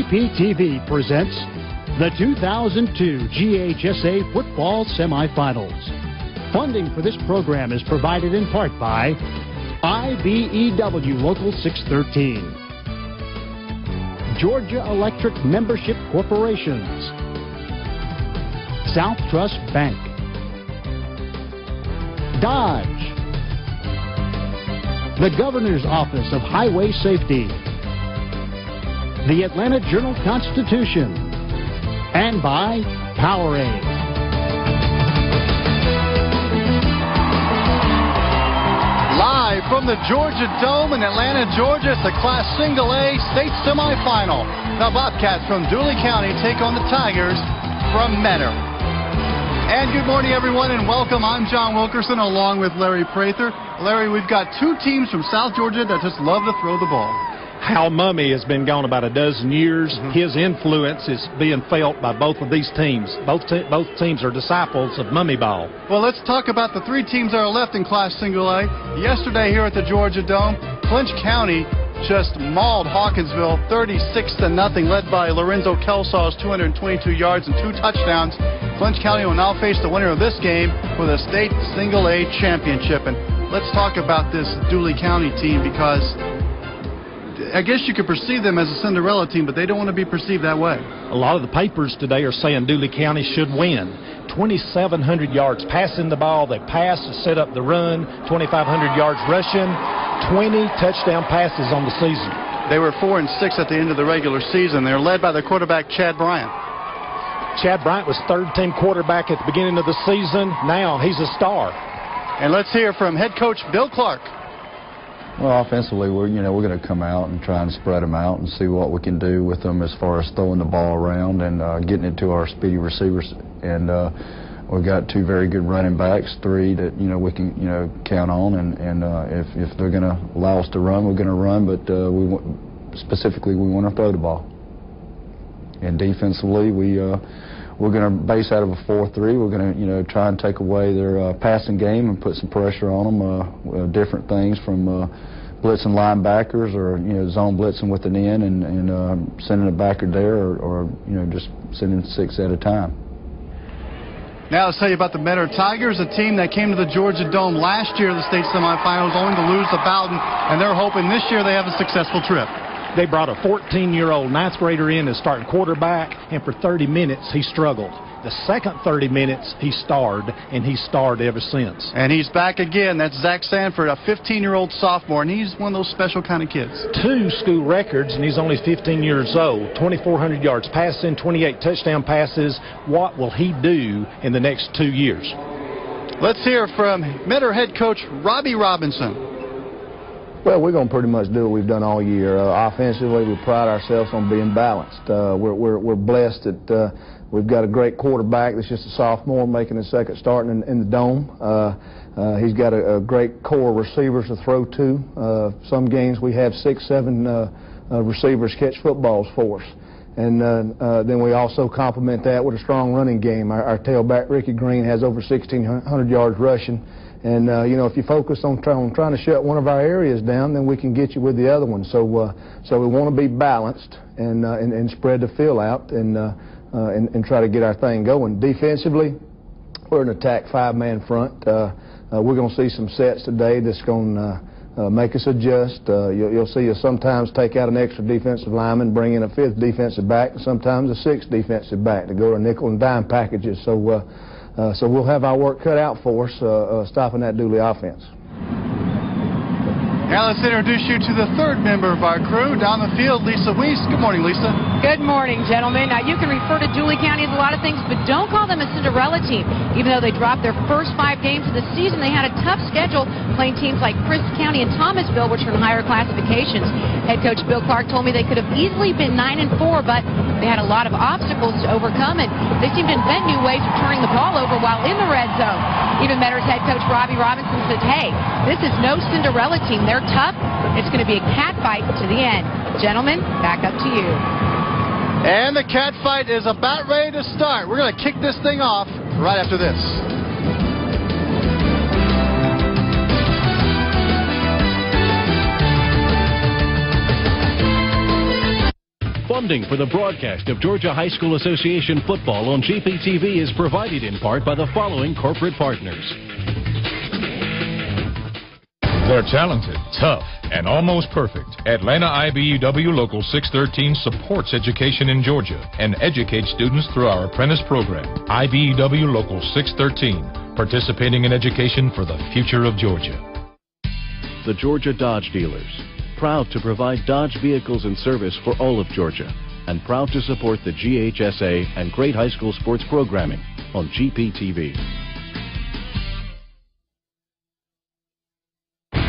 CPTV presents the 2002 GHSA Football Semifinals. Funding for this program is provided in part by IBEW Local 613, Georgia Electric Membership Corporations, South Trust Bank, Dodge, the Governor's Office of Highway Safety, the Atlanta Journal-Constitution, and by Powerade. Live from the Georgia Dome in Atlanta, Georgia, it's the Class Single A state semifinal. The Bobcats from Dooley County take on the Tigers from Mentor. And good morning, everyone, and welcome. I'm John Wilkerson along with Larry Prather. Larry, we've got two teams from South Georgia that just love to throw the ball. Hal Mumme has been gone about a dozen years. His influence is being felt by both of these teams. Both teams are disciples of Mumme ball. Well, let's talk about the three teams that are left in Class Single A. Yesterday here at the Georgia Dome, Clinch County just mauled Hawkinsville 36-0, led by Lorenzo Kelsaw's 222 yards and 2 touchdowns. Clinch County will now face the winner of this game for the state Single A championship. And let's talk about this Dooley County team, because I guess you could perceive them as a Cinderella team, but they don't want to be perceived that way. A lot of the papers today are saying Dooley County should win. 2,700 yards passing the ball. They pass to set up the run. 2,500 yards rushing. 20 touchdown passes on the season. They were 4-6 at the end of the regular season. They're led by the quarterback, Chad Bryant. Chad Bryant was third-team quarterback at the beginning of the season. Now he's a star. And let's hear from head coach Bill Clark. Well, offensively, we're going to come out and try and spread them out and see what we can do with them as far as throwing the ball around and getting it to our speedy receivers. And we've got 2 very good running backs, 3 that we can count on. And if they're going to allow us to run, we're going to run. But specifically, we want to throw the ball. And defensively, we're going to base out of a 4-3. We're going to try and take away their passing game and put some pressure on them. Different things from blitzing linebackers or zone blitzing with an end and sending a backer there or just sending 6 at a time. Now let's tell you about the Mentor Tigers, a team that came to the Georgia Dome last year, the state semifinals, only to lose to Bowden, and they're hoping this year they have a successful trip. They brought a 14-year-old ninth grader in as starting quarterback, and for 30 minutes he struggled. The second 30 minutes he starred, and he's starred ever since. And he's back again. That's Zach Sanford, a 15-year-old sophomore, and he's one of those special kind of kids. 2 school records, and he's only 15 years old. 2,400 yards passing, 28 touchdown passes. What will he do in the next 2 years? Let's hear from Mentor head coach Robbie Robinson. Well, we're going to pretty much do what we've done all year. Offensively, we pride ourselves on being balanced. We're blessed that we've got a great quarterback that's just a sophomore making his second start in the Dome. He's got a great core of receivers to throw to. Some games we have 6, 7 receivers catch footballs for us. And then we also complement that with a strong running game. Our tailback, Ricky Green, has over 1,600 yards rushing. And, if you focus on trying to shut one of our areas down, then we can get you with the other one. So we want to be balanced and spread the field out and try to get our thing going. Defensively, we're an attack 5-man front. We're going to see some sets today that's going to make us adjust. You'll see us sometimes take out an extra defensive lineman, bring in a 5th defensive back, and sometimes a 6th defensive back to go to nickel and dime packages. So we'll have our work cut out for us stopping that Dooley offense. Now let's introduce you to the 3rd member of our crew. Down the field, Lisa Weiss. Good morning, Lisa. Good morning, gentlemen. Now, you can refer to Dooley County as a lot of things, but don't call them a Cinderella team. Even though they dropped their first 5 games of the season, they had a tough schedule playing teams like Christ County and Thomasville, which are in higher classifications. Head coach Bill Clark told me they could have easily been 9-4, but they had a lot of obstacles to overcome, and they seemed to invent new ways of turning the ball over while in the red zone. Even Mentor's head coach Robbie Robinson says, hey, this is no Cinderella team. They're tough. It's going to be a cat fight to the end. Gentlemen, back up to you. And the cat fight is about ready to start. We're going to kick this thing off right after this. Funding for the broadcast of Georgia High School Association football on GPTV is provided in part by the following corporate partners. They're talented, tough, and almost perfect. Atlanta IBEW Local 613 supports education in Georgia and educates students through our apprentice program. IBEW Local 613, participating in education for the future of Georgia. The Georgia Dodge Dealers, proud to provide Dodge vehicles and service for all of Georgia, and proud to support the GHSA and great high school sports programming on GPTV.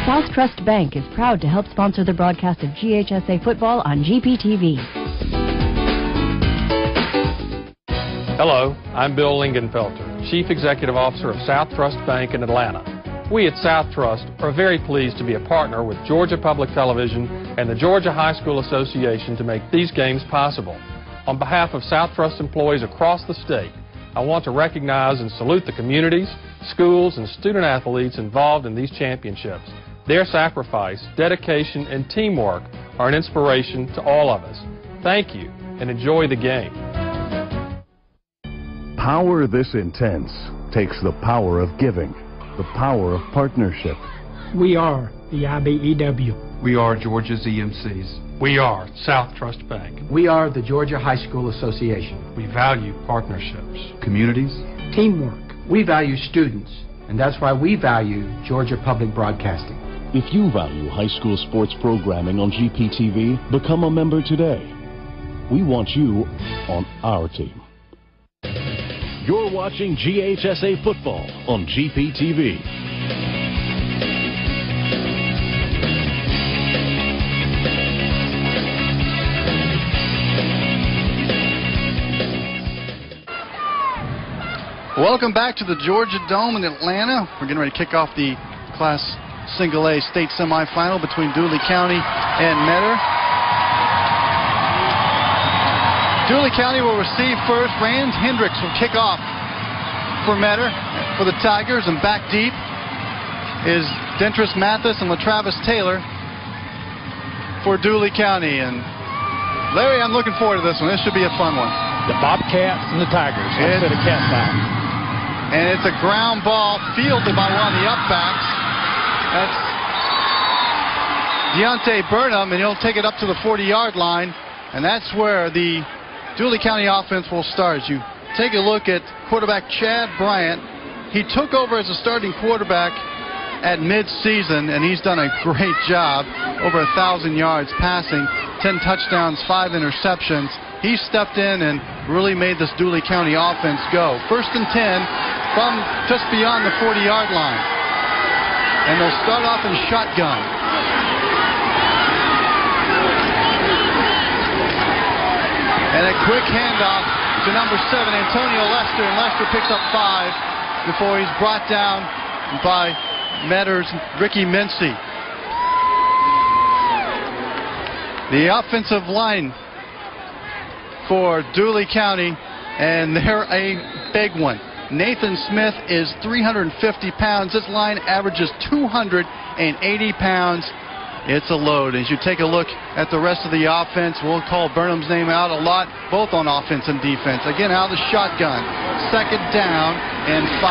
South Trust Bank is proud to help sponsor the broadcast of GHSA football on GPTV. Hello, I'm Bill Lingenfelter, Chief Executive Officer of South Trust Bank in Atlanta. We at South Trust are very pleased to be a partner with Georgia Public Television and the Georgia High School Association to make these games possible. On behalf of South Trust employees across the state, I want to recognize and salute the communities, schools, and student athletes involved in these championships. Their sacrifice, dedication, and teamwork are an inspiration to all of us. Thank you, and enjoy the game. Power this intense takes the power of giving, the power of partnership. We are the IBEW. We are Georgia's EMCs. We are South Trust Bank. We are the Georgia High School Association. We value partnerships. Communities. Teamwork. We value students, and that's why we value Georgia Public Broadcasting. If you value high school sports programming on GPTV, become a member today. We want you on our team. You're watching GHSA football on GPTV. Welcome back to the Georgia Dome in Atlanta. We're getting ready to kick off the Class Single A state semifinal between Dooley County and Metter. Dooley County will receive first. Rand Hendricks will kick off for Metter, for the Tigers, and back deep is Dentris Mathis and LaTravis Taylor for Dooley County. And Larry, I'm looking forward to this one. This should be a fun one. The Bobcats and the Tigers instead of Cat Time. And it's a ground ball fielded by one of the upbacks. That's Deontay Burnham, and he'll take it up to the 40-yard line. And that's where the Dooley County offense will start. You take a look at quarterback Chad Bryant. He took over as a starting quarterback at mid-season, and he's done a great job. Over 1,000 yards passing, 10 touchdowns, 5 interceptions. He stepped in and really made this Dooley County offense go. 1st and 10 from just beyond the 40-yard line. And they'll start off in shotgun. And a quick handoff to number 7, Antonio Lester, and Lester picks up 5 before he's brought down by Metter's Ricky Mincy. The offensive line for Dooley County, and they're a big one. Nathan Smith is 350 pounds. This line averages 280 pounds. It's a load. As you take a look at the rest of the offense, we'll call Burnham's name out a lot, both on offense and defense. Again, out of the shotgun. 2nd down and 5.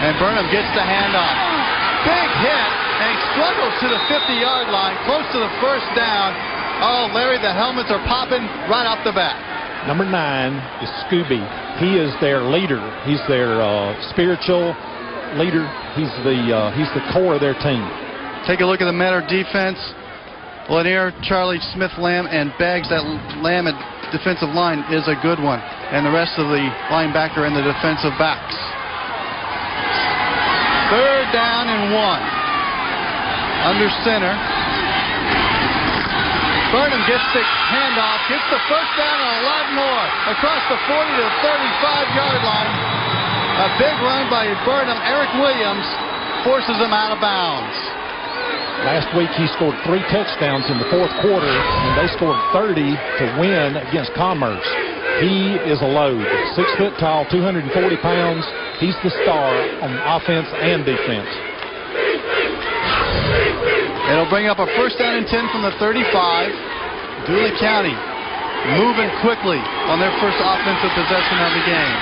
And Burnham gets the handoff. Big hit, and he struggles to the 50-yard line, close to the 1st down. Oh, Larry, the helmets are popping right off the bat. Number 9 is Scooby. He is their leader. He's their spiritual leader. He's the core of their team. Take a look at the Metter defense. Lanier, Charlie, Smith, Lamb, and Baggs. That Lamb at defensive line is a good one. And the rest of the linebacker and the defensive backs. 3rd down and 1. Under center. Burnham gets the handoff, gets the 1st down and a lot more. Across the 40 to the 35-yard line. A big run by Burnham. Eric Williams forces him out of bounds. Last week he scored 3 touchdowns in the 4th quarter, and they scored 30 to win against Commerce. He is a load. 6 foot tall, 240 pounds. He's the star on offense and defense. It'll bring up a 1st down and 10 from the 35. Dooley County moving quickly on their first offensive possession of the game.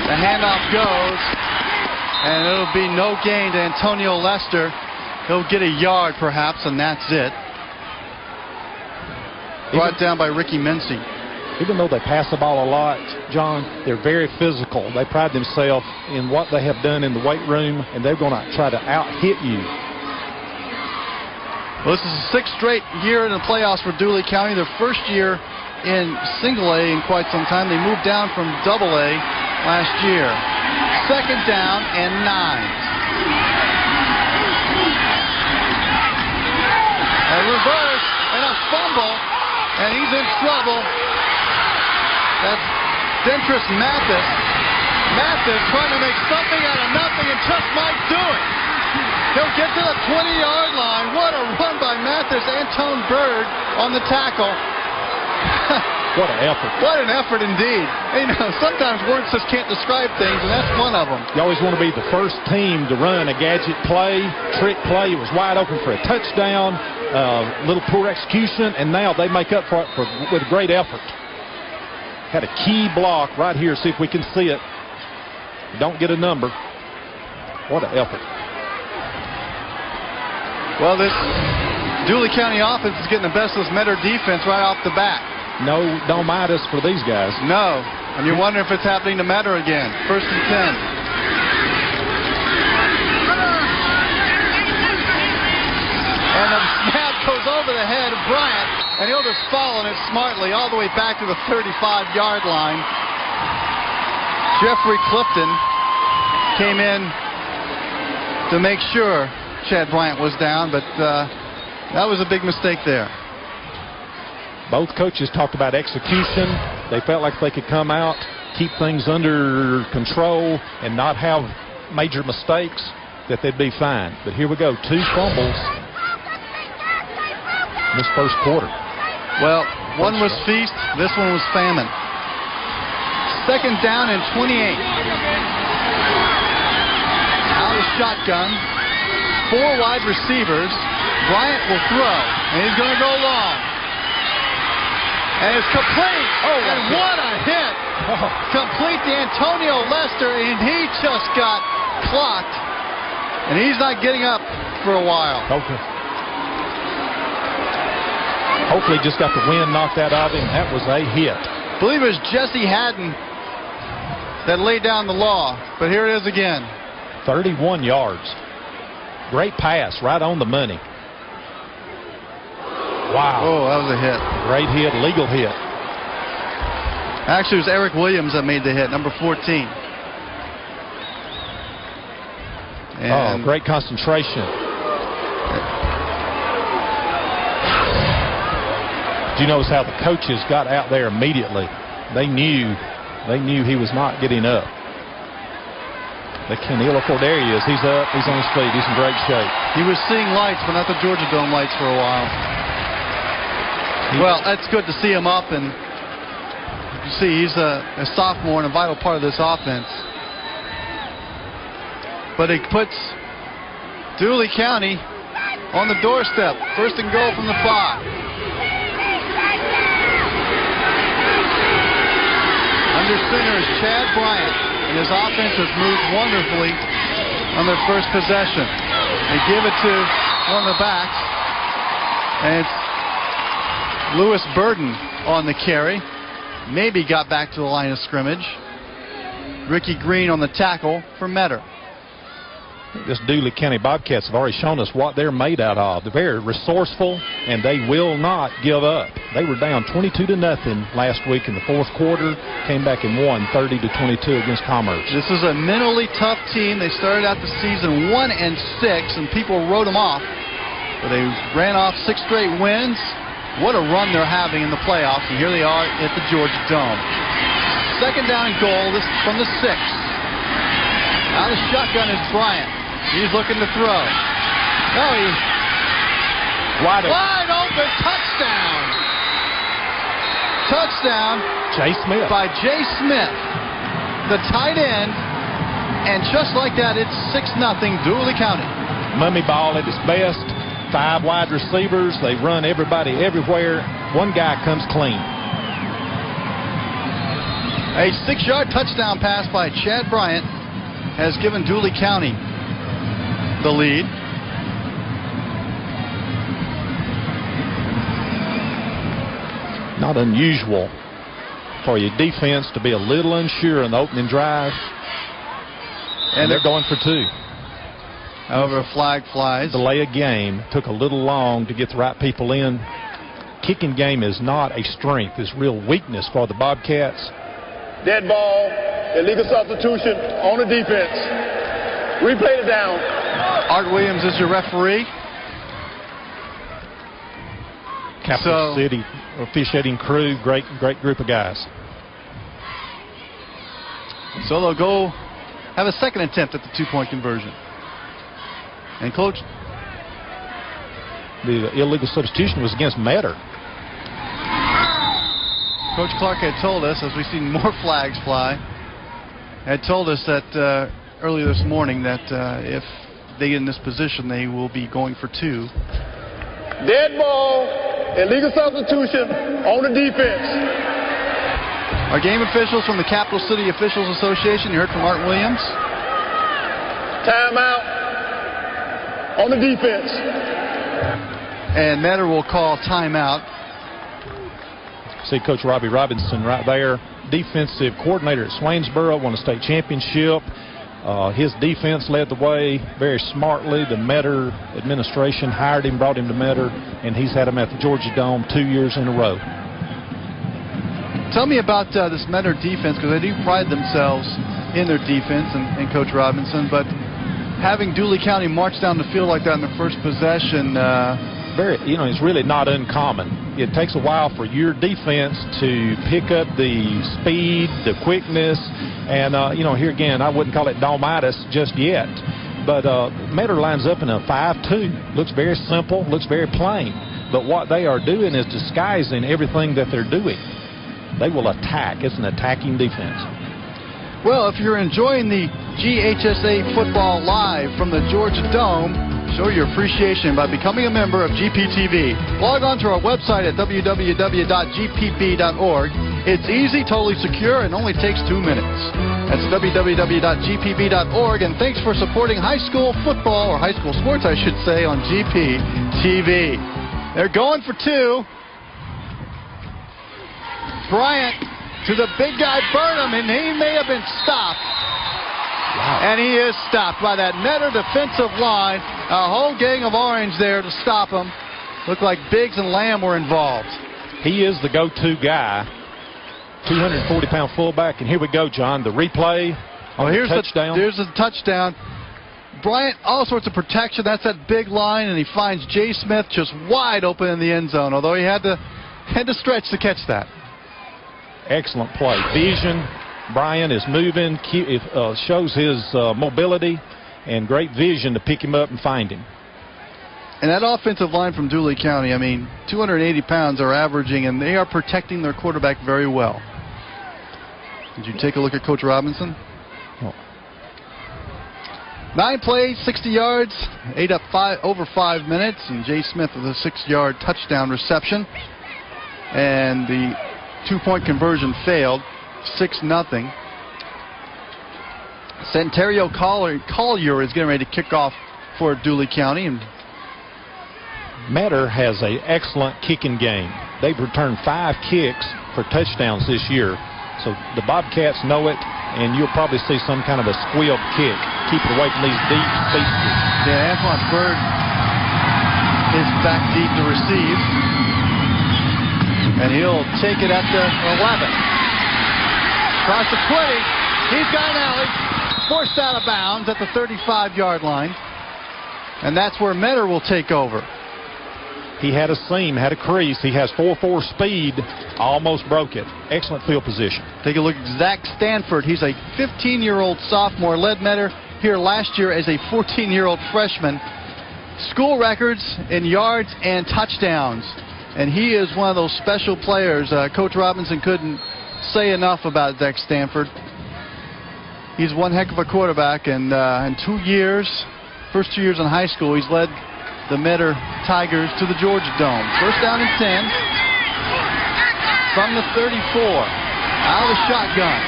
The handoff goes, and it'll be no gain to Antonio Lester. He'll get a yard perhaps, and that's it. Brought down by Ricky Mincy. Even though they pass the ball a lot, John, they're very physical. They pride themselves in what they have done in the weight room, and they're going to try to out-hit you. Well, this is the 6th straight year in the playoffs for Dooley County. Their first year in single A in quite some time. They moved down from double A last year. 2nd down and 9. A reverse and a fumble, and he's in trouble. That's Dentris Mathis. Mathis trying to make something out of nothing and just might do it. He'll get to the 20-yard line. What a run by Mathis. Antone Bird on the tackle. What an effort. What an effort indeed. You know, sometimes words just can't describe things, and that's one of them. You always want to be the first team to run a gadget play, trick play. It was wide open for a touchdown, little poor execution, and now they make up for it with great effort. Had a key block right here. See if we can see it. Don't get a number. What an effort. Well, this Dooley County offense is getting the best of this Metter defense right off the bat. No Domitis for these guys. No. And you wonder if it's happening to Metter again. 1st and 10. And the snap goes over the head of Bryant, and he'll just follow it smartly all the way back to the 35-yard line. Jeffrey Clifton came in to make sure Chad Bryant was down, but that was a big mistake there. Both coaches talked about execution. They felt like they could come out, keep things under control, and not have major mistakes, that they'd be fine. But here we go, 2 fumbles in this first quarter. Well, one was feast, this one was famine. 2nd down and 28. Out of shotgun, 4 wide receivers. Bryant will throw, and he's going to go long. And it's complete. Oh, and what a hit. Oh. Complete to Antonio Lester, and he just got clocked. And he's not getting up for a while. Okay. Hopefully just got the wind knocked out of him. That was a hit. I believe it was Jesse Haddon that laid down the law. But here it is again. 31 yards. Great pass, right on the money. Wow. Oh, that was a hit. Great hit, legal hit. Actually, it was Eric Williams that made the hit, number 14. And great concentration. Did you notice how the coaches got out there immediately? They knew he was not getting up. They can't afford. There he is. He's up. He's on his feet. He's in great shape. He was seeing lights, but not the Georgia Dome lights for a while. Well, that's good to see him up, and you see he's a sophomore and a vital part of this offense. But it puts Dooley County on the doorstep. 1st and goal from the 5. Under center is Chad Bryant, and his offense has moved wonderfully on their first possession. They give it to one of the backs, and it's Lewis Burden on the carry. Maybe got back to the line of scrimmage. Ricky Green on the tackle for Metter. This Dooley County Bobcats have already shown us what they're made out of. They're very resourceful, and they will not give up. They were down 22-0 last week in the 4th quarter. Came back and won 30-22 against Commerce. This is a mentally tough team. They started out the season 1-6, and people wrote them off. But they ran off 6 straight wins. What a run they're having in the playoffs, and here they are at the Georgia Dome. 2nd down and goal, this from the 6. Out of shotgun is Bryant. He's looking to throw. No, he's wide open. Touchdown. Touchdown. Jay Smith. By Jay Smith, the tight end. And just like that, it's 6-0 Dooley County. Mummy ball at its best. 5 wide receivers. They run everybody everywhere. One guy comes clean. A 6-yard touchdown pass by Chad Bryant has given Dooley County the lead. Not unusual for your defense to be a little unsure in the opening drive. And they're going for 2. However, a flag flies. Delay of game. Took a little long to get the right people in. Kicking game is not a strength. It's real weakness for the Bobcats. Dead ball, illegal substitution on the defense. Replay it down. Art Williams is your referee. Capital City officiating crew, great group of guys. So they'll go have a second attempt at the 2-point conversion. And Coach, the illegal substitution was against Metter. Coach Clark had told us, as we've seen more flags fly, had told us that earlier this morning that if they get in this position, they will be going for 2. Dead ball, illegal substitution on the defense. Our game officials from the Capital City Officials Association. You heard from Art Williams. Timeout on the defense. And Metter will call timeout. See Coach Robbie Robinson right there. Defensive coordinator at Swainsboro, won a state championship. His defense led the way very smartly. The Metter administration hired him, brought him to Metter, and he's had him at the Georgia Dome 2 years in a row. Tell me about this Metter defense, because they do pride themselves in their defense, and Coach Robinson, but having Dooley County march down the field like that in the first possession, it's really not uncommon. It takes a while for your defense to pick up the speed, the quickness, and here again, I wouldn't call it Domitis just yet, but Metter lines up in a 5-2. Looks very simple, looks very plain, but what they are doing is disguising everything that they're doing. They will attack. It's an attacking defense. Well, if you're enjoying the GHSA football live from the Georgia Dome, show your appreciation by becoming a member of GPTV. Log on to our website at www.gpb.org. It's easy, totally secure, and only takes 2 minutes. That's www.gpb.org, and thanks for supporting high school football, or high school sports, I should say, on GPTV. They're going for 2. Bryant to the big guy Burnham, and he may have been stopped. Wow. And he is stopped by that Metter defensive line. A whole gang of orange there to stop him. Looked like Biggs and Lamb were involved. He is the go-to guy. 240-pound fullback. And here we go, John. The replay on the touchdown. Here's the touchdown. Bryant, all sorts of protection. That's that big line, and he finds Jay Smith just wide open in the end zone, although he had to stretch to catch that. Excellent play. Vision. Brian is moving, shows his mobility and great vision to pick him up and find him. And that offensive line from Dooley County, 280 pounds are averaging, and they are protecting their quarterback very well. Did you take a look at Coach Robinson? Oh. 9 plays, 60 yards, ate up over 5 minutes, and Jay Smith with a 6-yard touchdown reception. And the 2-point conversion failed. 6-0. Centerio Collier is getting ready to kick off for Dooley County. And Metter has an excellent kicking game. They've returned 5 kicks for touchdowns this year. So the Bobcats know it, and you'll probably see some kind of a squeal kick. Keep it away from these deep speedsters. Yeah, Antoine Bird is back deep to receive. And he'll take it at the 11. Across the 20, he's got an alley, forced out of bounds at the 35-yard line. And that's where Metter will take over. He had a seam, had a crease. He has 4.4 speed, almost broke it. Excellent field position. Take a look at Zach Stanford. He's a 15-year-old sophomore, led Metter here last year as a 14-year-old freshman. School records in yards and touchdowns. And he is one of those special players. Coach Robinson couldn't say enough about Zach Stanford. He's one heck of a quarterback, and in 2 years, first 2 years in high school, he's led the Metter Tigers to the Georgia Dome. First down and 10 from the 34. Out of the shotgun.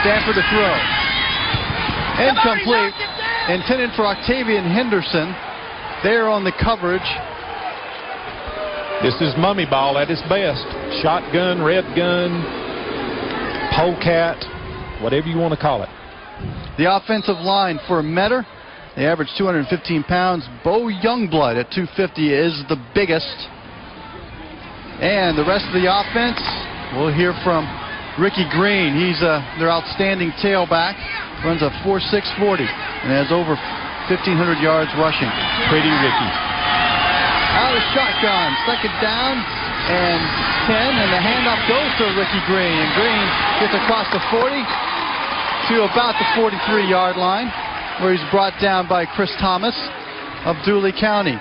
Stanford to throw. Incomplete. Intended for Octavian Henderson. There on the coverage. This is mummy ball at its best. Shotgun, red gun, polecat, whatever you want to call it. The offensive line for Metter, they average 215 pounds. Bo Youngblood at 250 is the biggest. And the rest of the offense, we'll hear from Ricky Green. He's their outstanding tailback. Runs a 4.640 and has over 1,500 yards rushing. Pretty Ricky. Out of shotgun, second down and 10, and the handoff goes to Ricky Green. And Green gets across the 40 to about the 43-yard line, where he's brought down by Chris Thomas of Dooley County.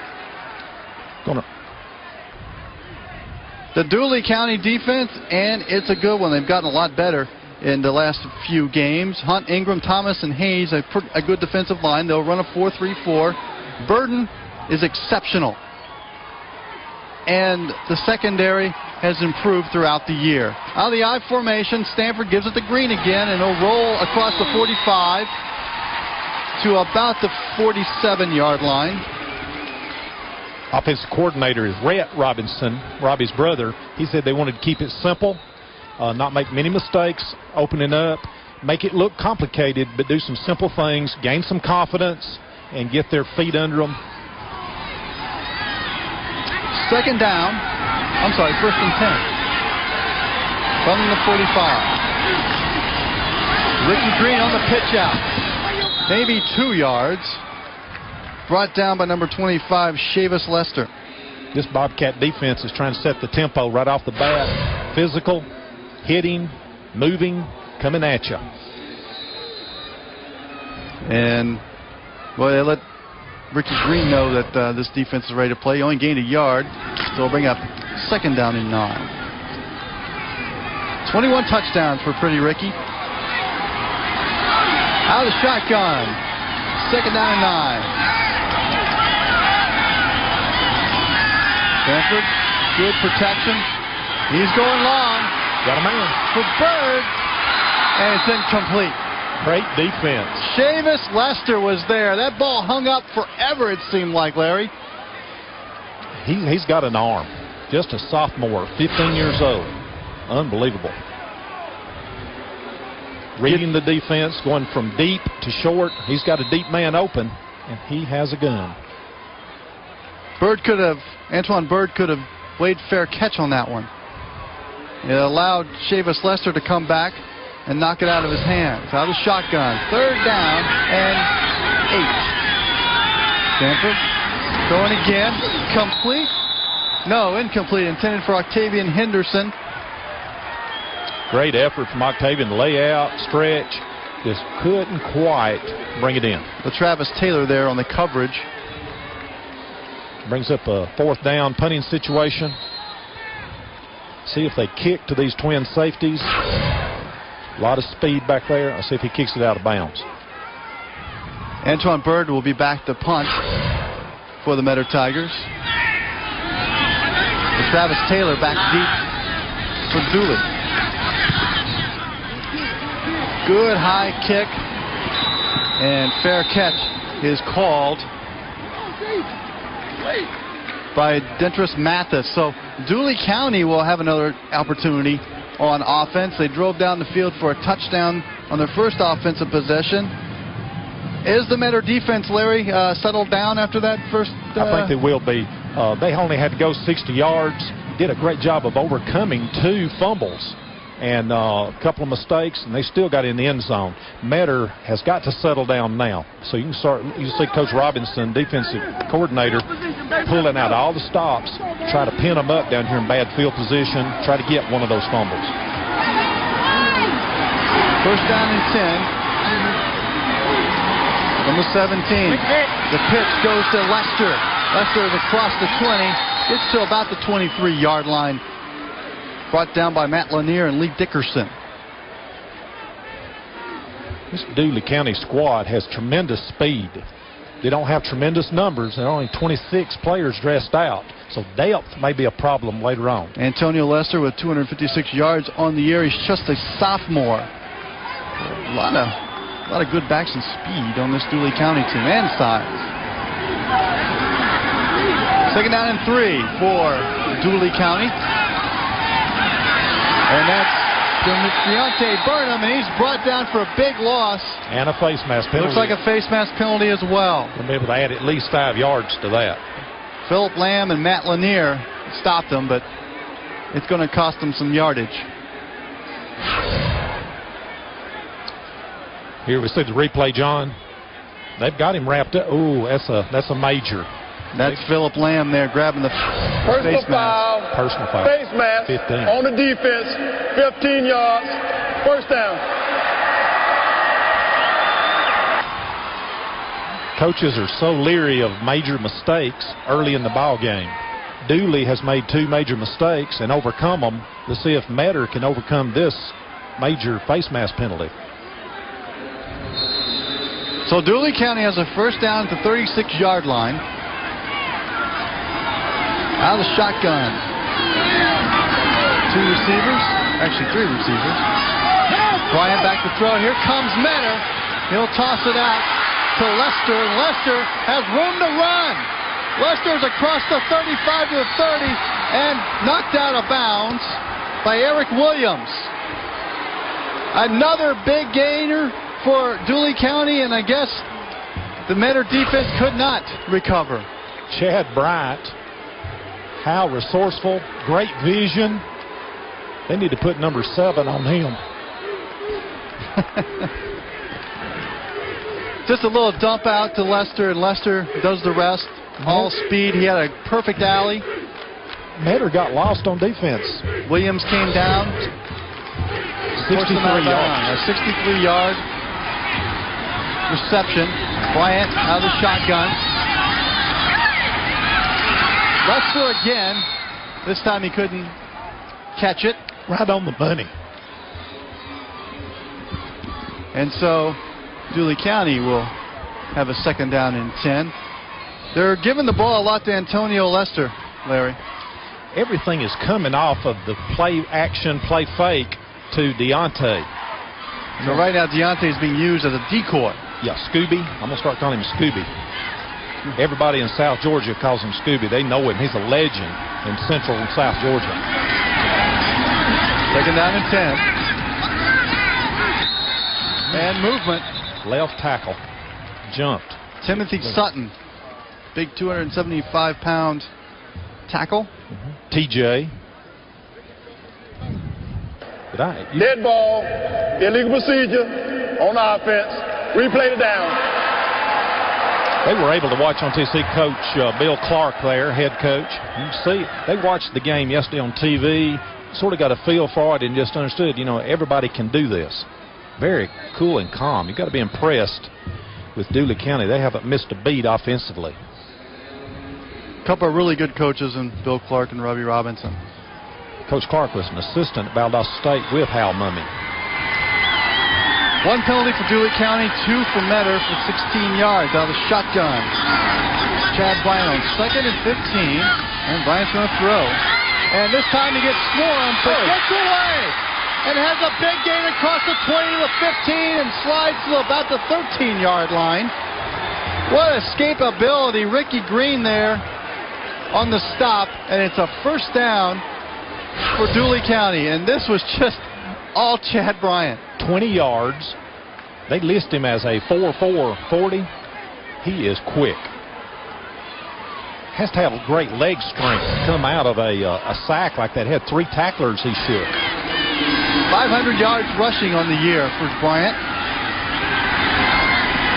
The Dooley County defense, and it's a good one. They've gotten a lot better in the last few games. Hunt, Ingram, Thomas, and Hayes, a good defensive line. They'll run a 4-3-4. Burden is exceptional. And the secondary has improved throughout the year. Out of the I formation, Stanford gives it to Green again, and he'll roll across the 45 to about the 47-yard line. Offensive coordinator is Rhett Robinson, Robbie's brother. He said they wanted to keep it simple, not make many mistakes, open it up, make it look complicated, but do some simple things, gain some confidence, and get their feet under them. First and 10 from the 45. Ricky Green on the pitch out. Maybe 2 yards. Brought down by number 25, Chavis Lester. This Bobcat defense is trying to set the tempo right off the bat. Physical, hitting, moving, coming at you. And, well, they let Ricky Green know that this defense is ready to play. He only gained a yard, so they'll bring up second down and 9. 21 touchdowns for Pretty Ricky. Out of the shotgun. Second down and 9. Stanford, good protection. He's going long. Got a man. For Bird, and it's incomplete. Great defense. Chavis Lester was there. That ball hung up forever, it seemed like, Larry. He's got an arm. Just a sophomore, 15 years old. Unbelievable. Reading the defense, going from deep to short. He's got a deep man open, and he has a gun. Antoine Bird could have played fair catch on that one. It allowed Chavis Lester to come back and knock it out of his hands. Out of the shotgun. Third down and 8. Stanford going again. Complete. No, incomplete. Intended for Octavian Henderson. Great effort from Octavian. Layout, stretch. Just couldn't quite bring it in. The Travis Taylor there on the coverage. Brings up a fourth down punting situation. See if they kick to these twin safeties. A lot of speed back there. I'll see if he kicks it out of bounds. Antoine Bird will be back to punt for the Metter Tigers. And Travis Taylor back deep for Dooley. Good high kick. And fair catch is called by Dentris Mathis. So Dooley County will have another opportunity on offense. They drove down the field for a touchdown on their first offensive possession. Is the Metter defense, Larry, settled down after that first? I think they will be. They only had to go 60 yards. Did a great job of overcoming 2 fumbles and a couple of mistakes, and they still got in the end zone. Metter has got to settle down now. So you can see Coach Robinson, defensive coordinator, pulling out all the stops, try to pin them up down here in bad field position, try to get one of those fumbles. First down and 10 from the 17. The pitch goes to Lester. Lester is across the 20, gets to about the 23-yard line. Brought down by Matt Lanier and Lee Dickerson. This Dooley County squad has tremendous speed. They don't have tremendous numbers. There are only 26 players dressed out. So depth may be a problem later on. Antonio Lester with 256 yards on the year. He's just a sophomore. A lot of good backs and speed on this Dooley County team, and size. Second down and 3 for Dooley County. And that's Deontay Burnham, and he's brought down for a big loss. And a face mask penalty. Looks like a face mask penalty as well. We'll be able to add at least 5 yards to that. Philip Lamb and Matt Lanier stopped them, but it's going to cost them some yardage. Here we see the replay, John. They've got him wrapped up. Ooh, that's a major. That's Philip Lamb there grabbing the face mask. Personal foul. Face mask 15. on the defense. 15 yards. First down. Coaches are so leery of major mistakes early in the ball game. Dooley has made 2 major mistakes and overcome them. Let's see if Metter can overcome this major face mask penalty. So Dooley County has a first down at the 36-yard line. Out of the shotgun. 2 receivers. Actually, 3 receivers. Bryant back to throw. Here comes Metter. He'll toss it out to Lester. Lester has room to run. Lester's across the 35 to the 30 and knocked out of bounds by Eric Williams. Another big gainer for Dooley County, and I guess the Metter defense could not recover. Chad Bryant, how resourceful, great vision. They need to put number 7 on him. Just a little dump out to Lester, and Lester does the rest. All speed. He had a perfect alley. Metter got lost on defense. Williams came down. 63 yards. A 63-yard reception. Bryant out of the shotgun. Lester again. This time he couldn't catch it. Right on the money. And so Dooley County will have a second down and 10. They're giving the ball a lot to Antonio Lester, Larry. Everything is coming off of the play action, play fake to Deontay. So right now Deontay is being used as a decoy. Yeah, Scooby. I'm going to start calling him Scooby. Everybody in South Georgia calls him Scooby. They know him. He's a legend in Central and South Georgia. Second down and 10. And movement. Left tackle. Jumped. Timothy Sutton. Big 275-pound tackle. TJ. Dead ball. Illegal procedure on offense. Replay it down. They were able to watch on TC Coach Bill Clark there, head coach. You see, they watched the game yesterday on TV, sort of got a feel for it and just understood, everybody can do this. Very cool and calm. You've got to be impressed with Dooley County. They haven't missed a beat offensively. A couple of really good coaches in Bill Clark and Robbie Robinson. Coach Clark was an assistant at Valdosta State with Hal Mumme. 1 penalty for Dooley County, 2 for Metter for 16 yards out of the shotgun. Chad Bryant on 2nd and 15, and Bryant's going to throw. And this time he gets swarmed, but gets away and has a big gain across the 20 to 15 and slides to about the 13-yard line. What escapability. Ricky Green there on the stop, and it's a first down for Dooley County, and this was just all Chad Bryant. 20 yards. They list him as a 4.4 40. He is quick. Has to have great leg strength to come out of a sack like that. Had 3 tacklers he shook. 500 yards rushing on the year for Bryant.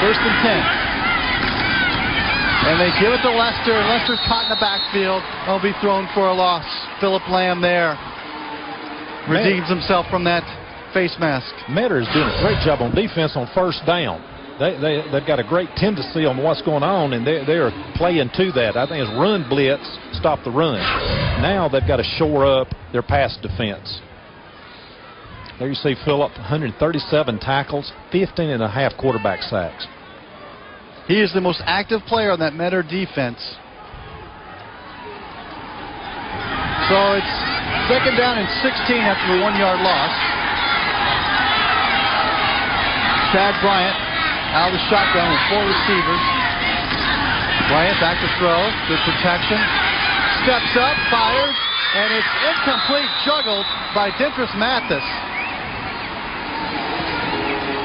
First and 10. And they give it to Lester. Lester's caught in the backfield. He'll be thrown for a loss. Philip Lamb there redeems himself from that face mask. Metter is doing a great job on defense on first down. They've got a great tendency on what's going on, and they're playing to that. I think it's run blitz, stop the run. Now they've got to shore up their pass defense. There you see Phillip, 137 tackles, 15.5 quarterback sacks. He is the most active player on that Metter defense. So it's second down and 16 after the 1-yard loss. Chad Bryant out of the shotgun with 4 receivers. Bryant back to throw. Good protection. Steps up, fires, and it's incomplete, juggled by Dentris Mathis.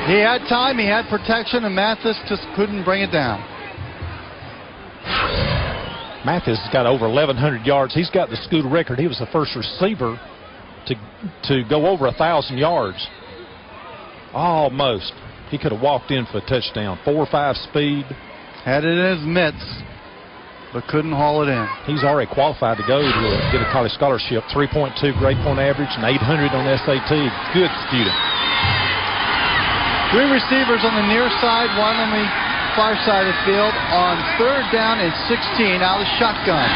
He had time, he had protection, and Mathis just couldn't bring it down. Mathis has got over 1,100 yards. He's got the school record. He was the first receiver to go over 1,000 yards. Almost. He could have walked in for a touchdown. 4.5 speed. Had it in his mitts, but couldn't haul it in. He's already qualified to go to get a college scholarship. 3.2 grade point average and 800 on SAT. Good student. 3 receivers on the near side, 1 on the far side of the field on third down and 16 out of the shotgun.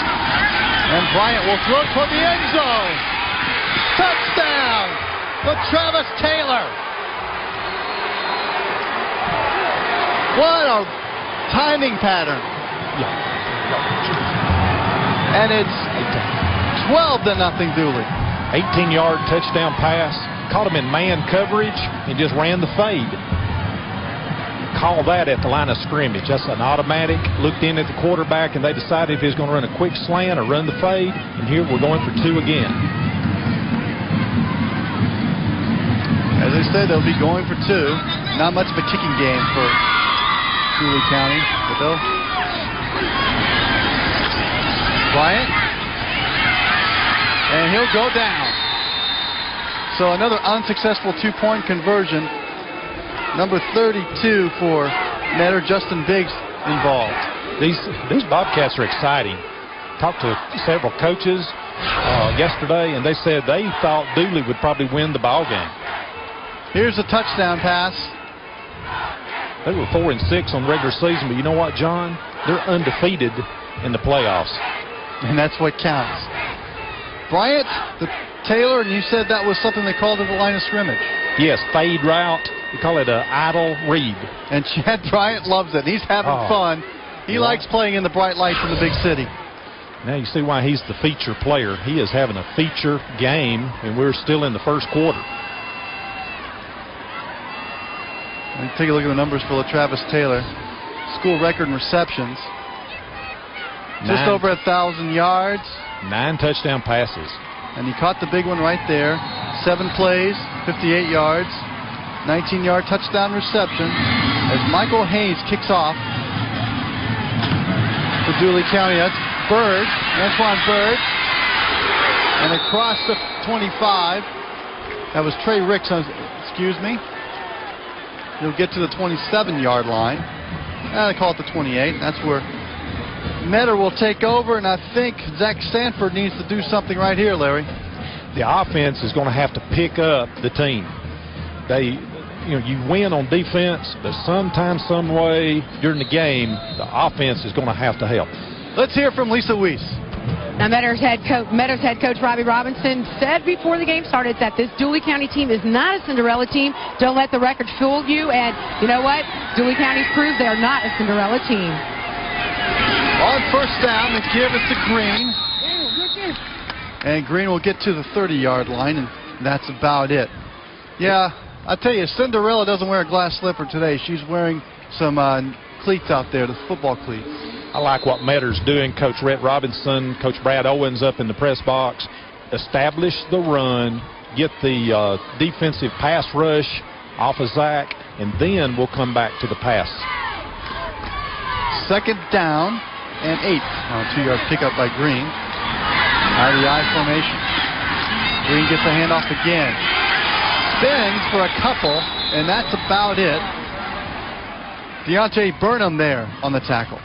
And Bryant will throw toward the end zone. Touchdown for Travis Taylor. What a timing pattern. And it's 12-0 Dooley. 18-yard touchdown pass. Caught him in man coverage and just ran the fade. Call that at the line of scrimmage. That's an automatic. Looked in at the quarterback, and they decided if he was going to run a quick slant or run the fade. And here we're going for 2 again. As I said, they'll be going for 2. Not much of a kicking game for Dooley County, but they'll. Bryant. And he'll go down. So another unsuccessful 2-point conversion. Number 32 for Metter, Justin Biggs involved. These Bobcats are exciting. Talked to several coaches yesterday, and they said they thought Dooley would probably win the ball game. Here's a touchdown pass. They were 4-6 on regular season, but you know what, John? They're undefeated in the playoffs. And that's what counts. Bryant, Taylor, and you said that was something they called at the line of scrimmage. Yes, fade route. We call it an idle read. And Chad Bryant loves it. He's having fun. He likes playing in the bright lights in the big city. Now you see why he's the feature player. He is having a feature game, and we're still in the first quarter. Take a look at the numbers for LaTravis Taylor. School record in receptions. Just over 1,000 yards. 9 touchdown passes. And he caught the big one right there. 7 plays, 58 yards, 19-yard touchdown reception as Michael Haynes kicks off for Dooley County. That's Bird, Antoine Bird. And across the 25, that was Trey Ricks, excuse me. He'll get to the 27-yard line. They call it the 28. That's where Metter will take over, and I think Zach Sanford needs to do something right here, Larry. The offense is going to have to pick up the team. You win on defense, but sometime, some way during the game, the offense is going to have to help. Let's hear from Lisa Weiss. Now, Metter's head coach Robbie Robinson said before the game started that this Dooley County team is not a Cinderella team. Don't let the record fool you. And you know what? Dooley County's proved they're not a Cinderella team. On first down, the give is to Green. And Green will get to the 30-yard line, and that's about it. Yeah, I tell you, Cinderella doesn't wear a glass slipper today. She's wearing some cleats out there, the football cleats. I like what Metter's doing. Coach Rhett Robinson, Coach Brad Owens up in the press box. Establish the run, get the defensive pass rush off of Zach, and then we'll come back to the pass. Second down and 8 on a 2-yard pickup by Green. Out of the I formation. Green gets the handoff again. Spins for a couple, and that's about it. Deontay Burnham there on the tackle.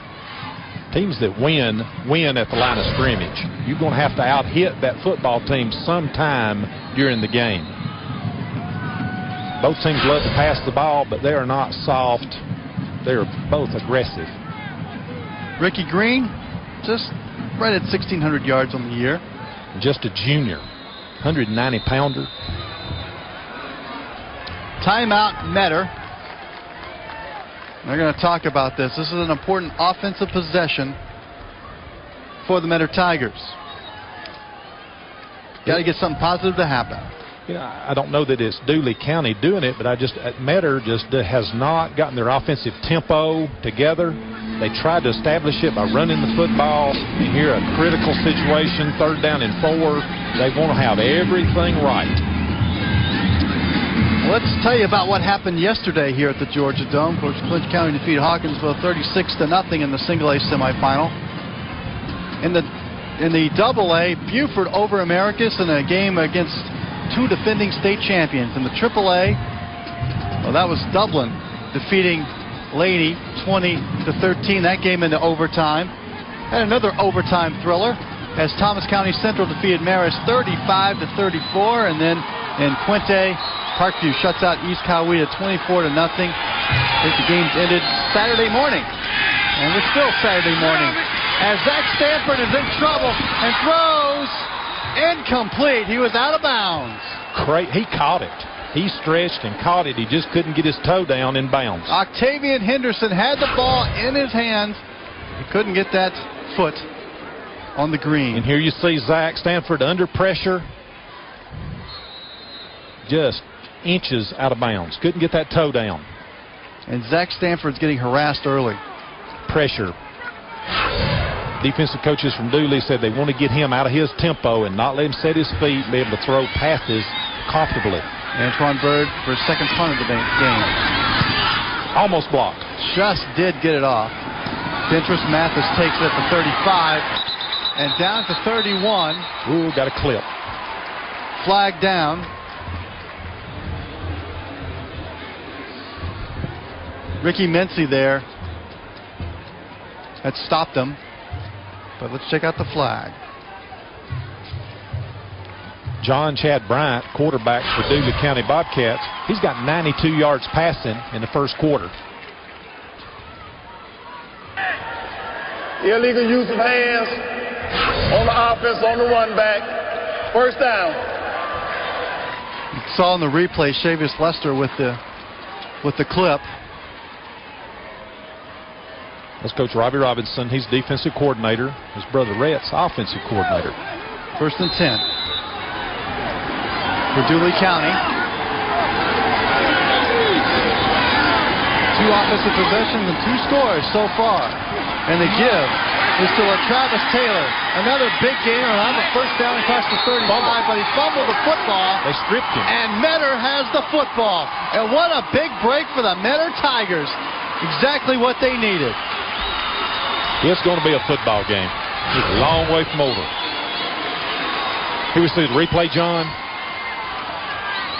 Teams that win at the line of scrimmage. You're going to have to out-hit that football team sometime during the game. Both teams love to pass the ball, but they are not soft. They're both aggressive. Ricky Green, just right at 1,600 yards on the year. Just a junior, 190-pounder. Timeout, Metter. They're going to talk about this. This is an important offensive possession for the Metter Tigers. Got to get something positive to happen. I don't know that it's Dooley County doing it, but Metter just has not gotten their offensive tempo together. They tried to establish it by running the football. And here, a critical situation, 3rd down and 4. They want to have everything right. Let's tell you about what happened yesterday here at the Georgia Dome. Of course, Clinch County defeated Hawkinsville 36-0 in the single-A semifinal. In the AA, Buford over Americus in a game against 2 defending state champions. In the AAA, well, that was Dublin defeating Lady 20-13. That game into overtime. And another overtime thriller as Thomas County Central defeated Marist 35-34. And then in Puente, Parkview shuts out East Coweta 24-0. I think the game's ended Saturday morning. And it's still Saturday morning as Zach Stanford is in trouble and throws incomplete. He was out of bounds. He caught it. He stretched and caught it. He just couldn't get his toe down in bounds. Octavian Henderson had the ball in his hands. He couldn't get that foot on the green. And here you see Zach Stanford under pressure. Just inches out of bounds. Couldn't get that toe down. And Zach Stanford's getting harassed early. Pressure. Defensive coaches from Dooley said they want to get him out of his tempo and not let him set his feet and be able to throw passes comfortably. Antoine Bird for his second punt of the game. Almost blocked. Just did get it off. Dentrus Mathis takes it at the 35 and down to 31. Ooh, got a clip. Flag down. Ricky Mincy there had stopped him. But let's check out the flag. John Chad Bryant, quarterback for Dooley County Bobcats. He's got 92 yards passing in the first quarter. Illegal use of hands on the offense, on the run back. First down. You saw in the replay Chavis Lester with the clip. That's Coach Robbie Robinson. He's defensive coordinator. His brother Rhett's offensive coordinator. 1st and 10 for Dooley County. 2 offensive possessions and 2 scores so far. And the give is to Travis Taylor. Another big gainer on the 1st down across the 35, but he fumbled the football. They stripped him. And Metter has the football. And what a big break for the Metter Tigers. Exactly what they needed. It's going to be a football game. It's a long way from over. Here we see the replay, John.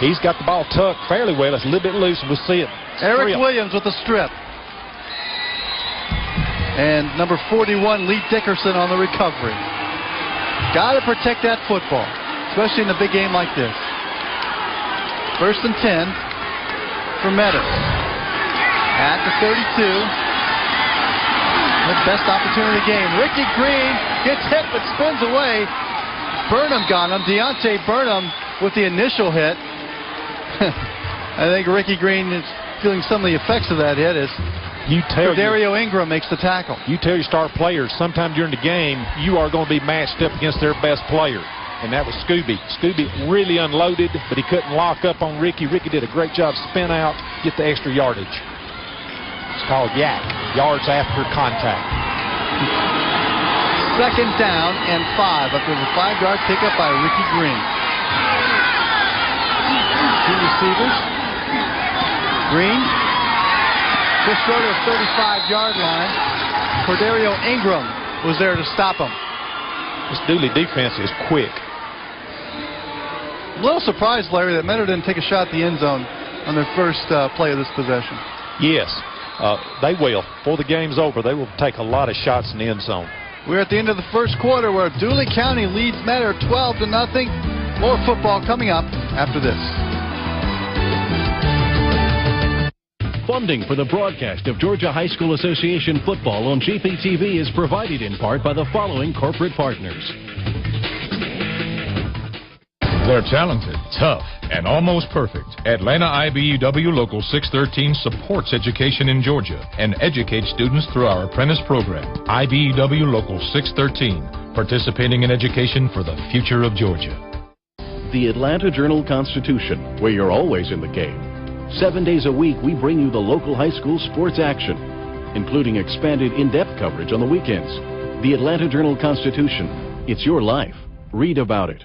He's got the ball tucked fairly well. It's a little bit loose, and we'll see it. Eric Williams with the strip. And number 41, Lee Dickerson on the recovery. Got to protect that football, especially in a big game like this. 1st and 10 for Metter. At the 32. The best opportunity of the game. Ricky Green gets hit but spins away. Burnham got him. Deontay Burnham with the initial hit. I think Ricky Green is feeling some of the effects of that hit as Dario Ingram makes the tackle. You tell your star players sometime during the game you are going to be matched up against their best player. And that was Scooby. Scooby really unloaded, but he couldn't lock up on Ricky. Ricky did a great job spin out, get the extra yardage. It's called YAC, yards after contact. 2nd down and 5 after the 5-yard pickup by Ricky Green. 2 receivers. Green just short of the 35-yard line. Corderio Ingram was there to stop him. This Dooley defense is quick. A little surprised, Larry, that Metter didn't take a shot at the end zone on their first play of this possession. Yes. They will. Before the game's over, they will take a lot of shots in the end zone. We're at the end of the first quarter where Dooley County leads Metter 12-0. More football coming up after this. Funding for the broadcast of Georgia High School Association football on GPTV is provided in part by the following corporate partners. They're talented, tough, and almost perfect. Atlanta IBEW Local 613 supports education in Georgia and educates students through our apprentice program. IBEW Local 613, participating in education for the future of Georgia. The Atlanta Journal-Constitution, where you're always in the game. 7 days a week, we bring you the local high school sports action, including expanded in-depth coverage on the weekends. The Atlanta Journal-Constitution. It's your life. Read about it.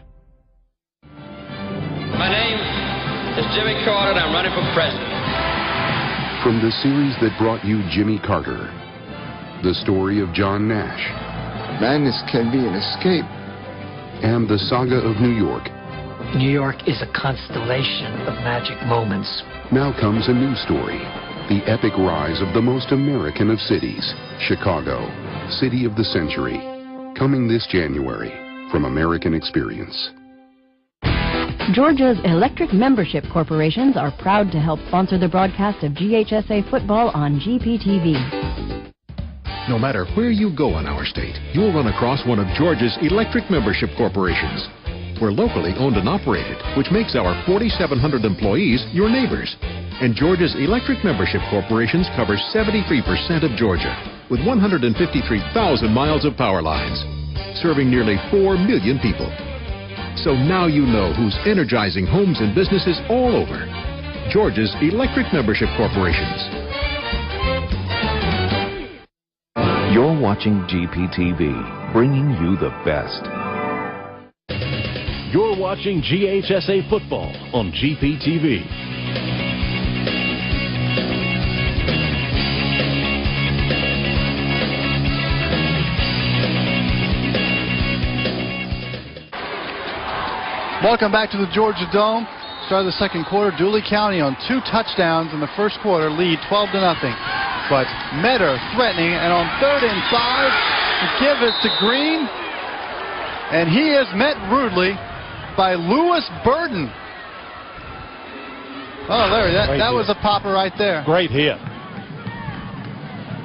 My name is Jimmy Carter, and I'm running for president. From the series that brought you Jimmy Carter, the story of John Nash. Madness can be an escape. And the saga of New York. New York is a constellation of magic moments. Now comes a new story. The epic rise of the most American of cities, Chicago, city of the century. Coming this January from American Experience. Georgia's electric membership corporations are proud to help sponsor the broadcast of GHSA football on GPTV. No matter where you go in our state, you'll run across one of Georgia's electric membership corporations. We're locally owned and operated, which makes our 4,700 employees your neighbors. And Georgia's electric membership corporations cover 73% of Georgia, with 153,000 miles of power lines, serving nearly 4 million people. So now you know who's energizing homes and businesses all over. Georgia's electric membership corporations. You're watching GPTV, bringing you the best. You're watching GHSA football on GPTV. Welcome back to the Georgia Dome. Start of the second quarter. Dooley County on 2 touchdowns in the first quarter, lead 12-0. But Metter threatening, and on 3rd and 5, the give is to Green, and he is met rudely by Lewis Burden. Oh, Larry, that was a popper right there. Great hit.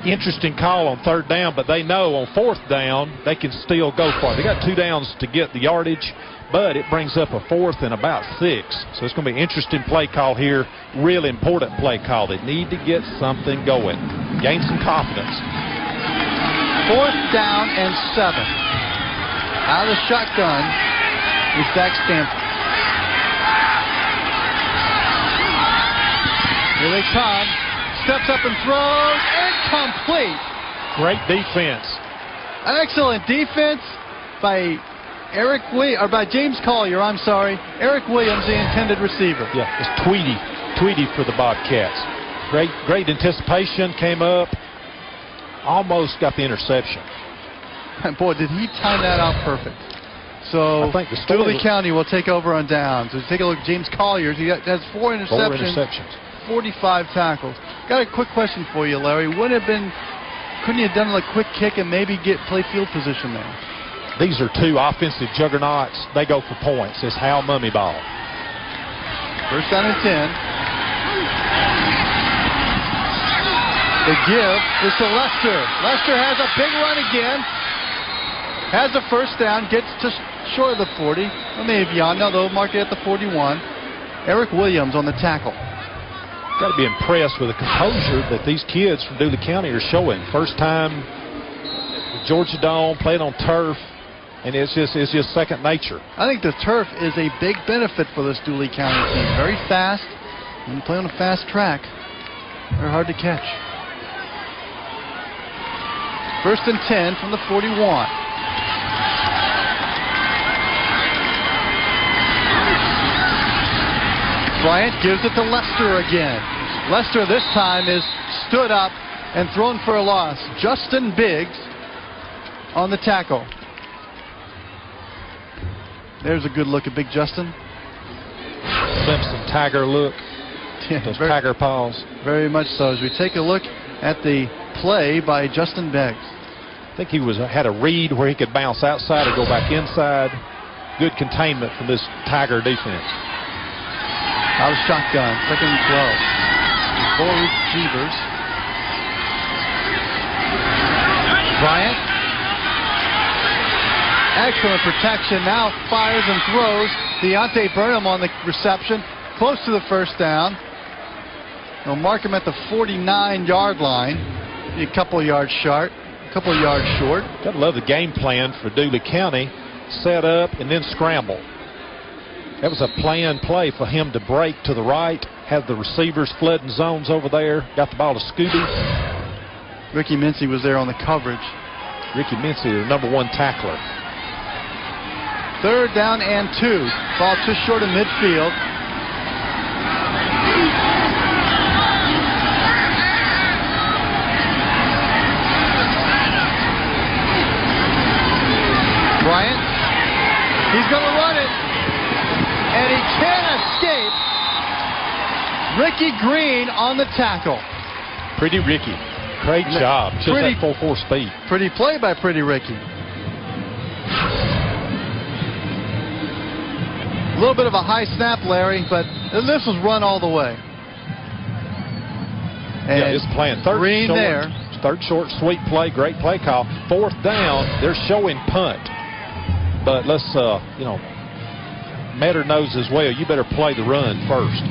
Interesting call on 3rd down, but they know on 4th down they can still go for it. They got 2 downs to get the yardage, but it brings up a 4th and about 6. So it's going to be an interesting play call here. Real important play call. They need to get something going. Gain some confidence. 4th down and 7. Out of the shotgun is Zach Stanford. Here they come. Steps up and throws. Incomplete. Great defense. Excellent defense by by James Collier, I'm sorry. Eric Williams, the intended receiver. Yeah, it's Tweedy for the Bobcats. Great anticipation, came up, almost got the interception. Boy, did he time that out perfect. So Dooley County will take over on downs. So take a look at James Collier. He has 4 interceptions. 45 tackles. Got a quick question for you, Larry. Couldn't he have done a quick kick and maybe play field position there? These are 2 offensive juggernauts. They go for points. It's Hal Mummy ball. 1st down and 10. The give is to Lester. Lester has a big run again. Has a 1st down. Gets to short of the 40. Or maybe beyond. No, they'll mark it at the 41. Eric Williams on the tackle. Got to be impressed with the composure that these kids from Dooley County are showing. First time Georgia Dome, playing on turf, and it's just second nature. I think the turf is a big benefit for this Dooley County team. Very fast. When you play on a fast track, they're hard to catch. 1st and 10 from the 41. Bryant gives it to Lester again. Lester this time is stood up and thrown for a loss. Justin Biggs on the tackle. There's a good look at Big Justin. Simpson Tiger look. Yeah, those Tiger paws. Very much so. As we take a look at the play by Justin Biggs. I think he had a read where he could bounce outside or go back inside. Good containment from this Tiger defense. Out of shotgun, 2nd and 12. 4 receivers. Bryant. Excellent protection. Now fires and throws. Deontay Burnham on the reception. close to the first down. They'll mark him at the 49-yard line. A couple of yards short. Gotta love the game plan for Dooley County. Set up and then scramble. That was a planned play for him to break to the right, have the receivers flooding zones over there, got the ball to Scooby. Ricky Mincy was there on the coverage. Ricky Mincy, the number 1 tackler. 3rd down and 2. Ball just short of midfield. Bryant, he's going to run it, and he can't escape. Ricky Green on the tackle. Pretty Ricky. Great job. Just that 4.4 speed. Pretty play by Pretty Ricky. A little bit of a high snap, Larry, but this was run all the way. And yeah, it's playing third Green short, there. Third short, sweet play, great play call. 4th down, they're showing punt. But let's, Metter knows as well, you better play the run first.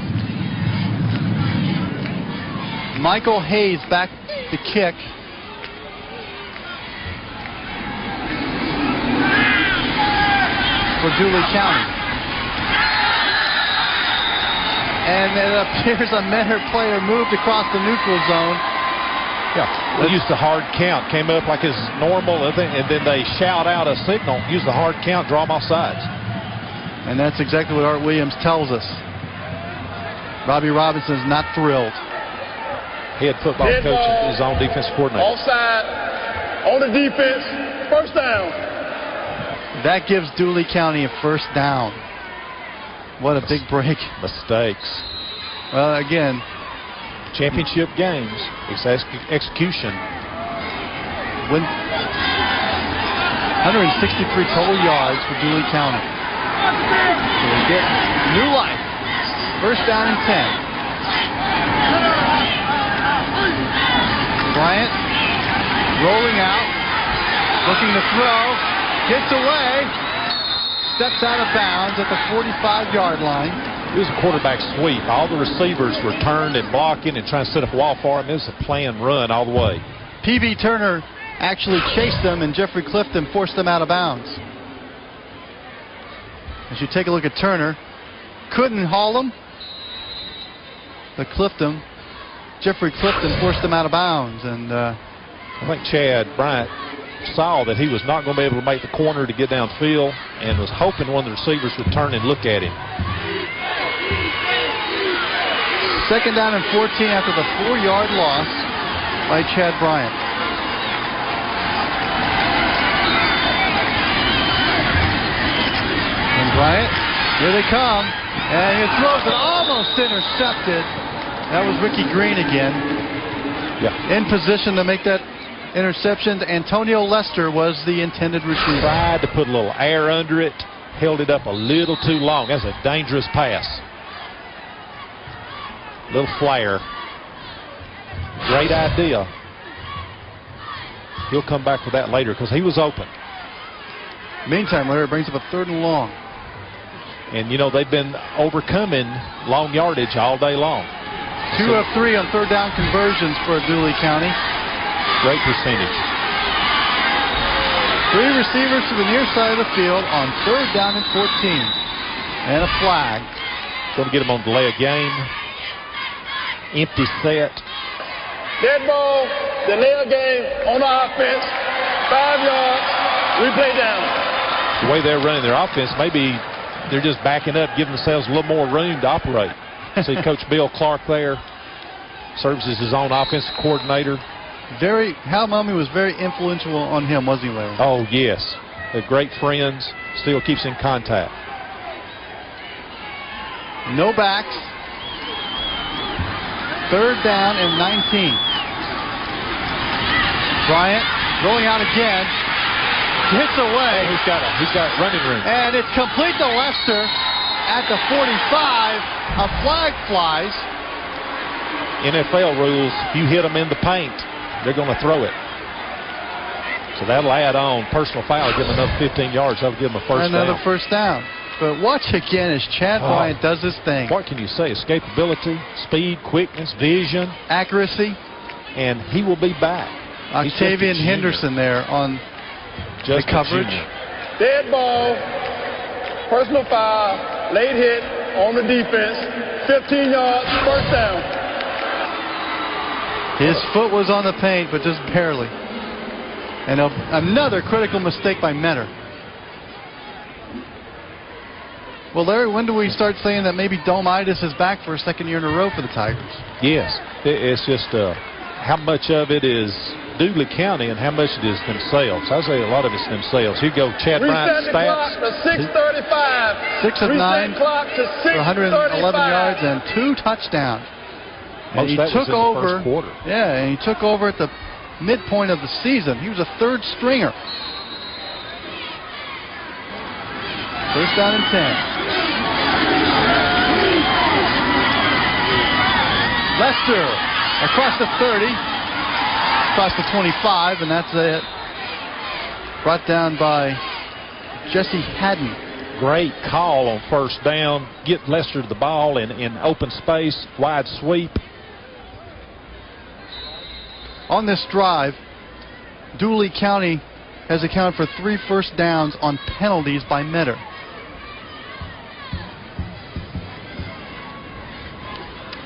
Michael Hayes back to kick. For Dooley County. And it appears a Metter player moved across the neutral zone. Yeah, they used the hard count. Came up like it's normal, and then they shout out a signal. Use the hard count, draw them off sides. And that's exactly what Art Williams tells us. Robbie Robinson is not thrilled. Head football coach and his own defensive coordinator. Offside on the defense. First down. That gives Dooley County a first down. What a big break. Mistakes. Well, again, championship games. It's execution. 163 total yards for Dooley County. So they get new life. First down and 10. Bryant rolling out, looking to throw, gets away, steps out of bounds at the 45-yard line. It was a quarterback sweep. All the receivers were turned and blocking and trying to set up a wall for him. It was a planned run all the way. P.B. Turner actually chased them, and Jeffrey Clifton forced them out of bounds. As you take a look at Turner, couldn't haul them, but Jeffrey Clifton forced them out of bounds. And I think Chad Bryant saw that he was not going to be able to make the corner to get downfield and was hoping one of the receivers would turn and look at him. 2nd down and 14 after the 4-yard loss by Chad Bryant. And Bryant, here they come, and he throws it almost intercepted. That was Ricky Green again. Yeah. In position to make that interception. Antonio Lester was the intended receiver. Tried to put a little air under it, held it up a little too long. That's a dangerous pass. Little flare. Great idea. He'll come back for that later because he was open. Meantime, Larry brings up a 3rd and long. And, they've been overcoming long yardage all day long. 2 of 3 on 3rd down conversions for Dooley County. Great percentage. 3 receivers to the near side of the field on 3rd down and 14. And a flag. Going to get them on delay of game. Empty set. Dead ball, delay of game on the offense. 5 yards. Replay down. The way they're running their offense, maybe they're just backing up, giving themselves a little more room to operate. See Coach Bill Clark there. Serves as his own offensive coordinator. Hal Mumme was very influential on him, wasn't he, Larry? Oh, yes. They're great friends. Still keeps in contact. No backs. 3rd down and 19. Bryant rolling out again. Gets away. Oh, he's got running room. And it's complete to Lester at the 45. A flag flies. NFL rules, if you hit them in the paint, they're going to throw it. So that'll add on. Personal foul, give them another 15 yards. That'll give them a first down. Another first down. but watch again as Chad Bryant does his thing. What can you say? Escapability, speed, quickness, vision. Accuracy. And he will be back. Octavian Henderson there on the coverage. Dead ball, personal foul, late hit on the defense, 15 yards, first down. His foot was on the paint, but just barely. And another critical mistake by Metter. Well, Larry, when do we start saying that maybe Domitis is back for a second year in a row for the Tigers? Yes. It's just how much of it is Dooley County and how much it is themselves. I say a lot of it's themselves. Here go Chad Bryant's stats. Reset the clock to 6:35. 6 of 9 for 111 yards and 2 touchdowns. And he took over. The first quarter. Yeah, and he took over at the midpoint of the season. He was a third stringer. First down and 10. Lester across the 30, across the 25, and that's it. Brought down by Jesse Haddon. Great call on first down. Get Lester the ball in open space, wide sweep. On this drive, Dooley County has accounted for 3 first downs on penalties by Metter.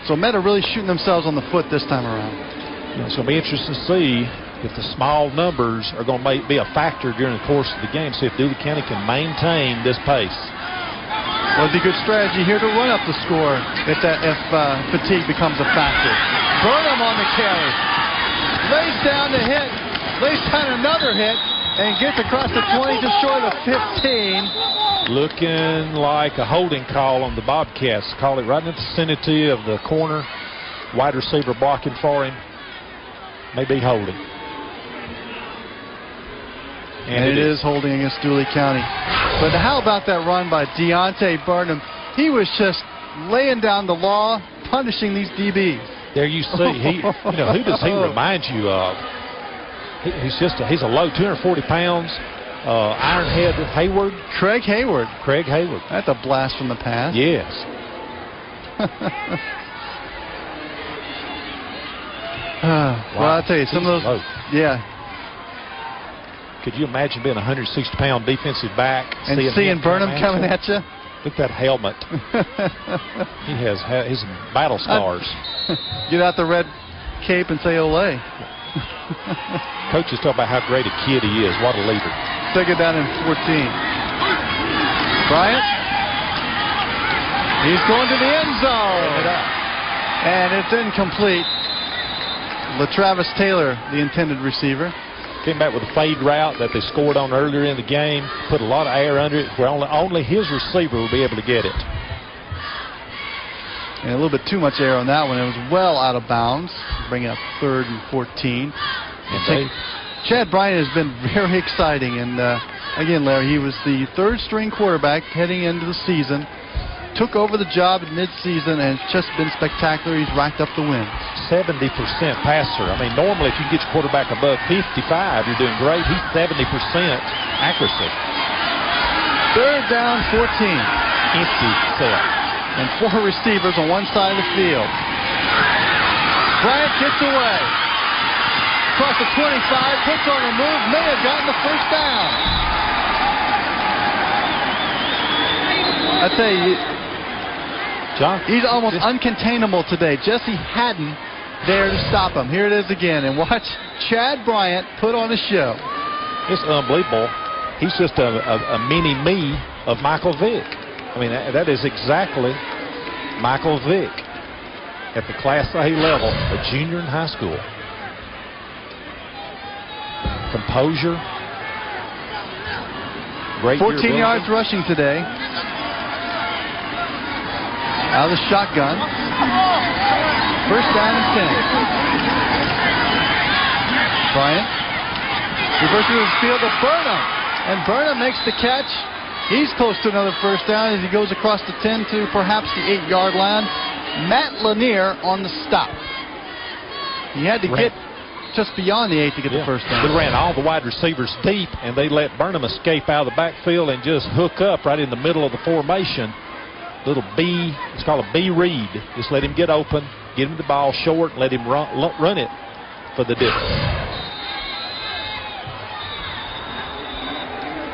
So Metter really shooting themselves on the foot this time around. Yeah, so it'll be interesting to see if the small numbers are going to be a factor during the course of the game. See if Dooley County can maintain this pace. Well, it'd be a good strategy here to run up the score if fatigue becomes a factor. Burnham on the carry. Lays down the hit. Lays down another hit. And gets across the 20, just short of 15. Looking like a holding call on the Bobcats. Call it right in the vicinity of the corner. Wide receiver blocking for him. Maybe holding. And it is holding against Dooley County. But how about that run by Deontay Burnham? He was just laying down the law, punishing these DBs. There you see. Who does he remind you of? He's a low 240 pounds. Ironhead Hayward. Craig Hayward. Craig Hayward. That's a blast from the past. Yes. Well, I'll tell you, some of those. Low. Yeah. Could you imagine being a 160-pound defensive back and seeing Burnham coming at you? Look at that helmet. He has his battle scars. Get out the red cape and say "Olay." Coaches talk about how great a kid he is. What a leader. Take it down in 14. Bryant. He's going to the end zone. And it's incomplete. LaTravis Taylor, the intended receiver. Came back with a fade route that they scored on earlier in the game. Put a lot of air under it where only his receiver will be able to get it. And a little bit too much air on that one. It was well out of bounds. Bringing up 3rd and 14. Chad Bryant has been very exciting. And again, Larry, he was the 3rd string quarterback heading into the season. Took over the job in midseason, and it's just been spectacular. He's racked up the wins. 70% passer. I mean, normally if you get your quarterback above 55, you're doing great. He's 70% accuracy. 3rd down, 14. Empty set. And 4 receivers on one side of the field. Bryant gets away. Across the 25, puts on a move, may have gotten the first down. I tell you, John, he's almost uncontainable today. Jesse Haddon there to stop him. Here it is again. And watch Chad Bryant put on a show. It's unbelievable. He's just a mini-me of Michael Vick. I mean, that is exactly Michael Vick at the Class A level, a junior in high school. Composure. Great 14 yards rushing today. Out of the shotgun. First down and 10. Bryant reverses his field to Burnham. And Burnham makes the catch. He's close to another first down as he goes across the 10 to perhaps the 8-yard line. Matt Lanier on the stop. He had to get just beyond the 8 to get the first down. They ran all the wide receivers deep, and they let Burnham escape out of the backfield and just hook up right in the middle of the formation. Little B, it's called a B read. Just let him get open, get him the ball short, and let him run it for the difference.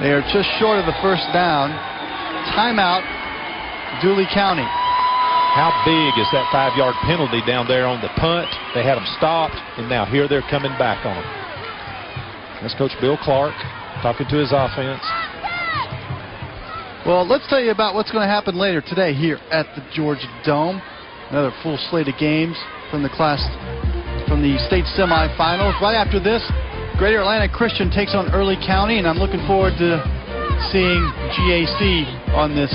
They are just short of the first down. Timeout, Dooley County. How big is that 5-yard penalty down there on the punt? They had them stopped, and now here they're coming back on them. That's Coach Bill Clark talking to his offense. Well, let's tell you about what's going to happen later today here at the Georgia Dome. Another full slate of games from the state semifinals. Right after this, Greater Atlanta Christian takes on Early County, and I'm looking forward to seeing GAC on this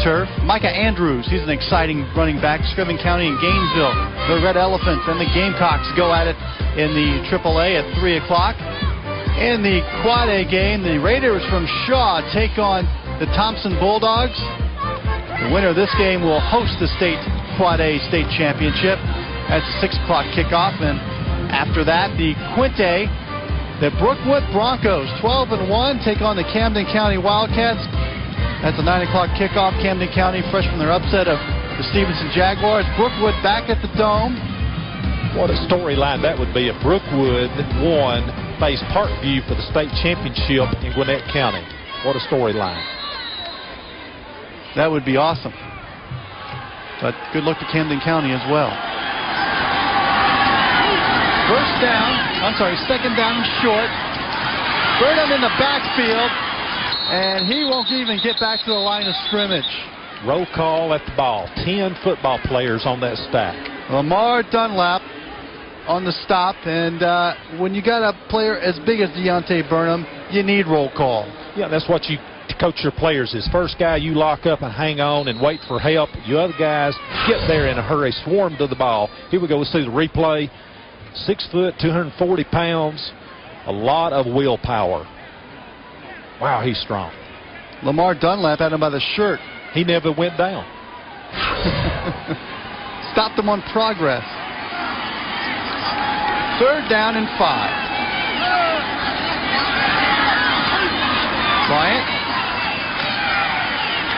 turf. Micah Andrews, he's an exciting running back. Scriven County and Gainesville, the Red Elephants and the Gamecocks go at it in the AAA at 3 o'clock. In the Quad A game, the Raiders from Shaw take on the Thompson Bulldogs. The winner of this game will host the state Quad A state championship. That's a 6 o'clock kickoff. And after that, the Quinte, the Brookwood Broncos, 12-1, take on the Camden County Wildcats. That's a 9 o'clock kickoff. Camden County fresh from their upset of the Stevenson Jaguars. Brookwood back at the Dome. What a storyline that would be if Brookwood won, faced Parkview for the state championship in Gwinnett County. What a storyline. That would be awesome. But good luck to Camden County as well. Second down short. Burnham in the backfield, and he won't even get back to the line of scrimmage. Roll call at the ball. 10 football players on that stack. Lamar Dunlap on the stop, and when you got a player as big as Deontay Burnham, you need roll call. Yeah, that's what you coach your players is. First guy you lock up and hang on and wait for help. You other guys get there in a hurry, swarm to the ball. Here we go. Let's see the replay. 6 foot, 240 pounds, a lot of willpower. Wow, he's strong. Lamar Dunlap had him by the shirt. He never went down. Stopped him on progress. 3rd down and 5. Bryant.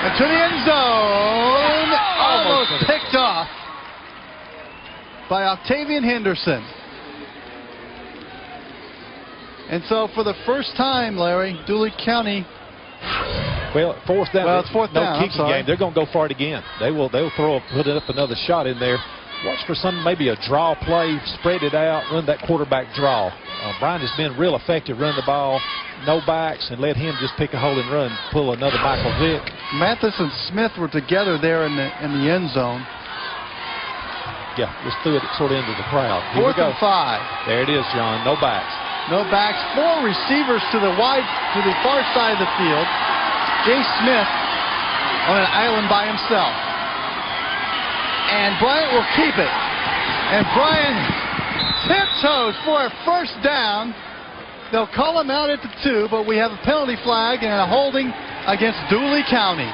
And to the end zone. Almost picked off by Octavian Henderson. And so for the first time, Larry, Dooley County. Well, 4th down. Well, it's 4th down. No kicking game. They're going to go for it again. They'll put it up another shot in there. Watch for maybe a draw play, spread it out, run that quarterback draw. Brian has been real effective, run the ball, no backs, and let him just pick a hole and run, pull another Michael Vick. Mathis and Smith were together there in the end zone. Yeah, just threw it sort of into the crowd. Here 4th we go. and 5. There it is, John. No backs. No backs. 4 receivers to the far side of the field. Jay Smith on an island by himself. And Bryant will keep it. And Bryant tiptoes for a first down. They'll call him out at the 2, but we have a penalty flag and a holding against Dooley County.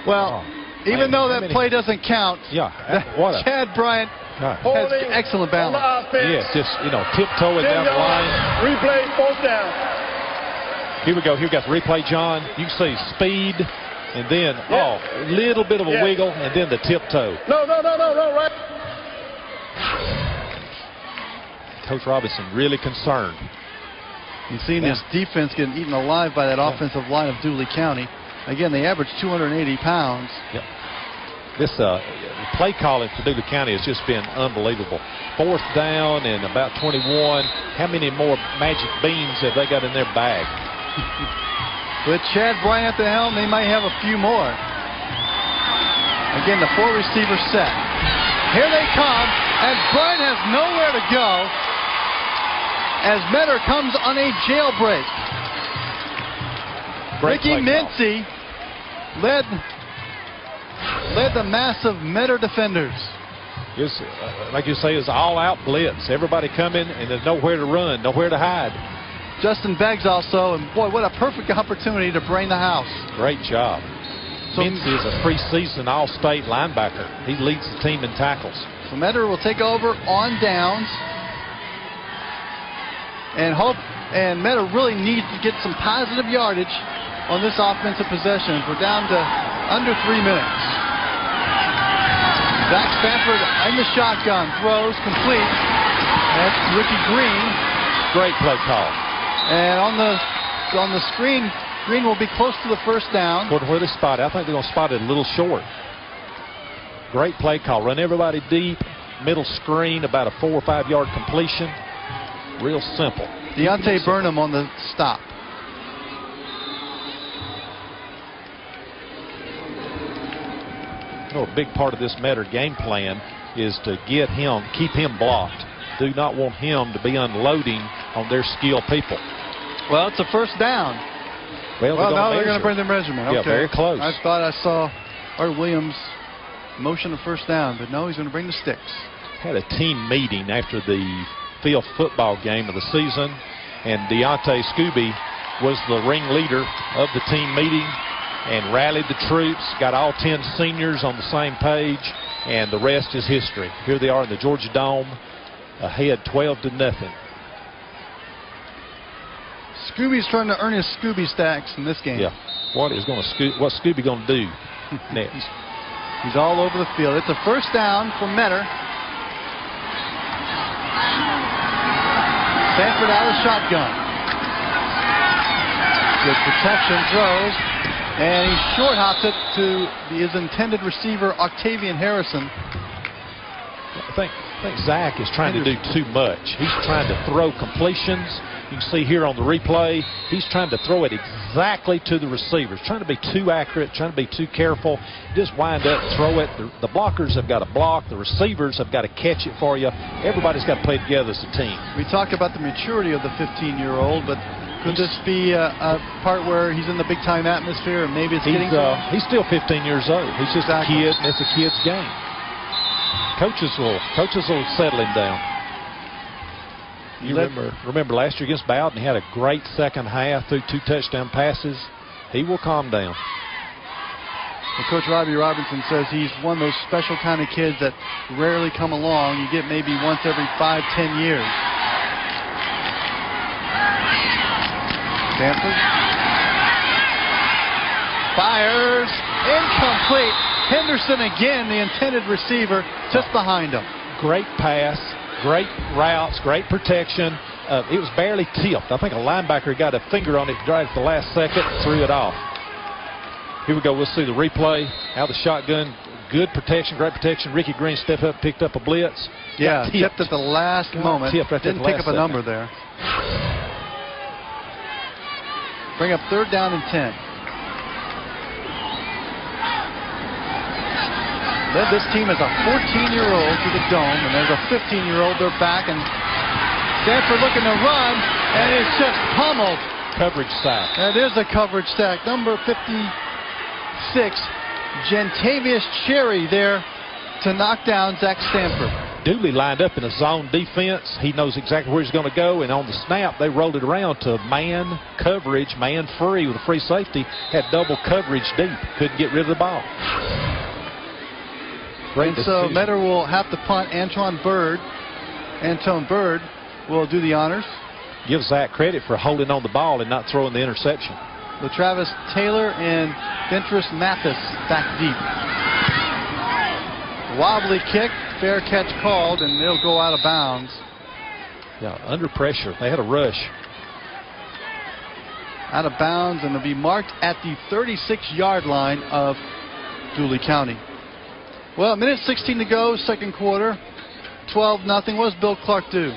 Well, even though that play doesn't count, Chad Bryant has excellent balance. Yes, just, tiptoeing down the line. Replay, 4th down. Here we go. Here we got the replay, John. You can see speed, and then, a little bit of a wiggle, and then the tiptoe. No, right. Coach Robinson really concerned. You've seen this defense getting eaten alive by that offensive line of Dooley County. Again, they average 280 pounds. Yep. This play calling for Dooley County has just been unbelievable. 4th down and about 21. How many more magic beans have they got in their bag? With Chad Bryant at the helm, they might have a few more. Again, the 4 receiver set. Here they come, and Bryant has nowhere to go as Metter comes on a jailbreak. Ricky Mincy led the massive Metter defenders. Just, like you say, it's all-out blitz. Everybody coming, and there's nowhere to run, nowhere to hide. Justin Beggs also, and boy, what a perfect opportunity to bring the house. Great job. Mincy is a preseason All-State linebacker. He leads the team in tackles. So Metter will take over on downs. And Metter really needs to get some positive yardage on this offensive possession. We're down to under 3 minutes. Zach Stanford in the shotgun, throws complete. That's Ricky Green. Great play call. And on the screen, Green will be close to the first down. Where they spot it? I think they're going to spot it a little short. Great play call. Run everybody deep, middle screen, about a 4 or 5 yard completion. Real simple. Deontay Burnham on the stop. You know, a big part of this Metter game plan is to keep him blocked. Do not want him to be unloading on their skilled people. Well, it's a first down. Well, now they're going to bring the measurement. Yeah, okay. very close. I thought I saw Art Williams motion a first down, but no, he's going to bring the sticks. Had a team meeting after the field football game of the season, and Deontay Scooby was the ringleader of the team meeting and rallied the troops, got all 10 seniors on the same page, and the rest is history. Here they are in the Georgia Dome, ahead 12-0. Scooby's trying to earn his Scooby stacks in this game. Yeah. What's Scooby going to do next? He's all over the field. It's a first down for Metter. Stanford out of shotgun. Good protection, throws, and he short hops it to his intended receiver, Octavian Harrison. I think Zach is trying to do too much. He's trying to throw completions. You can see here on the replay, he's trying to throw it exactly to the receivers, trying to be too accurate, trying to be too careful. Just wind up, throw it. The blockers have got to block. The receivers have got to catch it for you. Everybody's got to play together as a team. We talked about the maturity of the 15-year-old, but could this be a part where he's in the big-time atmosphere and maybe it's getting to him? He's still 15 years old. He's just a kid, and it's a kid's game. Coaches will settle him down. You remember last year against Bowden, he had a great second half, threw 2 touchdown passes. He will calm down. Well, Coach Robbie Robinson says he's one of those special kind of kids that rarely come along. You get maybe once every 5-10 years. Stanford fires, incomplete. Henderson again, the intended receiver, just behind him. Great pass. Great routes, great protection. It was barely tipped. I think a linebacker got a finger on it right at the last second, threw it off. Here we go. We'll see the replay. Out of the shotgun. Good protection, great protection. Ricky Green stepped up, picked up a blitz. Yeah, tipped at the last moment. Didn't pick up a number there. Bring up 3rd down and 10. Led this team as a 14-year-old to the Dome, and there's a 15-year-old. They're back, and Stanford looking to run, and it's just pummeled. Coverage sack. There's a coverage sack. Number 56, Gentavious Cherry there to knock down Zach Stanford. Dooley lined up in a zone defense. He knows exactly where he's going to go, and on the snap, they rolled it around to man coverage, man free with a free safety. Had double coverage deep. Couldn't get rid of the ball. And so Metter will have to punt. Antone Bird will do the honors. Give Zach credit for holding on the ball and not throwing the interception. LaTravis Taylor and Ventris Mathis back deep. Wobbly kick, fair catch called, and they'll go out of bounds. Yeah, under pressure. They had a rush. Out of bounds, and it'll be marked at the 36-yard line of Dooley County. Well, a minute 16 to go, second quarter, 12-0. What does Bill Clark do?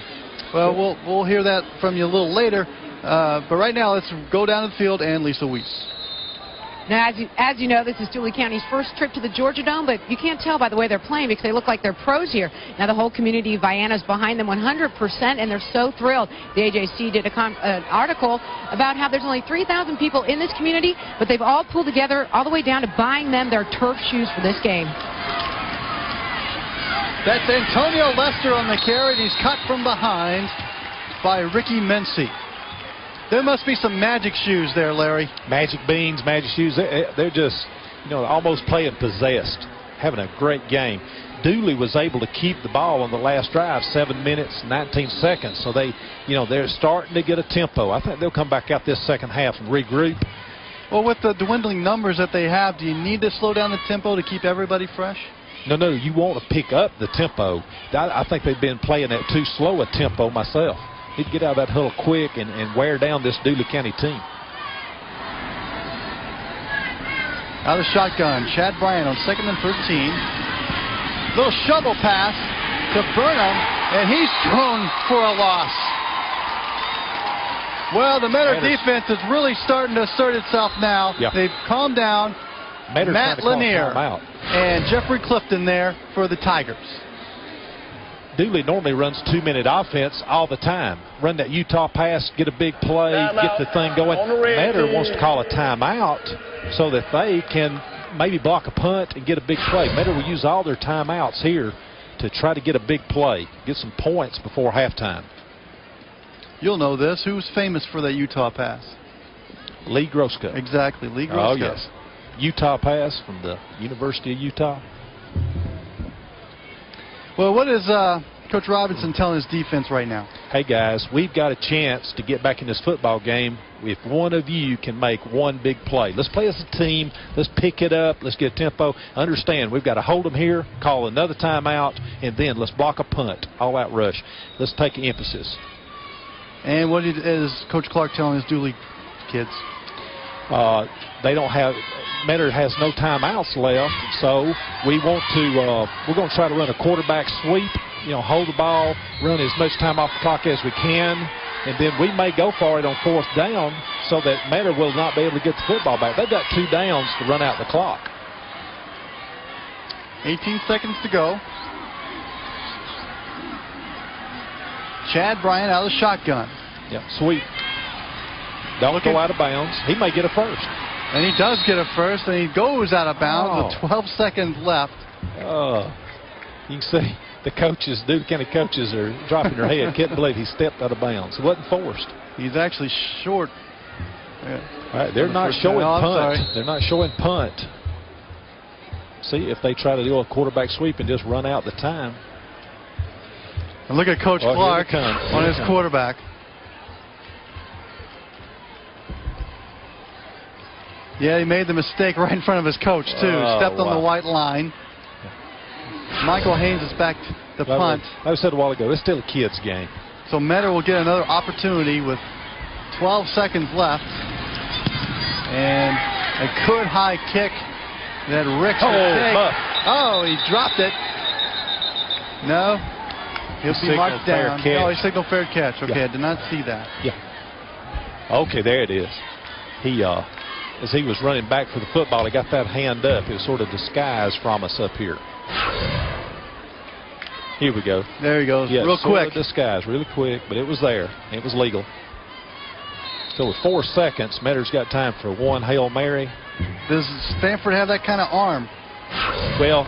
Well, we'll hear that from you a little later. But right now, let's go down to the field and Lisa Weiss. Now, as you know, this is Dooley County's first trip to the Georgia Dome, but you can't tell by the way they're playing because they look like they're pros here. Now, the whole community of Vienna's behind them 100%, and they're so thrilled. The AJC did an article about how there's only 3,000 people in this community, but they've all pulled together all the way down to buying them their turf shoes for this game. That's Antonio Lester on the carry. He's cut from behind by Ricky Mency. There must be some magic shoes there, Larry. Magic beans, magic shoes. They're just, almost playing possessed. having a great game. Dooley was able to keep the ball on the last drive, 7 minutes, 19 seconds. So they're starting to get a tempo. I think they'll come back out this second half and regroup. Well, with the dwindling numbers that they have, do you need to slow down the tempo to keep everybody fresh? No, you want to pick up the tempo. I think they've been playing at too slow a tempo myself. Need to get out of that huddle quick and wear down this Dooley County team. Out of shotgun, Chad Bryant on 2nd and 13. Little shovel pass to Burnham, and he's thrown for a loss. Well, the Metter defense is really starting to assert itself now. Yeah. They've calmed down. Metter's Matt Lanier and Jeffrey Clifton there for the Tigers. Dooley normally runs 2-minute offense all the time. Run that Utah pass, get a big play, get the thing going. Metter wants to call a timeout so that they can maybe block a punt and get a big play. Metter will use all their timeouts here to try to get a big play, get some points before halftime. You'll know this. Who's famous for that Utah pass? Lee Grosco. Exactly, Lee Grosco. Oh, yes. Utah pass from the University of Utah. Well, what is Coach Robinson telling his defense right now? Hey, guys, we've got a chance to get back in this football game if one of you can make one big play. Let's play as a team. Let's pick it up. Let's get tempo. Understand, we've got to hold them here, call another timeout, and then let's block a punt, all-out rush. Let's take emphasis. And what is Coach Clark telling his Dooley kids? They don't have – Metter has no timeouts left, so we want to we're going to try to run a quarterback sweep, hold the ball, run as much time off the clock as we can, and then we may go for it on 4th down so that Metter will not be able to get the football back. They've got 2 downs to run out the clock. 18 seconds to go. Chad Bryant out of the shotgun. Yep, sweep. Don't go out of bounds. He may get a first. And he does get a first, and he goes out of bounds with 12 seconds left. You can see the coaches, Duke County coaches, are dropping their head. Can't believe he stepped out of bounds. It wasn't forced. He's actually short. Right, they're not showing punt. They're not showing punt. See if they try to do a quarterback sweep and just run out the time. And look at Coach Clark on his quarterback. Yeah, he made the mistake right in front of his coach, too. Stepped on the white line. Michael Haynes is back to punt. I said a while ago, it's still a kid's game. So Metter will get another opportunity with 12 seconds left. And a good high kick that Ricks will take. Oh, he dropped it. No. He'll be marked down. No, he signaled fair catch. Okay, I did not see that. Yeah. Okay, there it is. He as he was running back for the football, he got that hand up. It was sort of disguised from us up here. Here we go. There he goes. Yeah, real quick. Disguised, really quick, but it was there. It was legal. So with 4 seconds, Metter's got time for one Hail Mary. Does Stanford have that kind of arm? Well,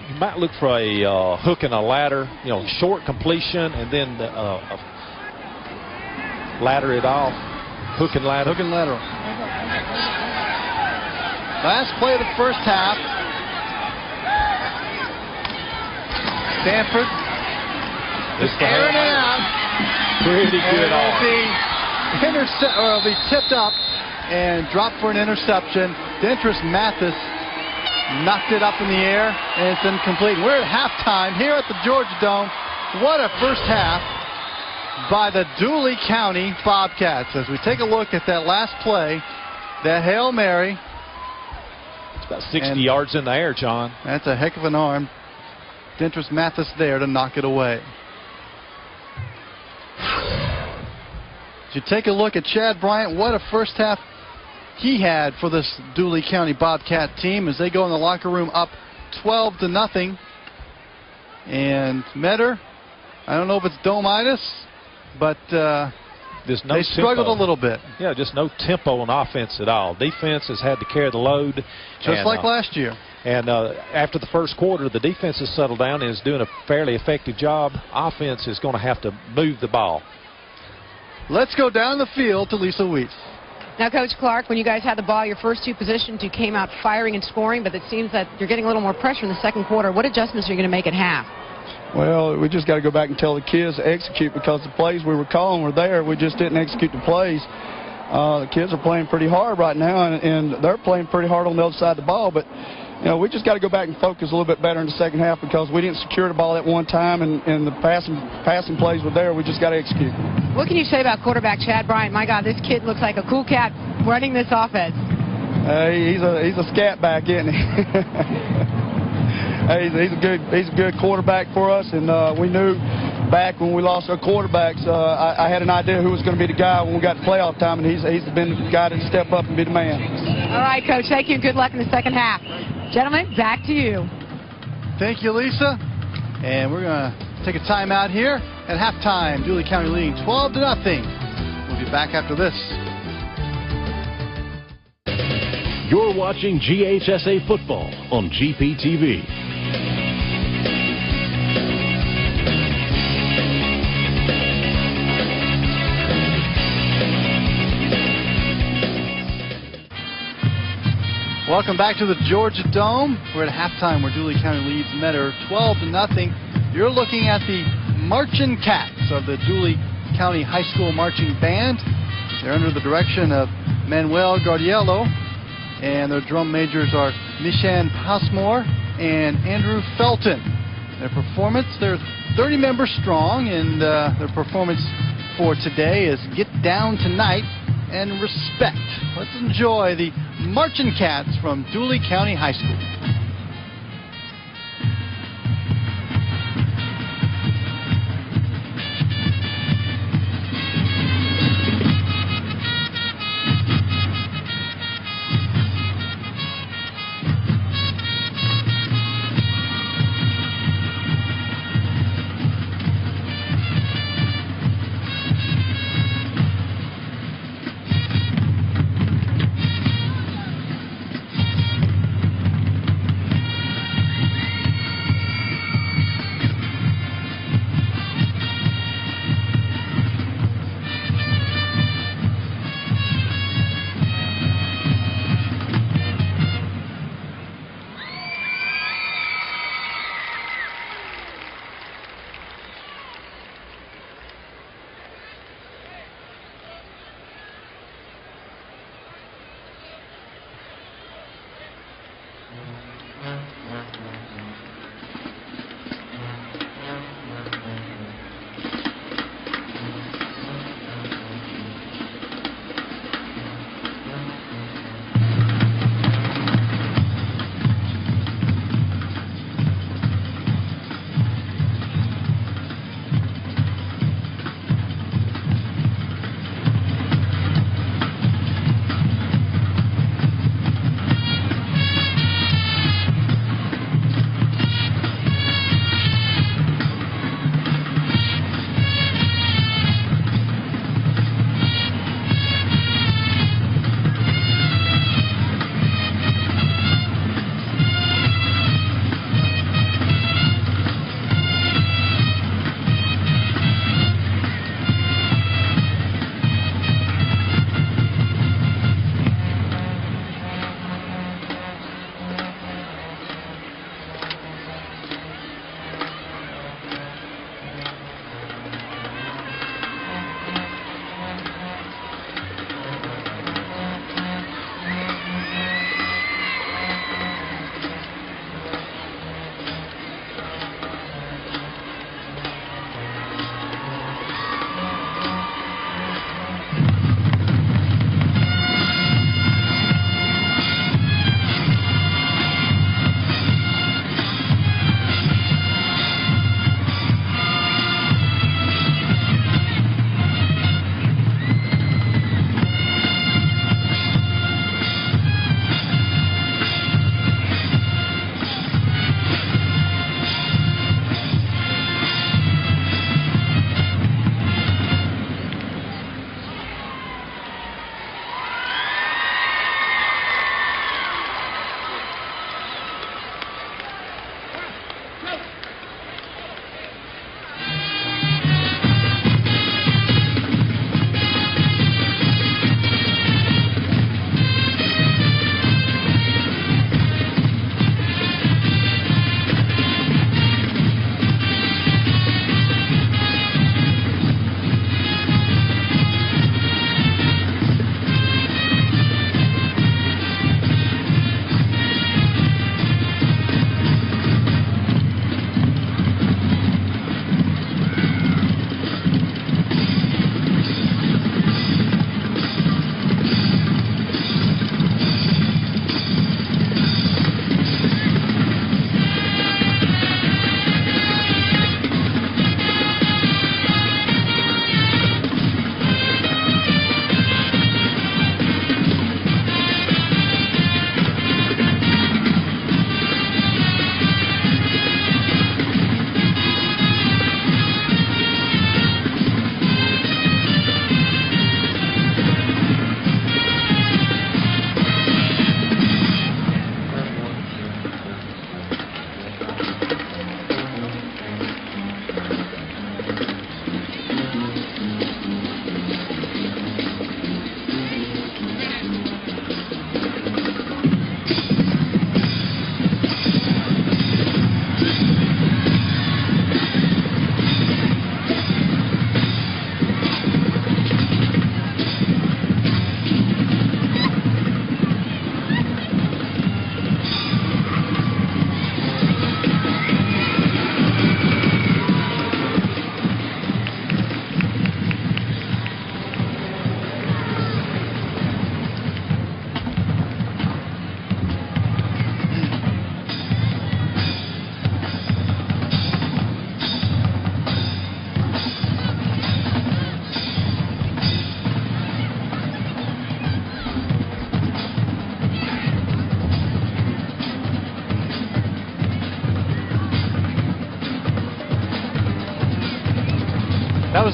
you might look for a hook and a ladder, short completion, and then ladder it off. Hook and ladder. Hook and lateral. Last play of the first half. Stanford is airing it out. Pretty good. It'll be tipped up and dropped for an interception. Dentrus Mathis knocked it up in the air, and it's incomplete. We're at halftime here at the Georgia Dome. What a first half by the Dooley County Bobcats. As we take a look at that last play, that Hail Mary. It's about 60 yards in the air, John. That's a heck of an arm. Dentrus Mathis there to knock it away. As you take a look at Chad Bryant, what a first half he had for this Dooley County Bobcat team as they go in the locker room up 12-0. And Metter, I don't know if it's Domitis, but they struggled a little bit. Yeah, just no tempo on offense at all. Defense has had to carry the load. Just like last year. And after the first quarter, the defense has settled down and is doing a fairly effective job. Offense is going to have to move the ball. Let's go down the field to Lisa Weiss. Now, Coach Clark, when you guys had the ball, your first 2 positions, you came out firing and scoring, but it seems that you're getting a little more pressure in the second quarter. What adjustments are you going to make at half? Well, we just got to go back and tell the kids to execute, because the plays we were calling were there. We just didn't execute the plays. The kids are playing pretty hard right now, and they're playing pretty hard on the other side of the ball. But, you know, we just got to go back and focus a little bit better in the second half, because we didn't secure the ball at one time, and the passing plays were there. We just got to execute. What can you say about quarterback Chad Bryant? My God, this kid looks like a cool cat running this offense. He's a scat back, isn't he? He's a good quarterback for us, and we knew back when we lost our quarterbacks, I had an idea who was going to be the guy when we got to playoff time, and he's been the guy to step up and be the man. All right, Coach, thank you, and good luck in the second half. Gentlemen, back to you. Thank you, Lisa. And we're going to take a timeout here at halftime. Dooley County leading 12-0. We'll be back after this. You're watching GHSA football on GPTV. Welcome back to the Georgia Dome. We're at halftime where Dooley County leads Metter 12-0. You're looking at the Marching Cats of the Dooley County High School Marching Band. They're under the direction of Manuel Gardiello, and their drum majors are Mishan Passmore and Andrew Felton. Their performance, they're 30 members strong, and their performance for today is Get Down Tonight and Respect. Let's enjoy the Marching Cats from Dooley County High School.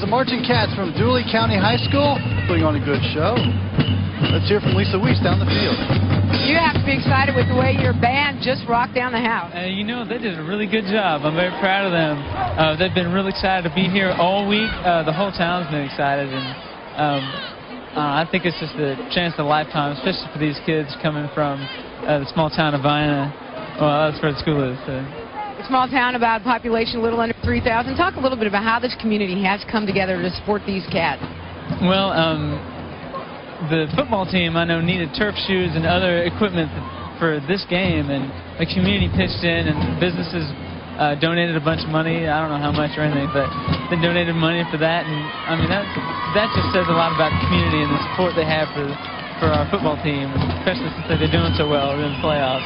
the Marching Cats from Dooley County High School, putting on a good show. Let's hear from Lisa Weiss down the field. You have to be excited with the way your band just rocked down the house. You know, they did a really good job. I'm very proud of them. They've been really excited to be here all week. The whole town's been excited, and I think it's just a chance of a lifetime, especially for these kids coming from the small town of Vienna. Well, that's where the school is. So. A small town, about population a little under 3,000. Talk a little bit about how this community has come together to support these cats. Well, the football team, I know, needed turf shoes and other equipment for this game, and the community pitched in, and businesses donated a bunch of money. I don't know how much or anything, but they donated money for that, and I mean, that just says a lot about the community and the support they have for our football team, especially since they've been doing so well in the playoffs.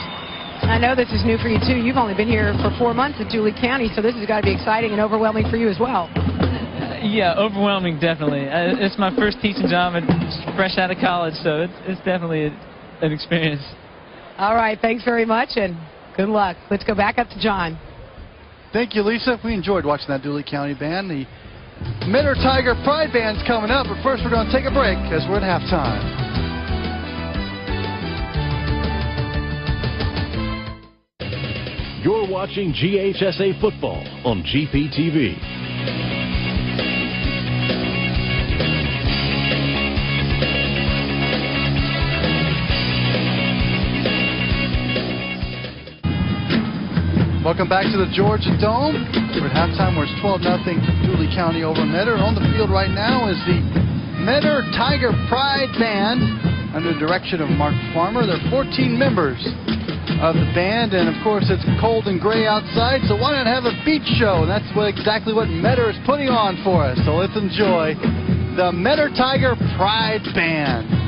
I know this is new for you, too. You've only been here for 4 months at Dooley County, so this has got to be exciting and overwhelming for you as well. Yeah, overwhelming, definitely. It's my first teaching job, and fresh out of college, so it's definitely an experience. All right, thanks very much, and good luck. Let's go back up to John. Thank you, Lisa. We enjoyed watching that Dooley County band. The Mentor Tiger Pride Band's coming up, but first we're going to take a break as we're at halftime. You're watching GHSA football on GPTV. Welcome back to the Georgia Dome. We're at halftime where it's 12-0 Dooley County over Metter. On the field right now is the Metter Tiger Pride Band under the direction of Mark Farmer. There are 14 members of the band, and of course it's cold and gray outside, so why not have a beach show? And that's exactly what Metter is putting on for us. So let's enjoy the Metter Tiger Pride Band.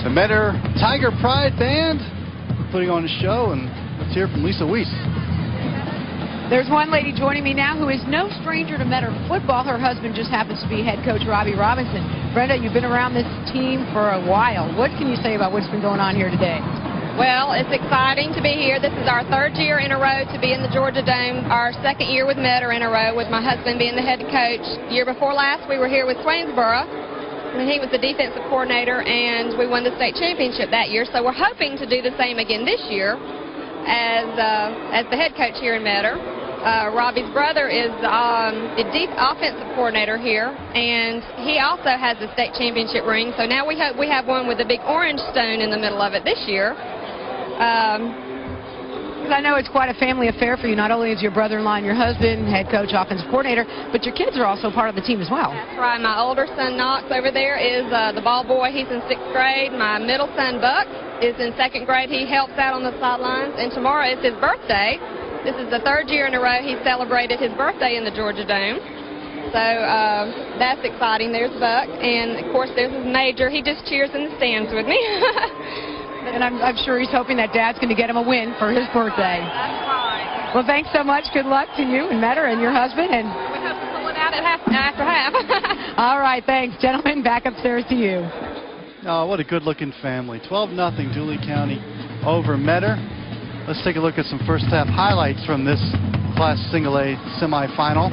Metter Tiger Pride Band putting on a show, and let's hear from Lisa Weiss. There's one lady joining me now who is no stranger to Metter football. Her husband just happens to be head coach Robbie Robinson. Brenda, you've been around this team for a while. What can you say about what's been going on here today? Well, it's exciting to be here. This is our 3rd year in a row to be in the Georgia Dome, our 2nd year with Metter in a row, with my husband being the head coach. Year before last, we were here with Swainsboro, and he was the defensive coordinator, and we won the state championship that year. So we're hoping to do the same again this year as the head coach here in Metter. Robbie's brother is the offensive coordinator here, and he also has the state championship ring. So now we hope we have one with a big orange stone in the middle of it this year. I know it's quite a family affair for you. Not only is your brother-in-law and your husband head coach, offensive coordinator, but your kids are also part of the team as well. That's right. My older son, Knox, over there is the ball boy. He's in 6th grade. My middle son, Buck, is in 2nd grade. He helps out on the sidelines, and tomorrow is his birthday. This is the 3rd year in a row he's celebrated his birthday in the Georgia Dome. So that's exciting. There's Buck. And, of course, there's his Major. He just cheers in the stands with me. And I'm sure he's hoping that Dad's going to get him a win for his birthday. That's right. Well, thanks so much. Good luck to you and Metter and your husband. And we hope to pull it out at after half. All right, thanks. Gentlemen, back upstairs to you. Oh, what a good-looking family. 12-0 Dooley County over Metter. Let's take a look at some first-half highlights from this Class Single A semifinal.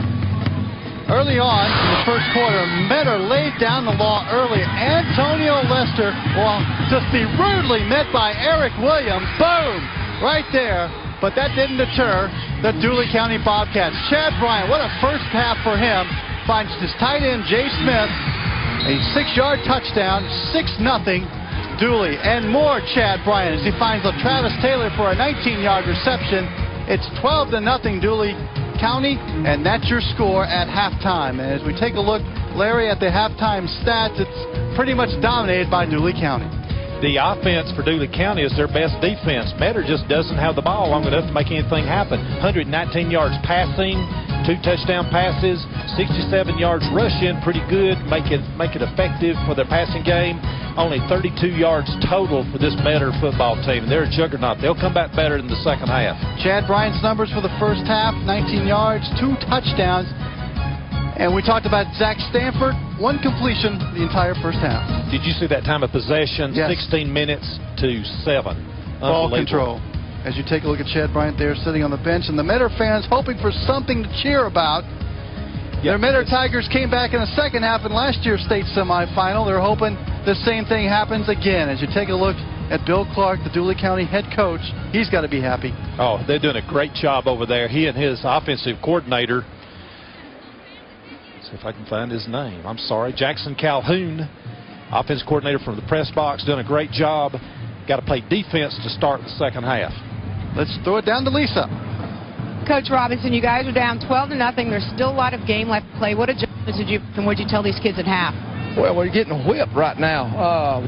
Early on in the first quarter, Metter laid down the law early. Antonio Lester will just be rudely met by Eric Williams. Boom! Right there. But that didn't deter the Dooley County Bobcats. Chad Bryant, what a first half for him. Finds his tight end, Jay Smith, a 6-yard touchdown, 6-0 Dooley. And more Chad Bryant as he finds Travis Taylor for a 19-yard reception. It's 12-0 Dooley County, and that's your score at halftime. And as we take a look, Larry, at the halftime stats, it's pretty much dominated by Dooley County. The offense for Dooley County is their best defense. Metter just doesn't have the ball long enough to make anything happen. 119 yards passing, 2 touchdown passes, 67 yards rushing, pretty good, make it effective for their passing game. Only 32 yards total for this Metter football team. They're a juggernaut. They'll come back better in the second half. Chad Bryant's numbers for the first half, 19 yards, 2 touchdowns. And we talked about Zach Stanford, 1 completion the entire first half. Did you see that time of possession? Yes. 16 minutes to 7. Ball control. As you take a look at Chad Bryant there sitting on the bench, and the Metter fans hoping for something to cheer about. Their Metter Tigers came back in the second half in last year's state semifinal. They're hoping the same thing happens again. As you take a look at Bill Clark, the Dooley County head coach, he's got to be happy. Oh, they're doing a great job over there. He and his offensive coordinator, let's see if I can find his name. I'm sorry, Jackson Calhoun, offensive coordinator from the press box, doing a great job. Got to play defense to start the second half. Let's throw it down to Lisa. Coach Robinson, you guys are down 12-0. There's still a lot of game left to play. What adjustments did you tell these kids at half? Well, we're getting whipped right now.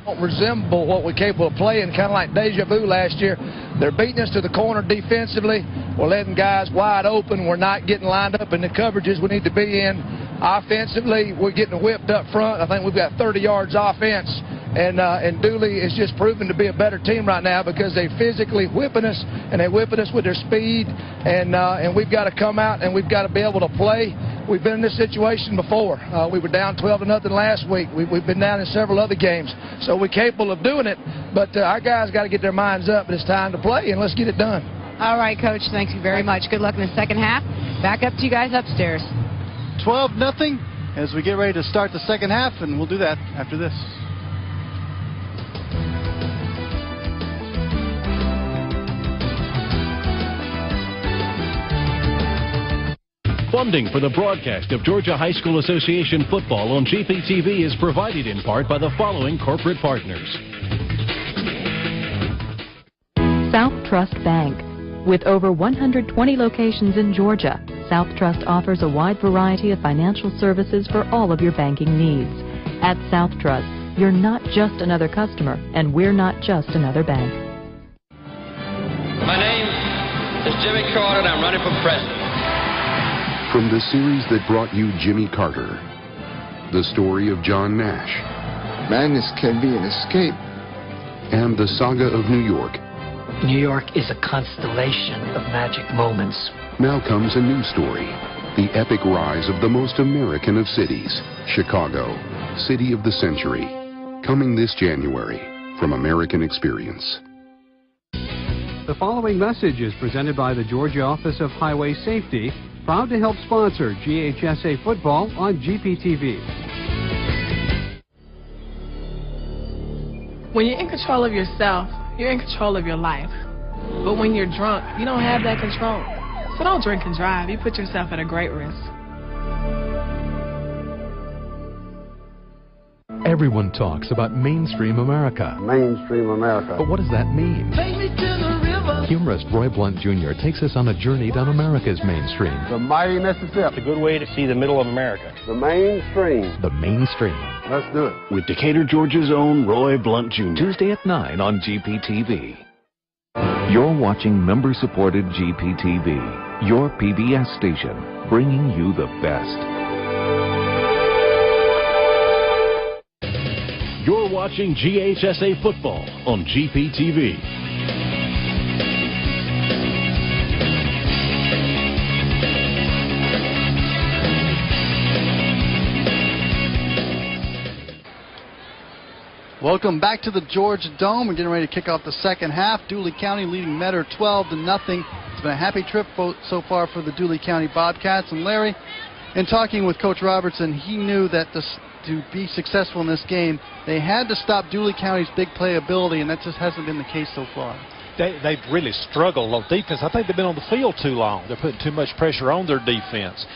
Don't resemble what we're capable of playing, kind of like deja vu last year. They're beating us to the corner defensively. We're letting guys wide open. We're not getting lined up in the coverages we need to be in. Offensively, we're getting whipped up front. I think we've got 30 yards offense. And Dooley is just proven to be a better team right now because they're physically whipping us, and they're whipping us with their speed. And we've got to come out and we've got to be able to play. We've been in this situation before. We were down 12-0 last week. We've been down in several other games. So we're capable of doing it. But our guys got to get their minds up. It's time to play, and let's get it done. All right, Coach. Thank you very much. Good luck in the second half. Back up to you guys upstairs. 12-0 as we get ready to start the second half, and we'll do that after this. Funding for the broadcast of Georgia High School Association football on GPTV is provided in part by the following corporate partners. South Trust Bank. With over 120 locations in Georgia, South Trust offers a wide variety of financial services for all of your banking needs. At South Trust, you're not just another customer, and we're not just another bank. My name is Jimmy Carter, and I'm running for president. From the series that brought you Jimmy Carter, the story of John Nash, Madness can be an escape. and the saga of New York, New York is a constellation of magic moments. Now comes a new story. The epic rise of the most American of cities, Chicago, City of the Century. Coming this January from American Experience. The following message is presented by the Georgia Office of Highway Safety, proud to help sponsor GHSA football on GPTV. When you're in control of yourself, you're in control of your life. But when you're drunk, you don't have that control. So don't drink and drive. You put yourself at a great risk. Everyone talks about mainstream America. Mainstream America. But what does that mean? Take me to the river. Humorist Roy Blunt Jr. takes us on a journey down America's mainstream. The mighty Mississippi. It's a good way to see the middle of America. The mainstream. The mainstream. Let's do it. With Decatur, Georgia's own Roy Blunt Jr. Tuesday at 9 on GPTV. You're watching member-supported GPTV, your PBS station, bringing you the best. You're watching GHSA football on GPTV. Welcome back to the Georgia Dome. We're getting ready to kick off the second half. Dooley County leading Metter 12-0. It's been a happy trip so far for the Dooley County Bobcats. And Larry, in talking with Coach Robertson, he knew that to be successful in this game, they had to stop Dooley County's big playability, and that just hasn't been the case so far. They've really struggled on defense. I think they've been on the field too long. They're putting too much pressure on their defense.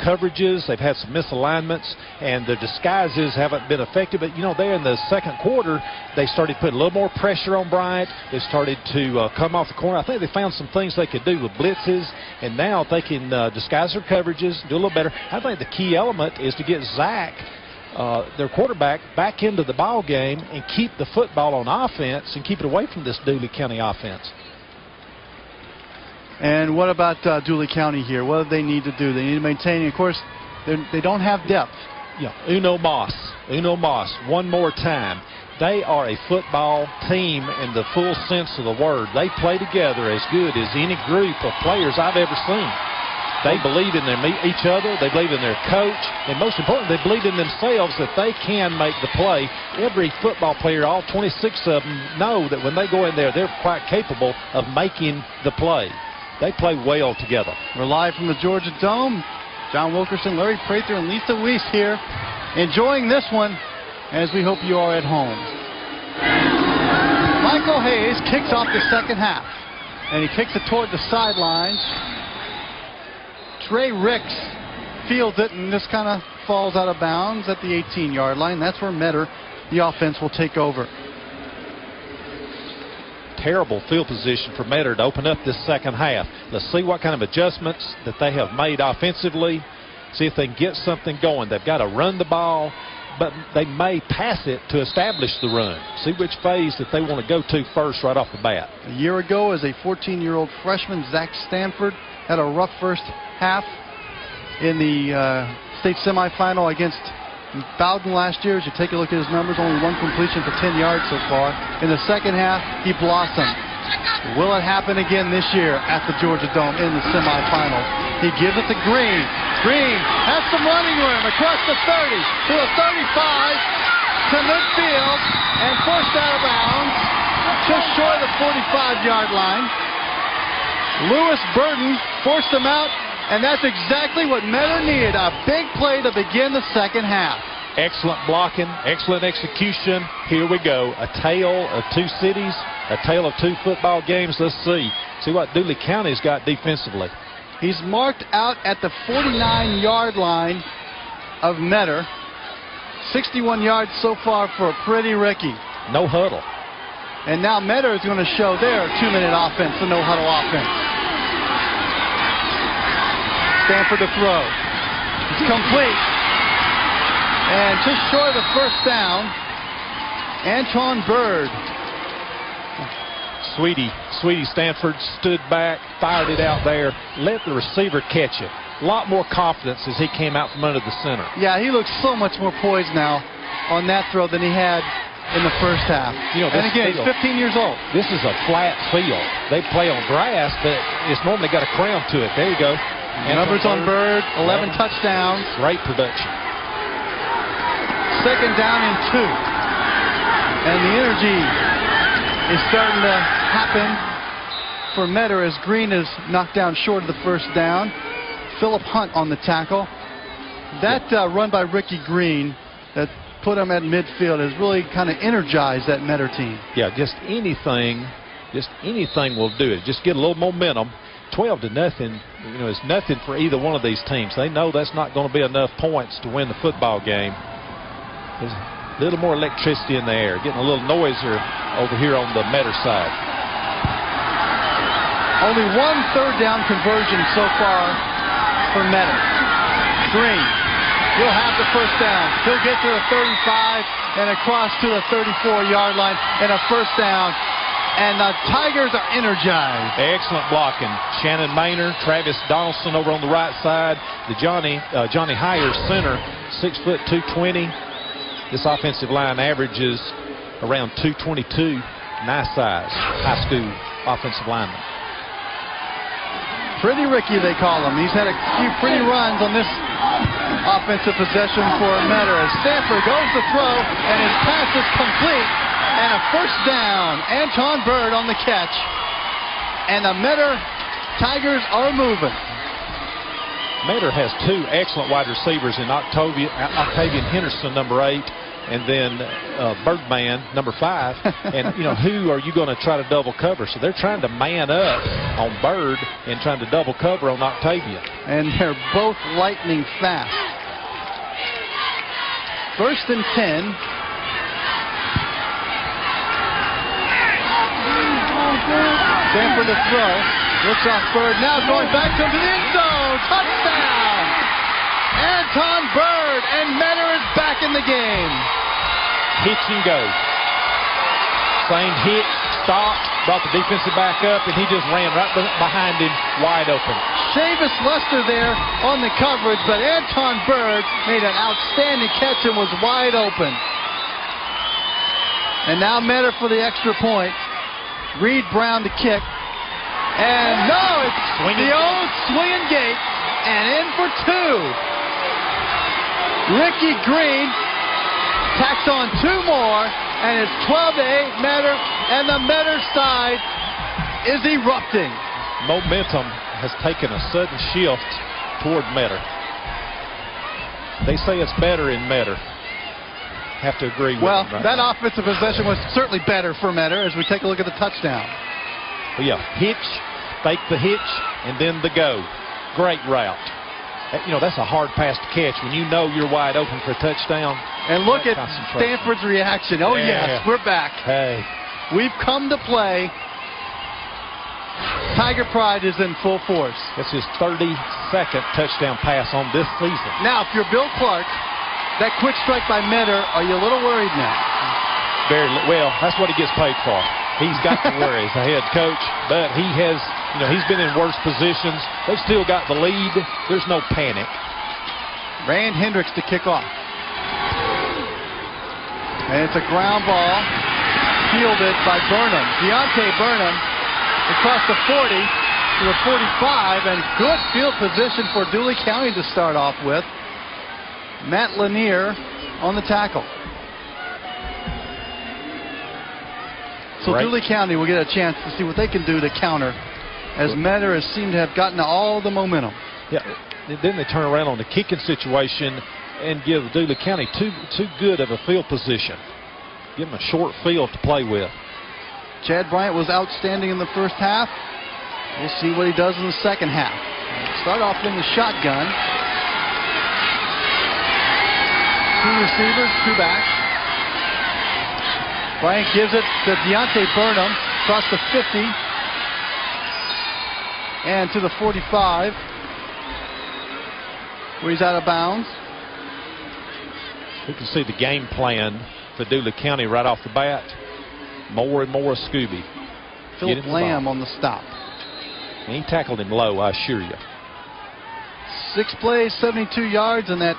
Coverages, they've had some misalignments, and the disguises haven't been effective. But, you know, there in the second quarter, they started putting a little more pressure on Bryant. They started to come off the corner. I think they found some things they could do with blitzes, and now they can disguise their coverages, do a little better. I think the key element is to get Zach, their quarterback, back into the ball game and keep the football on offense and keep it away from this Dooley County offense. And what about Dooley County here? What do they need to do? They need to maintain. Of course, they don't have depth. Yeah, Uno Moss, one more time. They are a football team in the full sense of the word. They play together as good as any group of players I've ever seen. They believe in each other, they believe in their coach, and most importantly, they believe in themselves that they can make the play. Every football player, all 26 of them, know that when they go in there, they're quite capable of making the play. They play well together. We're live from the Georgia Dome. John Wilkerson, Larry Prather, and Lisa Weiss here, enjoying this one as we hope you are at home. Michael Hayes kicks off the second half, and he kicks it toward the sidelines. Trey Ricks fields it, and this kind of falls out of bounds at the 18-yard line. That's where Metter, the offense, will take over. Terrible field position for Metter to open up this second half. Let's see what kind of adjustments that they have made offensively. See if they can get something going. They've got to run the ball, but they may pass it to establish the run. See which phase that they want to go to first right off the bat. A year ago, as a 14-year-old freshman, Zach Stanford had a rough first half in the state semifinal against Bowden last year. As you take a look at his numbers, only one completion for 10 yards so far. In the second half, he blossomed. Will it happen again this year at the Georgia Dome in the semifinals? He gives it to Green. Green has some running room across the 30 to the 35 to midfield and forced out of bounds just short of the 45-yard line. Lewis Burton forced him out, and that's exactly what Metter needed, a big play to begin the second half. Excellent blocking, excellent execution. Here we go, a tale of two cities, a tale of two football games. Let's see what Dooley County's got defensively. He's marked out at the 49-yard line of Metter. 61 yards so far for Pretty Ricky. No huddle. And now Metter is going to show their two-minute offense, the no-huddle offense. Stanford to throw. It's complete. And just short of the first down, Antoine Bird. Sweetie Stanford stood back, fired it out there, let the receiver catch it. A lot more confidence as he came out from under the center. Yeah, he looks so much more poised now on that throw than he had in the first half. You know, and again, he's 15 years old. This is a flat field. They play on grass, but it's normally got a crown to it. There you go. Numbers on Bird, 11 touchdowns. Great production. Second down and 2. And the energy is starting to happen for Metter as Green is knocked down short of the first down. Philip Hunt on the tackle. That run by Ricky Green that put him at midfield has really kind of energized that Metter team. Yeah, just anything will do it. Just get a little momentum. 12-0, you know, is nothing for either one of these teams. They know that's not going to be enough points to win the football game. There's a little more electricity in the air, getting a little noisier over here on the Metter side. Only one third down conversion so far for Metter. Green, he'll have the first down. He'll get to the 35 and across to the 34-yard line and a first down. And the Tigers are energized. Excellent blocking. Shannon Maynard, Travis Donaldson over on the right side. The Johnny Heyer center, 6 foot 220. This offensive line averages around 222. Nice size, high school offensive lineman. Pretty Ricky, they call him. He's had a few pretty runs on this offensive possession for Metter as Stanford goes to throw, and his pass is complete. And a first down. Anton Bird on the catch. And the Metter Tigers are moving. Metter has 2 excellent wide receivers in Octavian Henderson, number 8, and then Birdman, number 5. And, you know, who are you going to try to double cover? So they're trying to man up on Bird and trying to double cover on Octavian. And they're both lightning fast. First and 10. Stanford to throw. Looks off Bird. Now going back to the end zone. Touchdown! Anton Bird, and Metter is back in the game. Hitch and go. Same hit, stop, brought the defensive back up, and he just ran right behind him, wide open. Chavis Lester there on the coverage, but Anton Bird made an outstanding catch and was wide open. And now Metter for the extra point. Reed Brown to kick. And no, it's the old swinging gate. And in for 2. Ricky Green tacks on 2 more. And it's 12-8 Metter. And the Metter side is erupting. Momentum has taken a sudden shift toward Metter. They say it's better in Metter. Have to agree with well, right that now. offensive possession was certainly better for Metter as we take a look at the touchdown. Well, yeah, hitch, fake the hitch, and then the go. Great route. You know, that's a hard pass to catch when you know you're wide open for a touchdown. And look at Stanford's reaction. Oh, yes, we're back. Hey. We've come to play. Tiger Pride is in full force. That's his 32nd touchdown pass on this season. Now, if you're Bill Clark, that quick strike by Metter, are you a little worried now? Very well. That's what he gets paid for. He's got to worry as a head coach, but he has, you know, he's been in worse positions. They've still got the lead. There's no panic. Rand Hendricks to kick off. And it's a ground ball fielded by Burnham. Deontay Burnham across the 40 to the 45, and good field position for Dooley County to start off with. Matt Lanier on the tackle. So Dooley County will get a chance to see what they can do to counter, as Metter has seemed to have gotten all the momentum. Yeah, then they turn around on the kicking situation and give Dooley County too good of a field position. Give them a short field to play with. Chad Bryant was outstanding in the first half. We'll see what he does in the second half. Start off in the shotgun. 2 receivers, 2 backs. Bryant gives it to Deontay Burnham across the 50 and to the 45, where he's out of bounds. We can see the game plan for Dooley County right off the bat. More and more Scooby. Philip Lamb on the stop. And he tackled him low, I assure you. 6 plays, 72 yards, and that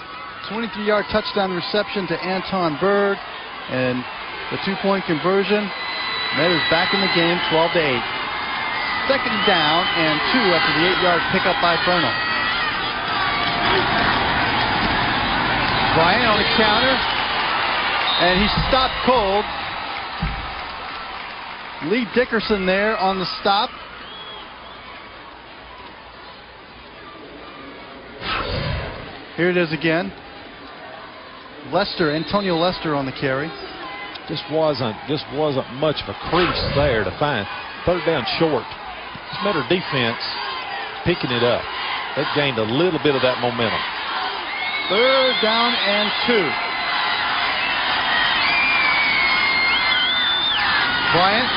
23-yard touchdown reception to Anton Bird. And The 2-point conversion. Metter's back in the game, 12-8. Second down and 2 after the 8-yard pickup by Burnham. Bryant on the counter, and he's stopped cold. Lee Dickerson there on the stop. Here it is again. Antonio Lester on the carry. Just wasn't much of a crease there to find. Third down short. This Metter defense picking it up. They've gained a little bit of that momentum. Third down and 2. Bryant,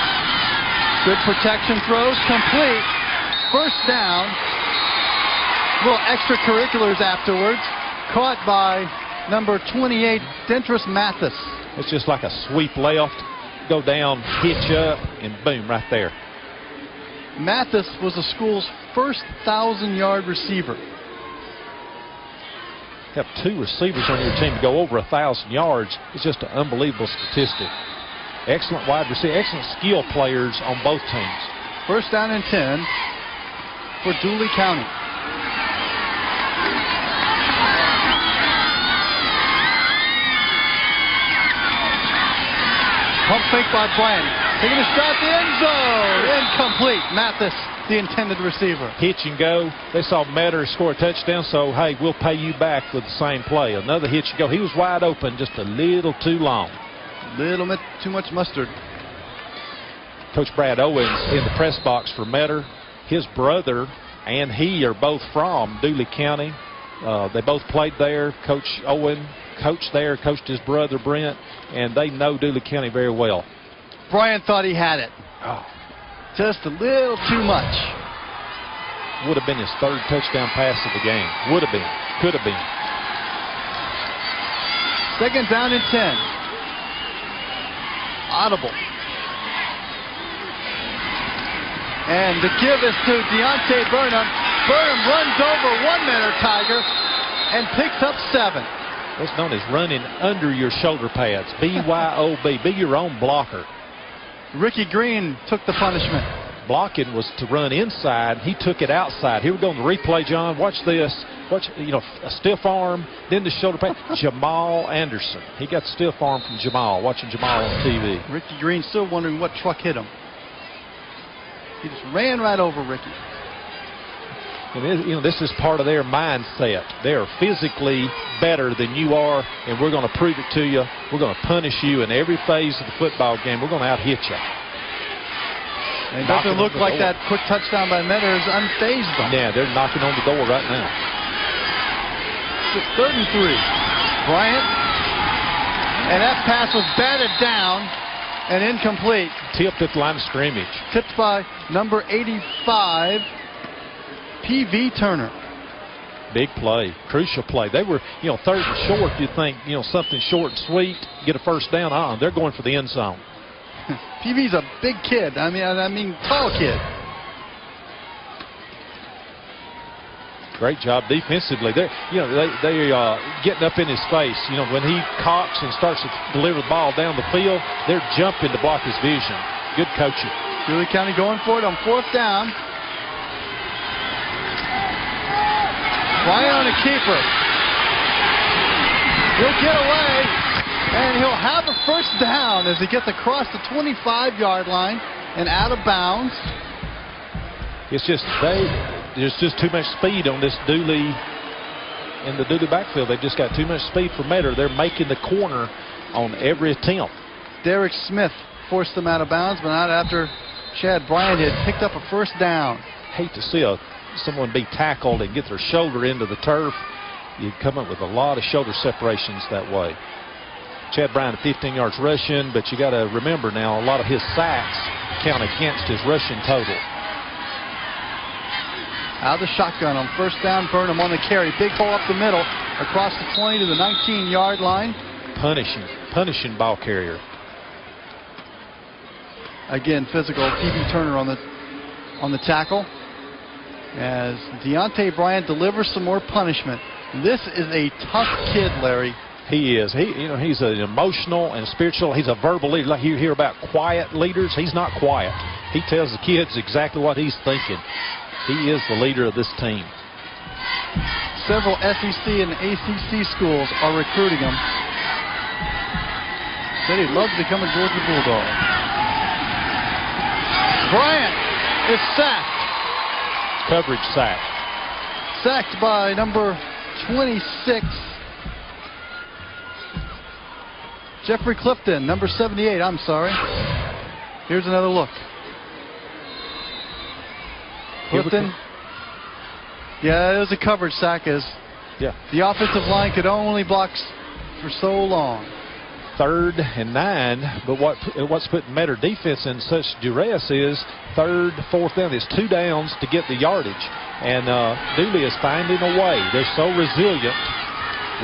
good protection, throws complete. First down. Little extracurriculars afterwards. Caught by number 28, Dentris Mathis. It's just like a sweep left, go down, hitch up, and boom, right there. Mathis was the school's first 1,000-yard receiver. Have 2 receivers on your team to go over 1,000 yards. It's just an unbelievable statistic. Excellent wide receiver, excellent skill players on both teams. First down and 10 for Dooley County. Pump fake by Bryant. Taking a shot at the end zone. Incomplete. Mathis, the intended receiver. Hitch and go. They saw Metter score a touchdown, so, hey, we'll pay you back with the same play. Another hitch and go. He was wide open, just a little too long. Little bit too much mustard. Coach Brad Owens in the press box for Metter. His brother and he are both from Dooley County. They both played there. Coach Owen coached there, coached his brother Brent, and they know Dooley County very well. Bryant thought he had it. Oh. Just a little too much. Would have been his 3rd touchdown pass of the game. Would have been. Could have been. Second down and 10. Audible. And the give is to Deontay Burnham. Burnham runs over one Metter Tiger and picks up 7. It's known as running under your shoulder pads. BYOB. Be your own blocker. Ricky Green took the punishment. Blocking was to run inside. He took it outside. Here we go on the replay, John. Watch this. Watch, a stiff arm, then the shoulder pad. Jamal Anderson. He got stiff arm from Jamal. Watching Jamal on TV. Ricky Green still wondering what truck hit him. He just ran right over Ricky. And this is part of their mindset. They are physically better than you are, and we're going to prove it to you. We're going to punish you in every phase of the football game. We're going to out-hit you. And it doesn't look like that quick touchdown by Metter has unfazed them. Yeah, they're knocking on the door right now. It's 3rd and 3. Bryant. And that pass was batted down and incomplete. Tipped at the line of scrimmage. Tipped by number 85. P.V. Turner. Big play, crucial play. They were, 3rd and short. You think, something short and sweet, get a first down. They're going for the end zone. P.V.'s a big kid. I mean, tall kid. Great job defensively. They're getting up in his face. When he cocks and starts to deliver the ball down the field, they're jumping to block his vision. Good coaching. Dooley County going for it on 4th down. Bryant on a keeper. He'll get away, and he'll have a first down as he gets across the 25-yard line and out of bounds. It's just there's just too much speed on this Dooley in the Dooley backfield. They've just got too much speed for Metter. They're making the corner on every attempt. Derek Smith forced them out of bounds, but not after Chad Bryant had picked up a first down. Hate to see someone be tackled and get their shoulder into the turf. You'd come up with a lot of shoulder separations that way. Chad Bryant 15 yards rushing, but you got to remember now a lot of his sacks count against his rushing total. Out of the shotgun on first down, Burnham on the carry. Big hole up the middle, across the 20 to the 19-yard line. Punishing ball carrier. Again, physical. P.V. Turner on the tackle. As Deontay Bryant delivers some more punishment. This is a tough kid, Larry. He is. He's an emotional and spiritual. He's a verbal leader. Like you hear about quiet leaders, he's not quiet. He tells the kids exactly what he's thinking. He is the leader of this team. Several SEC and ACC schools are recruiting him. Said he'd love to become a Georgia Bulldog. Bryant is sacked. Coverage sack. Sacked by number 26. Jeffrey Clifton, number 78, I'm sorry. Here's another look. Clifton. Yeah, it was a coverage sack as the offensive line could only block for so long. 3rd and 9, but what's putting Metter defense in such duress is 3rd, 4th down. It's 2 downs to get the yardage. And Dooley is finding a way. They're so resilient,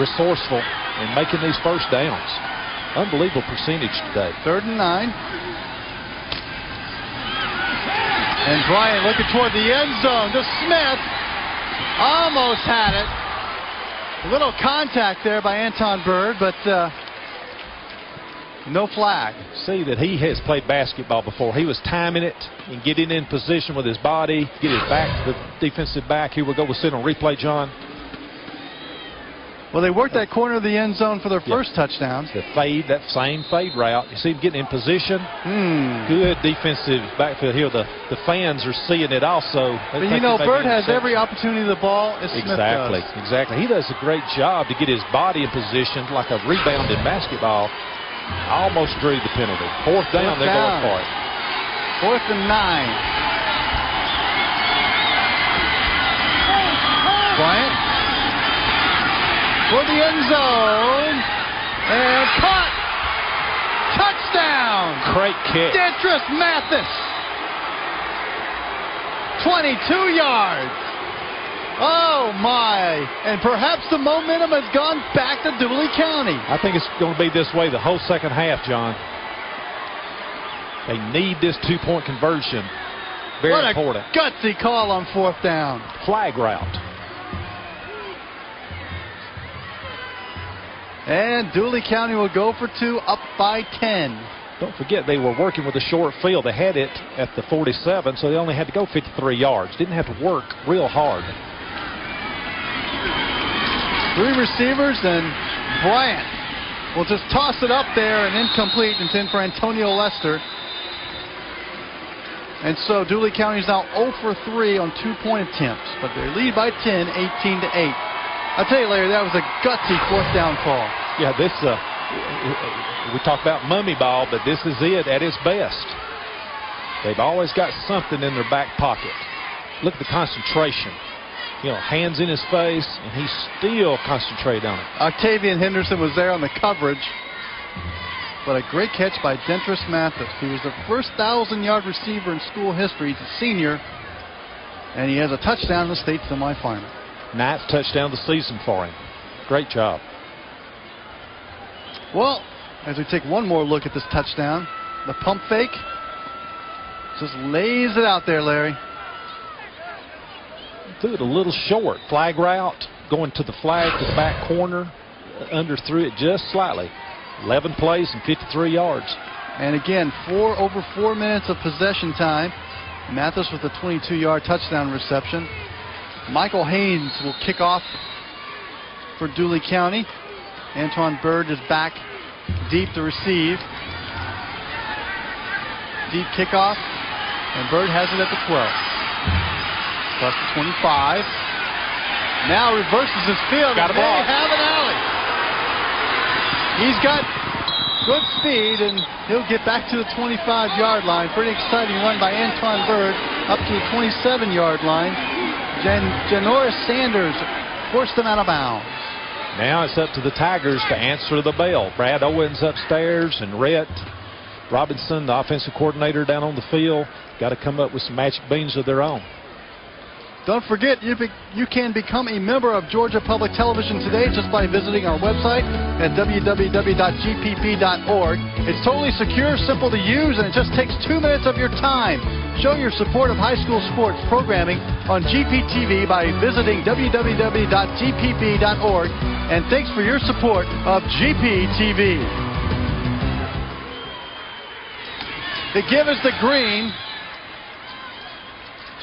resourceful in making these first downs. Unbelievable percentage today. 3rd and 9. And Bryant looking toward the end zone to Smith. Almost had it. A little contact there by Anton Bird, but no flag. See that he has played basketball before. He was timing it and getting in position with his body, get his back to the defensive back. Here we go. We'll sit on replay, John. Well, they worked that corner of the end zone for their first touchdown. The fade, that same fade route. You see him getting in position. Good defensive backfield here. The fans are seeing it also. But you know, Bird has every opportunity of the ball as Smith does. Exactly. He does a great job to get his body in position like a rebound in basketball. Almost drew the penalty. 4th down, they're going for it. 4th and 9. Bryant for the end zone. And caught. Touchdown. Great kick. Dentris Mathis. 22 yards. Oh, my. And perhaps the momentum has gone back to Dooley County. I think it's going to be this way the whole second half, John. They need this 2-point conversion. Very important. What a gutsy call on 4th down. Flag route. And Dooley County will go for 2, up by 10. Don't forget, they were working with a short field. They had it at the 47, so they only had to go 53 yards. Didn't have to work real hard. 3 receivers, and Bryant will just toss it up there and incomplete. It's in for Antonio Lester. And so Dooley County is now 0 for 3 on 2-point attempts, but they lead by 10, 18-8. I'll tell you, Larry, that was a gutsy 4th down call. Yeah, this we talk about mummy ball, but this is it at its best. They've always got something in their back pocket. Look at the concentration. You know, hands in his face, and he's still concentrated on it. Octavian Henderson was there on the coverage, but a great catch by Dentris Mathis. He was the first 1,000-yard receiver in school history. He's a senior, and he has a touchdown in the state semifinal. 9th touchdown of the season for him. Great job. Well, as we take one more look at this touchdown, the pump fake just lays it out there, Larry. Threw it a little short. Flag route, going to the flag to the back corner. Underthrew it just slightly. 11 plays and 53 yards. And again, over 4 minutes of possession time. Mathis with a 22-yard touchdown reception. Michael Haynes will kick off for Dooley County. Antoine Bird is back deep to receive. Deep kickoff, and Bird has it at the 12. Plus the 25. Now reverses his field. Got a block. They have an alley. He's got good speed, and he'll get back to the 25-yard line. Pretty exciting run by Antoine Bird up to the 27-yard line. Janoris Sanders forced him out of bounds. Now it's up to the Tigers to answer the bell. Brad Owens upstairs, and Rhett Robinson, the offensive coordinator, down on the field. Got to come up with some magic beans of their own. Don't forget, you can become a member of Georgia Public Television today just by visiting our website at www.gpp.org. It's totally secure, simple to use, and it just takes 2 minutes of your time. Show your support of high school sports programming on GPTV by visiting www.gpb.org. And thanks for your support of GPTV. The give is the green.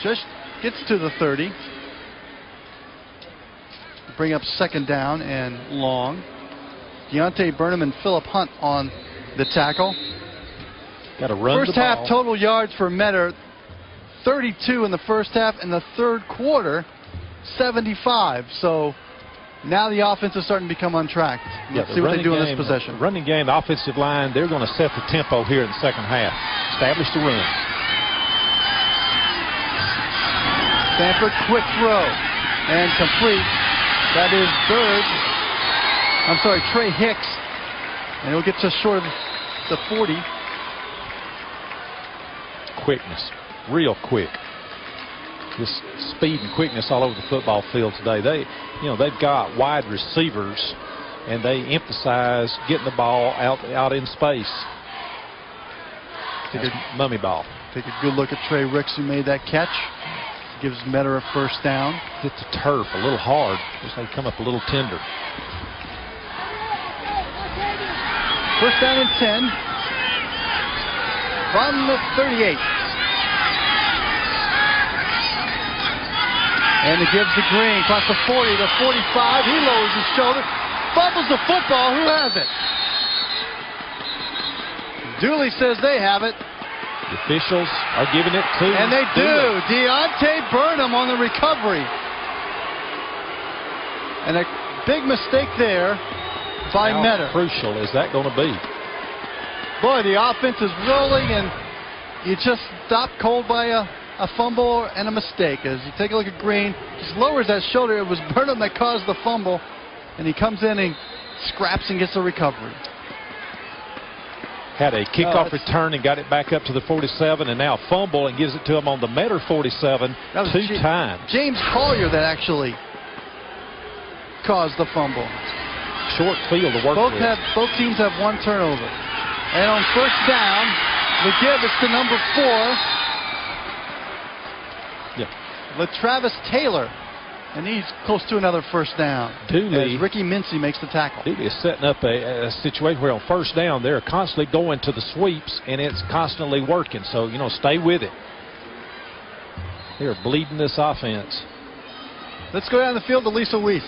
Just gets to the 30. Bring up second down and long. Deontay Burnham and Philip Hunt on the tackle. Got to run first the ball. Half total yards for Metter, 32 in the first half. In the third quarter, 75. So now the offense is starting to become untracked. Let's see what they do in this possession. Running game, the offensive line, they're going to set the tempo here in the second half. Establish the run. Stanford quick throw and complete. That is Trey Hicks. And he'll get just short of the 40. Quickness, real quick. Just speed and quickness all over the football field today. They've got wide receivers, and they emphasize getting the ball out in space. Mummy ball. Take a good look at Trey Ricks, who made that catch. Gives Metter a first down. Hit the turf a little hard. Just they come up a little tender. First down and 10 from the 38. And it gives the green across the 40, the 45. He lowers his shoulder, fumbles the football. Who has it? Dooley says they have it. The officials are giving it to And they do. Deontay Burnham on the recovery. And a big mistake there by Metter. How crucial is that going to be? Boy, the offense is rolling, and you just stop cold by a fumble and a mistake. As you take a look at Green, just lowers that shoulder. It was Burnham that caused the fumble, and he comes in and scraps and gets the recovery. Had a kickoff return and got it back up to the 47, and now fumble and gives it to him on the Metter 47 two times. James Collier that actually caused the fumble. Short field to work with. Both teams have one turnover. And on first down, the give is to number 4. Yeah. LaTravis Taylor. And he's close to another first down. Dooley, as Ricky Mincy makes the tackle. Dooley is setting up a situation where on first down they're constantly going to the sweeps, and it's constantly working. So, stay with it. They're bleeding this offense. Let's go down the field to Lisa Weiss.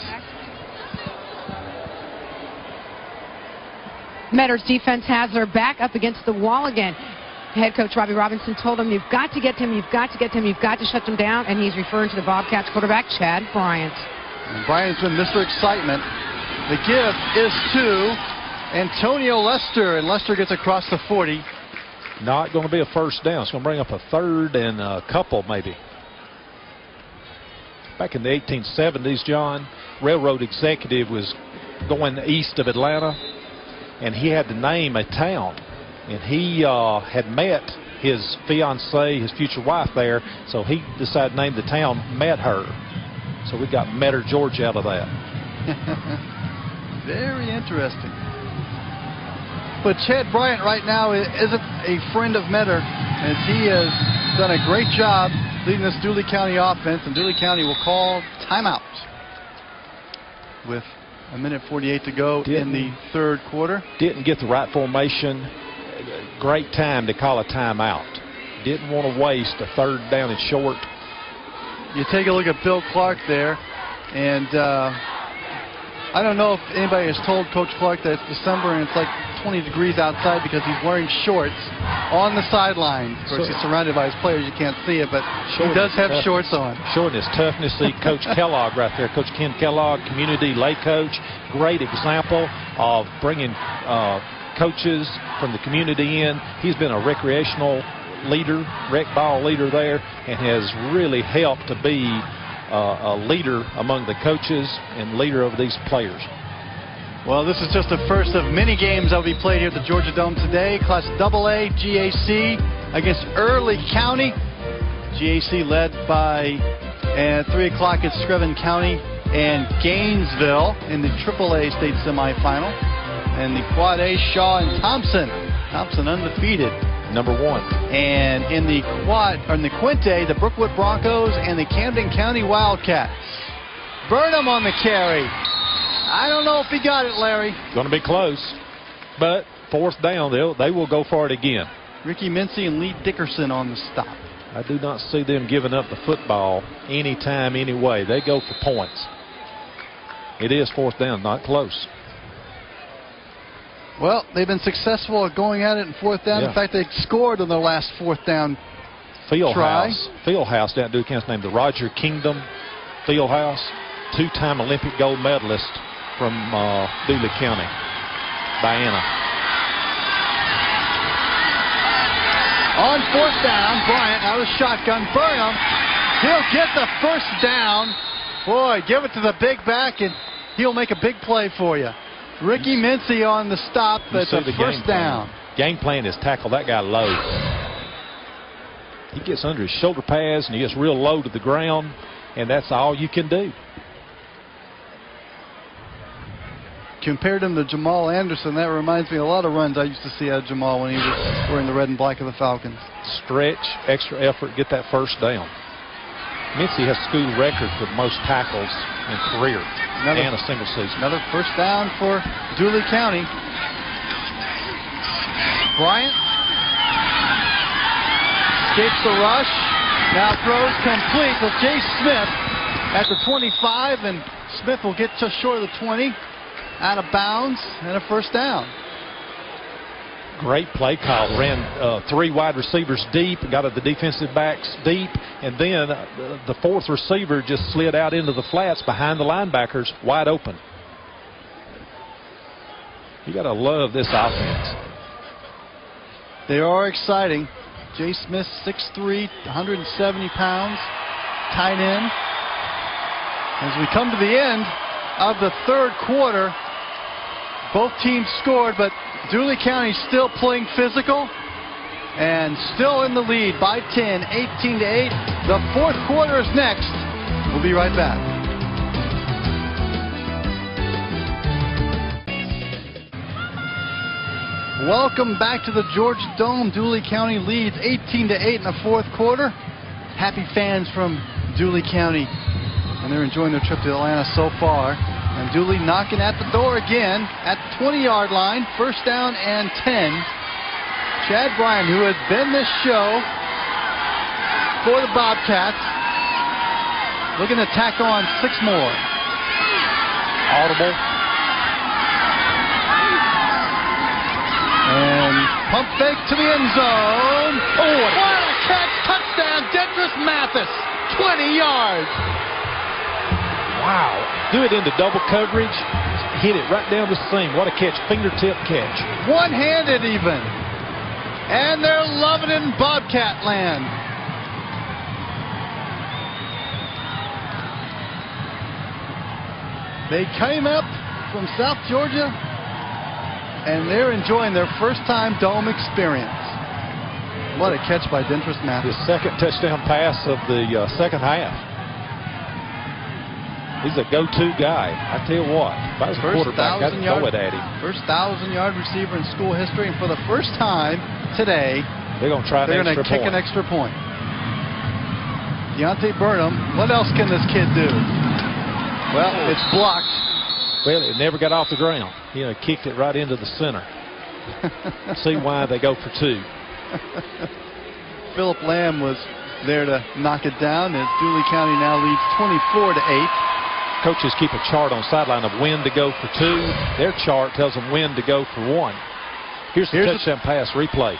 Metter's defense has their back up against the wall again. Head coach Robbie Robinson told him, you've got to get to him, you've got to get to him, you've got to shut them down, and he's referring to the Bobcats quarterback, Chad Bryant. And Bryant's been Mr. Excitement. The give is to Antonio Lester, and Lester gets across the 40. Not going to be a first down. It's going to bring up a third and a couple, maybe. Back in the 1870s, John, railroad executive was going east of Atlanta, and he had to name a town. And he had met his fiancée, his future wife there, so he decided to name the town Met Her. So we got Metter, Georgia out of that. Very interesting. But Chad Bryant right now isn't a friend of Metter, as he has done a great job leading this Dooley County offense, and Dooley County will call timeout with a minute 48 to go in the third quarter. Didn't get the right formation. Great time to call a timeout. Didn't want to waste a third down and short. You take a look at Bill Clark there, and I don't know if anybody has told Coach Clark that it's December and it's like 20 degrees outside because he's wearing shorts on the sideline. Of course, he's surrounded by his players. You can't see it, but he does have shorts on. Showing his toughness. See Coach Kellogg right there. Coach Ken Kellogg, community lay coach. Great example of bringing coaches from the community in. He's been a recreational leader, rec ball leader there, and has really helped to be a leader among the coaches and leader of these players. Well, this is just the first of many games that will be played here at the Georgia Dome today. Class AA GAC against Early County. GAC led by, at 3 o'clock, it's Screven County and Gainesville in the AAA state semifinal. And the Quad A, Shaw and Thompson. Thompson undefeated number 1. And in the Quinte, the Brookwood Broncos and the Camden County Wildcats. Burnham on the carry. I don't know if he got it, Larry. Going to be close, but 4th down, they will go for it again. Ricky Mincy and Lee Dickerson on the stop. I do not see them giving up the football anytime, anyway. They go for points. It is 4th down, not close. Well, they've been successful at going at it in 4th down. Yeah. In fact, they scored on their last 4th down try. Fieldhouse down at Dooly County, named the Roger Kingdom Fieldhouse, 2-time Olympic gold medalist from Dooly County, Diana. On 4th down, Bryant out of shotgun. Burnham, he'll get the 1st down. Boy, give it to the big back, and he'll make a big play for you. Ricky Mincy on the stop. That's a 1st down. Game plan is tackle that guy low. He gets under his shoulder pads, and he gets real low to the ground, and that's all you can do. Compared him to Jamal Anderson, that reminds me of a lot of runs I used to see out of Jamal when he was wearing the red and black of the Falcons. Stretch, extra effort, get that 1st down. Mincy has school record for most tackles in career and a single season. Another 1st down for Dooly County. Bryant escapes the rush. Now throws complete to Jay Smith at the 25, and Smith will get just short of the 20. Out of bounds and a 1st down. Great play call. Ran 3 wide receivers deep, got at the defensive backs deep, and then the 4th receiver just slid out into the flats behind the linebackers, wide open. You got to love this offense. They are exciting. Jay Smith, 6'3", 170 pounds, tight end. As we come to the end of the 3rd quarter, both teams scored, but Dooly County still playing physical and still in the lead by 10, 18-8. The 4th quarter is next. We'll be right back. Welcome back to the Georgia Dome. Dooly County leads 18-8 in the 4th quarter. Happy fans from Dooly County, and they're enjoying their trip to Atlanta so far. And Dooly knocking at the door again at the 20-yard line. 1st down and 10. Chad Bryan, who has been this show for the Bobcats, looking to tack on 6 more. Audible. And pump fake to the end zone. Oh, what a catch. Touchdown, Dentris Mathis. 20 yards. Wow. Do it into double coverage. Hit it right down the seam. What a catch. Fingertip catch. One-handed even. And they're loving it in Bobcat land. They came up from South Georgia, and they're enjoying their first-time Dome experience. What a catch by Dentris Mathis. His 2nd touchdown pass of the 2nd half. He's a go-to guy. I tell you what, if I was a quarterback, I'd throw it at him. First 1,000-yard receiver in school history, and for the first time today, they're going to try they're going to kick an extra point. Deontay Burnham, what else can this kid do? Well, it's blocked. Well, it never got off the ground. You know, kicked it right into the center. See why they go for 2. Philip Lamb was there to knock it down, as Dooly County now leads 24-8. Coaches keep a chart on sideline of when to go for 2. Their chart tells them when to go for 1. Here's the touchdown pass replay.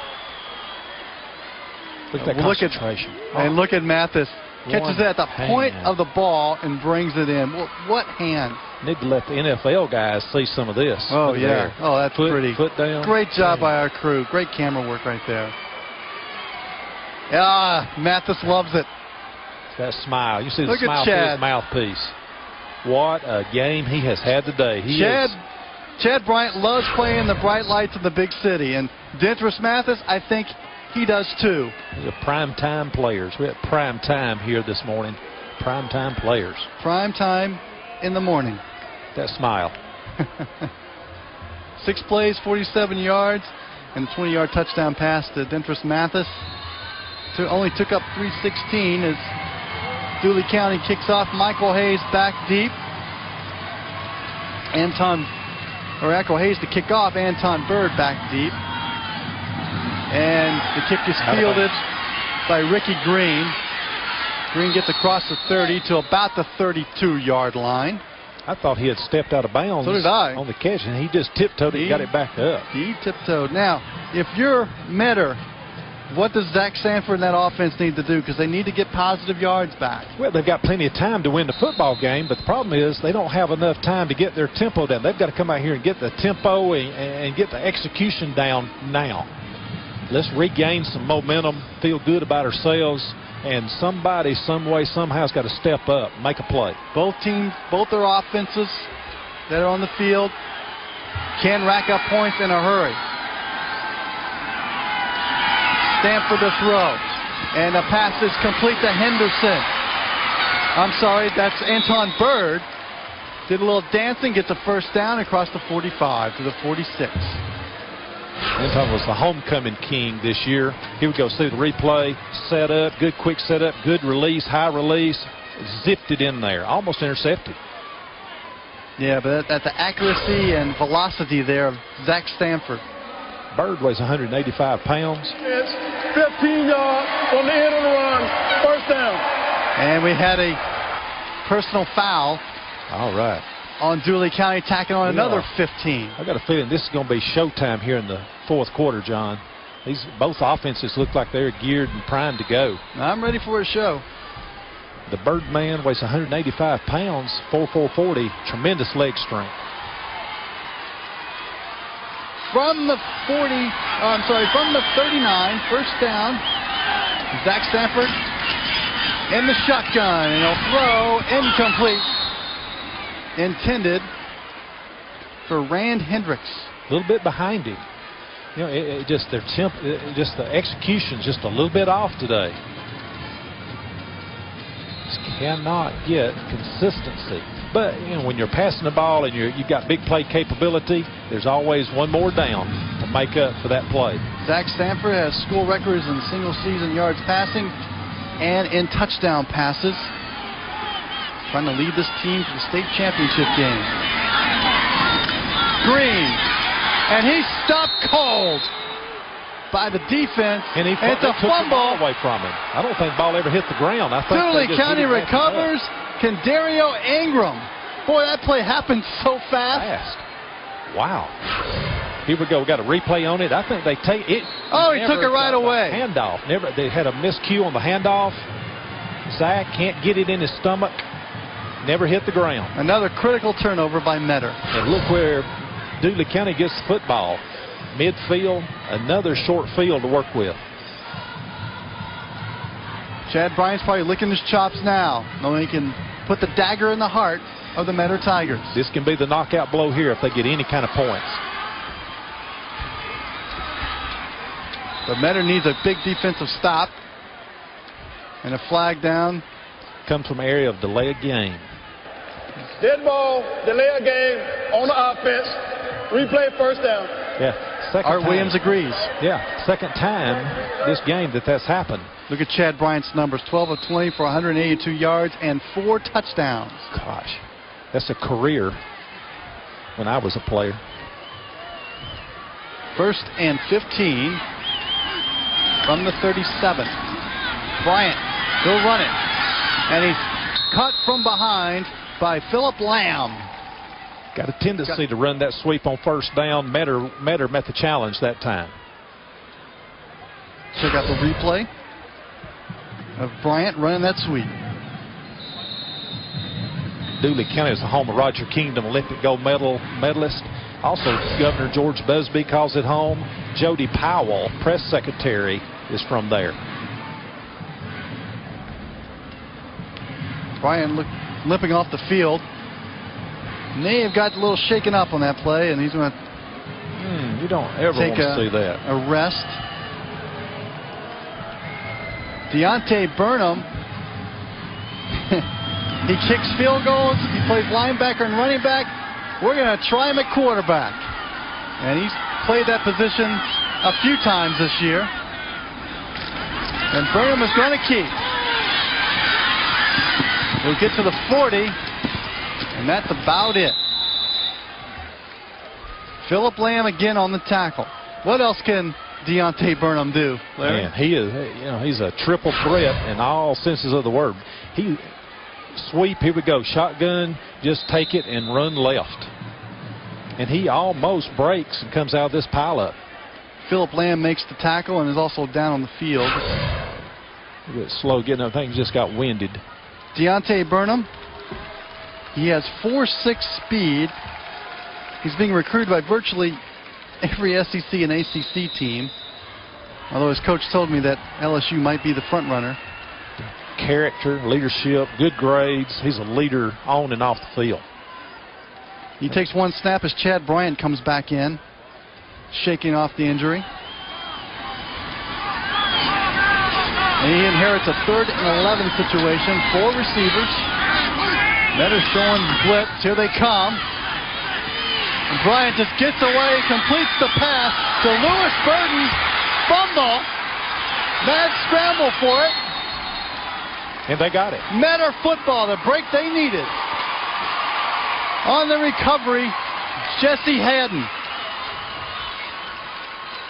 Look at that concentration. And look at Mathis. Catches it at the point of the ball and brings it in. What hand? Need to let the NFL guys see some of this. Oh, yeah. Oh, that's pretty. Foot down. Great job by our crew. Great camera work right there. Ah, Mathis loves it. That smile. You see the smile through his mouthpiece. What a game he has had today. Chad Bryant loves playing in the bright lights of the big city, and Dentris Mathis, I think he does too. These are prime time players. We had prime time here this morning. Prime time players. Prime time in the morning. That smile. 6 plays, 47 yards. and a 20-yard touchdown pass to Dentris Mathis. Only took up 316 as Dooley County kicks off. Michael Hayes back deep. Michael Hayes to kick off. Anton Bird back deep. And the kick is fielded by Ricky Green. Green gets across the 30 to about the 32-yard line. I thought he had stepped out of bounds So did I. on the catch, and he just tiptoed and got it back up. He tiptoed. Now, if you're Metter, what does Zach Sanford and that offense need to do? Because they need to get positive yards back. Well, they've got plenty of time to win the football game, but the problem is they don't have enough time to get their tempo down. They've got to come out here and get the tempo and get the execution down now. Let's regain some momentum, feel good about ourselves, and somebody, some way, somehow has got to step up, make a play. Both teams, both their offenses that are on the field can rack up points in a hurry. Stanford to throw. And the pass is complete to Henderson. I'm sorry, that's Anton Bird. Did a little dancing, gets a first down across the 45 to the 46. Anton was the homecoming king this year. He would go through the replay, set up, good quick setup, good release, high release, zipped it in there, almost intercepted. Yeah, but at the accuracy and velocity there of Zach Stanford. Bird weighs 185 pounds. It's 15 yards on the end of the run, first down. And we had a personal foul. All right. On Dooley County, tacking on another 15. I got a feeling this is going to be showtime here in the fourth quarter, John. Both offenses look like they're geared and primed to go. I'm ready for a show. The Birdman weighs 185 pounds, 4.40, tremendous leg strength. From the 39, first down. Zach Stanford in the shotgun, and he'll throw incomplete. Intended for Rand Hendricks. A little bit behind him. You know, just the execution's just a little bit off today. Just cannot get consistency. But you know, when you're passing the ball and you've got big play capability, there's always one more down to make up for that play. Zach Stanford has school records in single-season yards passing and in touchdown passes. Trying to lead this team to the state championship game. Green. And he's stopped cold by the defense. And it's a fumble away from him. I don't think the ball ever hit the ground. I think Dooley County recovers. Candario Ingram. Boy, that play happened so fast. Wow. Here we go. We got a replay on it. I think they take it. Oh, he took it right away. Handoff. They had a miscue on the handoff. Zach can't get it in his stomach. Never hit the ground. Another critical turnover by Metter. And look where Dooley County gets the football. Midfield, another short field to work with. Chad Bryant's probably licking his chops now, knowing he can put the dagger in the heart of the Metter Tigers. This can be the knockout blow here if they get any kind of points. But Metter needs a big defensive stop. And a flag down. Comes from an area of delay of game. Dead ball, delay of game on the offense. Replay first down. Yeah. Art Williams agrees. Yeah. Second time this game that's happened. Look at Chad Bryant's numbers. 12 of 20 for 182 yards and 4 touchdowns. Gosh. That's a career when I was a player. First and 15 from the 37. Bryant, he'll run it. And he's cut from behind by Philip Lamb. Got a tendency to run that sweep on first down. Metter met the challenge that time. Check out the replay of Bryant running that sweep. Dooley County is the home of Roger Kingdom, Olympic gold medalist. Also, Governor George Busby calls it home. Jody Powell, press secretary, is from there. Bryant limping off the field. May have got a little shaken up on that play, and he's going to you don't ever want to see that. A rest. Deontay Burnham, he kicks field goals. He plays linebacker and running back. We're going to try him at quarterback. And he's played that position a few times this year. And Burnham is going to keep. We'll get to the 40, and that's about it. Philip Lamb again on the tackle. What else can Deontay Burnham do, Larry? Man, he is, he's a triple threat in all senses of the word. He sweep, here we go, shotgun, just take it and run left. And he almost breaks and comes out of this pileup. Philip Lamb makes the tackle and is also down on the field. A bit slow getting up. Things just got winded. Deontay Burnham, he has 4.6 speed. He's being recruited by virtually every SEC and ACC team. Although his coach told me that LSU might be the front runner. Character, leadership, good grades. He's a leader on and off the field. He takes one snap as Chad Bryant comes back in, shaking off the injury. And he inherits a 3rd and 11 situation. 4 receivers. Metter showing blitz. Here they come. And Bryant just gets away, completes the pass to Lewis Burden. Fumble. Mad scramble for it. And they got it. Metter football, the break they needed. On the recovery, Jesse Haddon.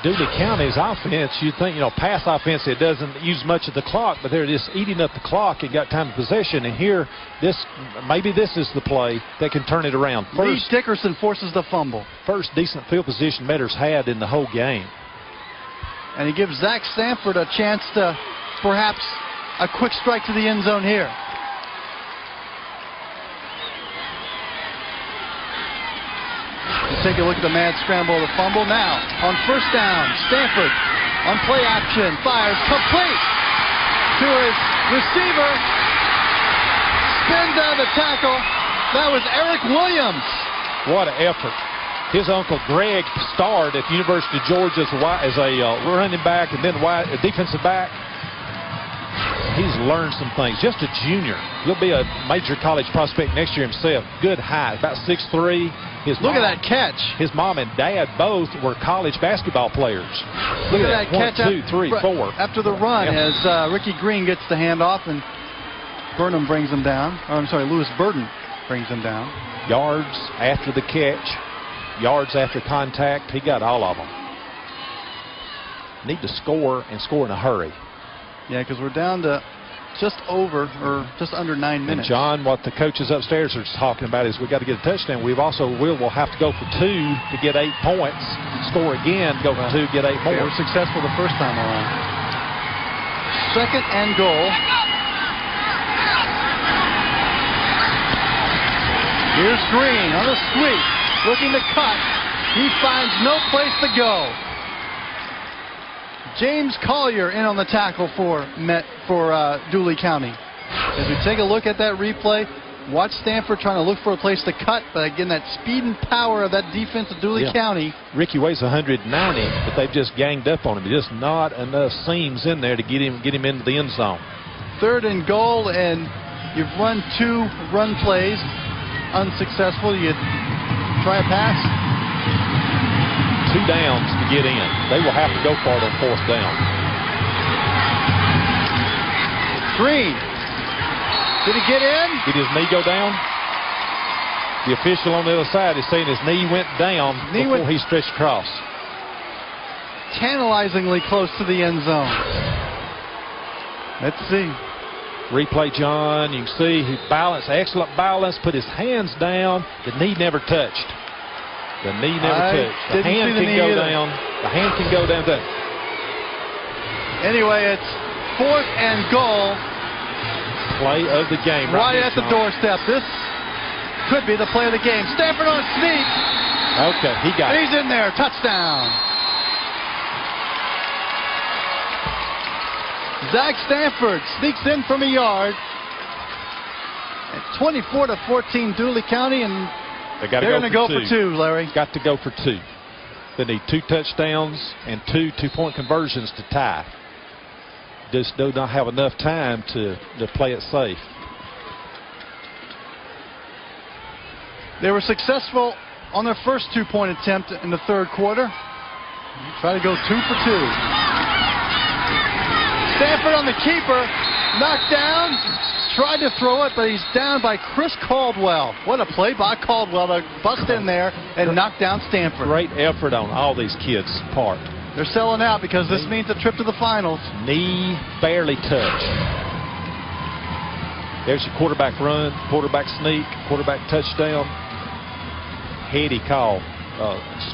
Dooley County's offense, you'd think, pass offense, it doesn't use much of the clock, but they're just eating up the clock and got time of possession. And here, maybe this is the play that can turn it around. Lee Dickerson forces the fumble. First decent field position Metter's had in the whole game. And he gives Zach Stanford a chance to perhaps a quick strike to the end zone here. Take a look at the mad scramble of the fumble now. On first down, Stanford on play action, fires complete to his receiver. Spins out of the tackle. That was Eric Williams. What an effort. His uncle Greg starred at the University of Georgia as a running back and then a defensive back. He's learned some things. Just a junior. He'll be a major college prospect next year himself. Good height, about 6'3". Look at that catch. His mom and dad both were college basketball players. Look at that catch. 1, 2, 3, 4. After the run, as Ricky Green gets the handoff and Burnham brings him down. Or, I'm sorry, Lewis Burden brings him down. Yards after the catch. Yards after contact. He got all of them. Need to score and score in a hurry. Yeah, because we're down to just over or just under 9 minutes. And John, what the coaches upstairs are talking about is we've got to get a touchdown. We'll have to go for 2 to get 8 points. Score again, go for 2, get 8 more. They were successful the first time around. 2nd and goal. Here's Green on a sweep, looking to cut. He finds no place to go. James Collier in on the tackle for Dooley County. As we take a look at that replay, watch Stanford trying to look for a place to cut, but again, that speed and power of that defense of Dooley County. Ricky weighs 190, but they've just ganged up on him. Just not enough seams in there to get him into the end zone. 3rd and goal, and you've run 2 run plays, unsuccessful. You try a pass. 2 downs to get in. They will have to go for it on 4th down. Green. Did he get in? Did his knee go down? The official on the other side is saying his knee went down before he stretched across. Tantalizingly close to the end zone. Let's see. Replay, John. You can see he balanced, excellent balance, put his hands down. The knee never touched. The knee never touched. The hand can go down. The hand can go down. Anyway, it's 4th and goal. Play of the game. Right at the doorstep. This could be the play of the game. Stanford on sneak. Okay, he got it. He's in there. Touchdown. Zach Stanford sneaks in from a yard. At 24-14, Dooley County, and they're going to go for 2, Larry. Got to go for 2. They need 2 touchdowns and 2 two-point conversions to tie. Just do not have enough time to play it safe. They were successful on their first 2-point attempt in the 3rd quarter. Try to go 2 for 2. Stanford on the keeper. Knocked down. Tried to throw it, but he's down by Chris Caldwell. What a play by Caldwell to bust in there and knock down Stanford. Great effort on all these kids' part. They're selling out because this means a trip to the finals. Knee barely touched. There's your quarterback run, quarterback sneak, quarterback touchdown. Heady call.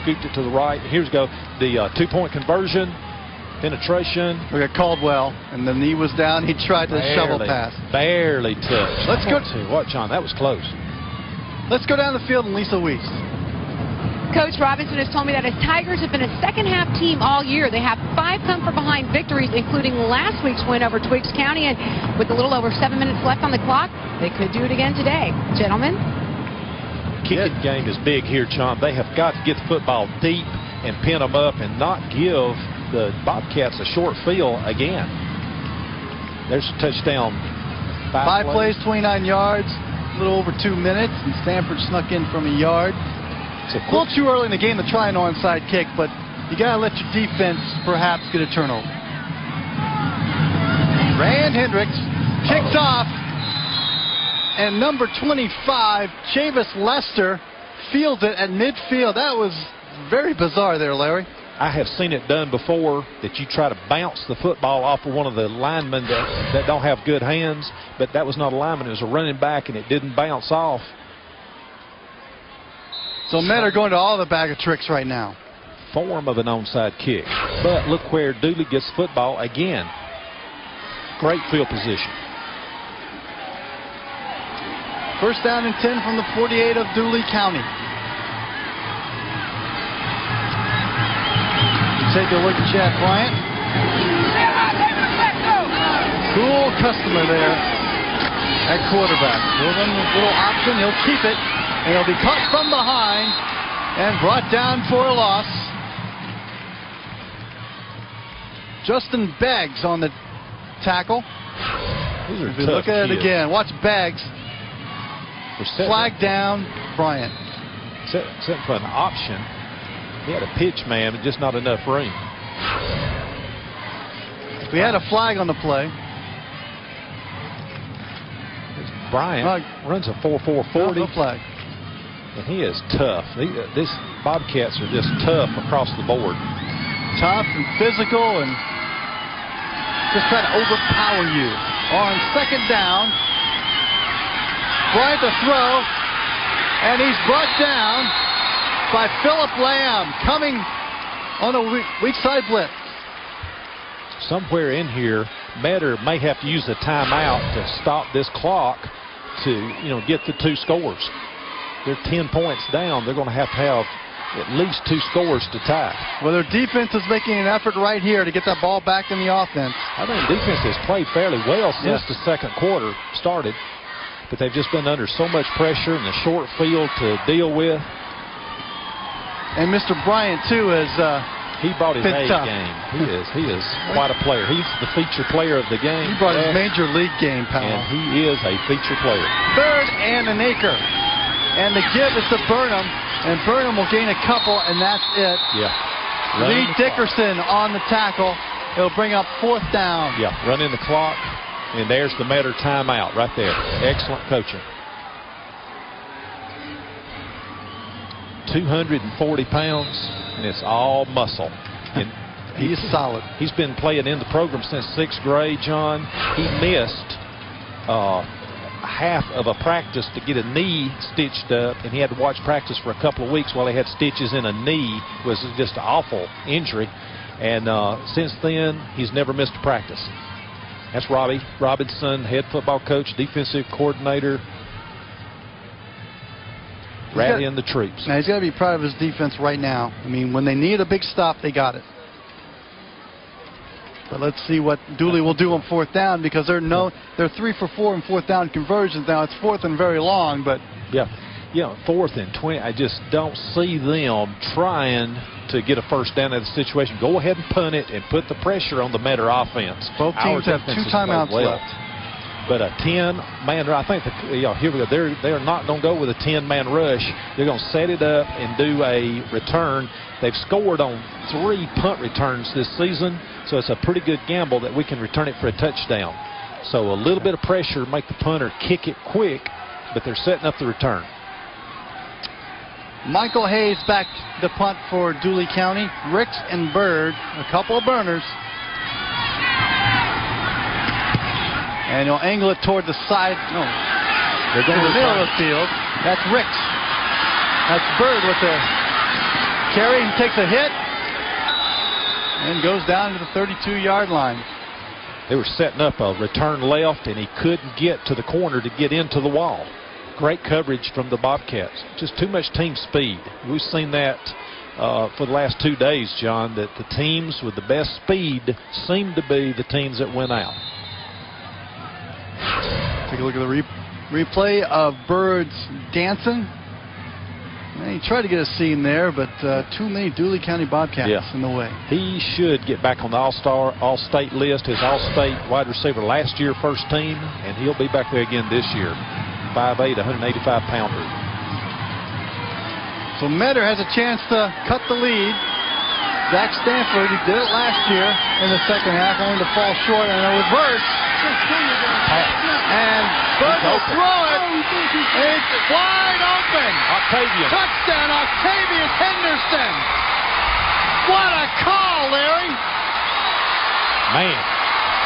Scooped it to the right. Here's go the 2-point conversion, penetration. Look at Caldwell, and the knee was down. He tried to shovel pass. Barely touched. Let's go. What, John? That was close. Let's go down the field and Lisa Weiss. Coach Robinson has told me that his Tigers have been a second-half team all year. They have 5 come-from-behind victories, including last week's win over Twiggs County. And with a little over 7 minutes left on the clock, they could do it again today. Gentlemen? Kicking game is big here, John. They have got to get the football deep and pin them up and not give the Bobcats a short field again. There's a touchdown. 5 plays, 29 yards, a little over 2 minutes, and Stanford snuck in from a yard. It's a little too early in the game to try an onside kick, but you got to let your defense perhaps get a turnover. Rand Hendricks kicks off, and number 25, Chavis Lester, fields it at midfield. That was very bizarre there, Larry. I have seen it done before, that you try to bounce the football off of one of the linemen that don't have good hands, but that was not a lineman. It was a running back, and it didn't bounce off. So men are going to all the bag of tricks right now. Form of an onside kick. But look where Dooley gets football again. Great field position. First down and 10 from the 48 of Dooley County. Take a look at Chad Bryant. Cool customer there at quarterback. Give him a little option. He'll keep it. And he'll be caught from behind and brought down for a loss. Justin Beggs on the tackle. If you look at it again, watch Beggs. Flag down, Bryant. Set for an option. He had a pitch man, but just not enough room. We had a flag on the play. Bryant runs a 4.440. No flag. And he is tough. This Bobcats are just tough across the board. Tough and physical and just try to overpower you. On second down, Bryant to throw, and he's brought down by Philip Lamb, coming on a weak side blitz. Somewhere in here, Metter may have to use a timeout to stop this clock to, get the 2 scores. They're 10 points down. They're going to have at least 2 scores to tie. Well, their defense is making an effort right here to get that ball back in the offense. I think defense has played fairly well since the second quarter started, but they've just been under so much pressure in the short field to deal with. And Mr. Bryant, too, is he brought his A game. He is quite a player. He's the feature player of the game. He brought his major league game, pal. And he is a feature player. 3rd and an acre. And the give is to Burnham, and Burnham will gain a couple, and that's it. Yeah. Lee Dickerson on the tackle. He'll bring up 4th down. Yeah, running the clock, and there's the Metter timeout right there. Excellent coaching. 240 pounds, and it's all muscle. And he's solid. He's been playing in the program since 6th grade, John. He missed half of a practice to get a knee stitched up, and he had to watch practice for a couple of weeks while he had stitches in a knee. It was just an awful injury, and since then he's never missed a practice. That's Robbie Robinson, head football coach, defensive coordinator, rallying the troops. Now he's got to be proud of his defense right now. I mean, when they need a big stop, they got it. But let's see what Dooley will do on 4th down, because they're 3 for 4 in 4th down conversions now. It's 4th and very long, but yeah, 4th and 20. I just don't see them trying to get a first down in the situation. Go ahead and punt it and put the pressure on the Metter offense. Both teams have 2 timeouts left. But a 10-man, I think, here we go. They're not going to go with a 10-man rush. They're going to set it up and do a return. They've scored on 3 punt returns this season, so it's a pretty good gamble that we can return it for a touchdown. So a little bit of pressure, make the punter kick it quick, but they're setting up the return. Michael Hayes back the punt for Dooley County. Ricks and Bird, a couple of burners. And he'll angle it toward the side. No, they're going to the middle of the field. That's Ricks. That's Bird with the carry. He takes a hit and goes down to the 32-yard line. They were setting up a return left, and he couldn't get to the corner to get into the wall. Great coverage from the Bobcats. Just too much team speed. We've seen that for the last 2 days, John, that the teams with the best speed seem to be the teams that win out. Take a look at the replay of Bird's dancing. And he tried to get a scene there, but too many Dooley County Bobcats in the way. He should get back on the All-State list, his All-State wide receiver last year, first team, and he'll be back there again this year. 5'8", 185-pounder. So Metter has a chance to cut the lead. Zach Stanford, he did it last year in the second half, only to fall short, and it was Bird. And Bird will throw it. It's wide open. Octavian. Touchdown, Octavius Henderson. What a call, Larry. Man,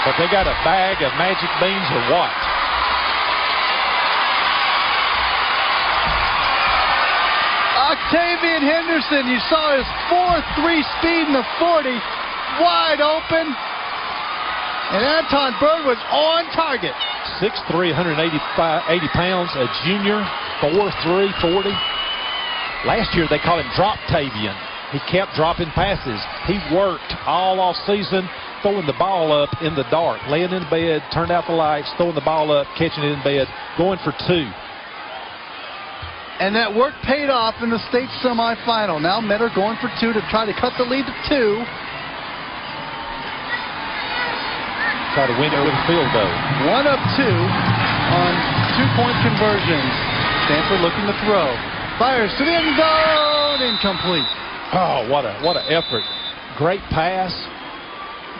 but they got a bag of magic beans or what? Octavian Henderson, you saw his 4.3 speed in the 40, wide open. And Anton Bird was on target. 6'3", 180 pounds, a junior, 4'3", 40. Last year they called him Drop-Tavian. He kept dropping passes. He worked all off season, throwing the ball up in the dark, laying in bed, turned out the lights, throwing the ball up, catching it in bed, going for 2. And that work paid off in the state semifinal. Now Metter going for 2 to try to cut the lead to 2. Try to win it with a field goal. 1 of 2 on 2-point conversions. Stanford looking to throw. Fires to the end zone. Incomplete. Oh, what an effort. Great pass.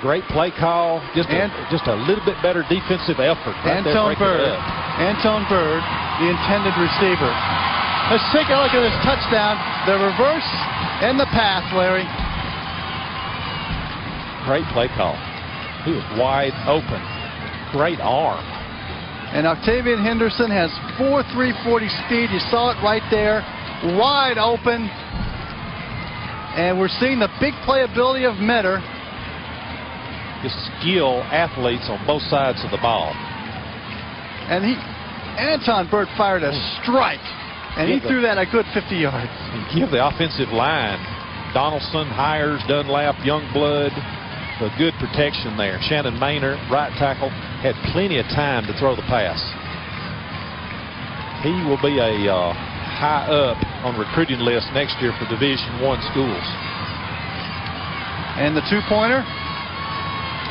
Great play call. Just a little bit better defensive effort. Right Anton Bird. Anton Bird, the intended receiver. Let's take a look at this touchdown. The reverse and the pass, Larry. Great play call. He was wide open. Great arm. And Octavian Henderson has 4.3 40 speed. You saw it right there. Wide open. And we're seeing the big playability of Metter. The skill athletes on both sides of the ball. And Anton Bird fired a strike. And he threw that a good 50 yards. And give the offensive line, Donaldson, Hires, Dunlap, Youngblood, a good protection there. Shannon Maynard, right tackle, had plenty of time to throw the pass. He will be a high up on recruiting list next year for Division I schools. And the 2-pointer?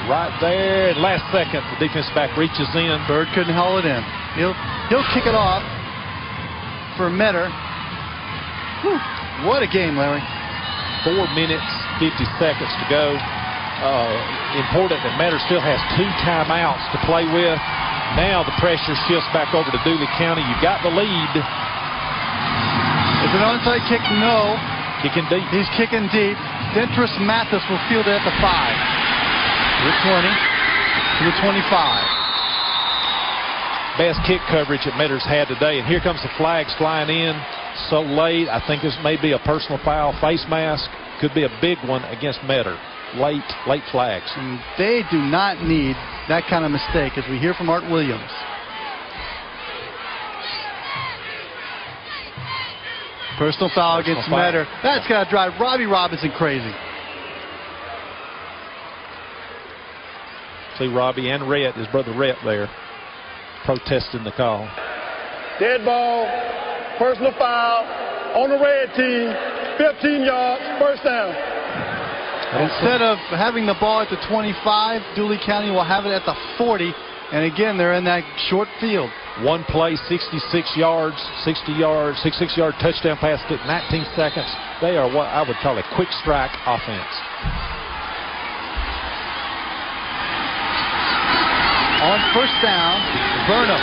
Right there, last second, the defense back reaches in. Bird couldn't haul it in. He'll kick it off for Metter. Whew. What a game, Larry. 4 minutes, 50 seconds to go. Important that Metter still has 2 timeouts to play with. Now the pressure shifts back over to Dooley County. You got the lead. Is it an onside kick? No. Kicking deep. He's kicking deep. Dentrus Mathis will field it at the 5. To the 20. To the 25. Best kick coverage that Metter's had today. And here comes the flags flying in so late. I think this may be a personal foul. Face mask could be a big one against Metter. Late flags. And they do not need that kind of mistake, as we hear from Art Williams. Personal foul against Metter. That's got to drive Robbie Robinson crazy. See Robbie and Rhett, his brother Rhett there, protesting the call. Dead ball, personal foul on the red team, 15 yards, first down. Instead of having the ball at the 25, Dooley County will have it at the 40. And again, they're in that short field. One play, 66 yards, 66-yard touchdown pass, took 19 seconds. They are what I would call a quick strike offense. On first down, Burnham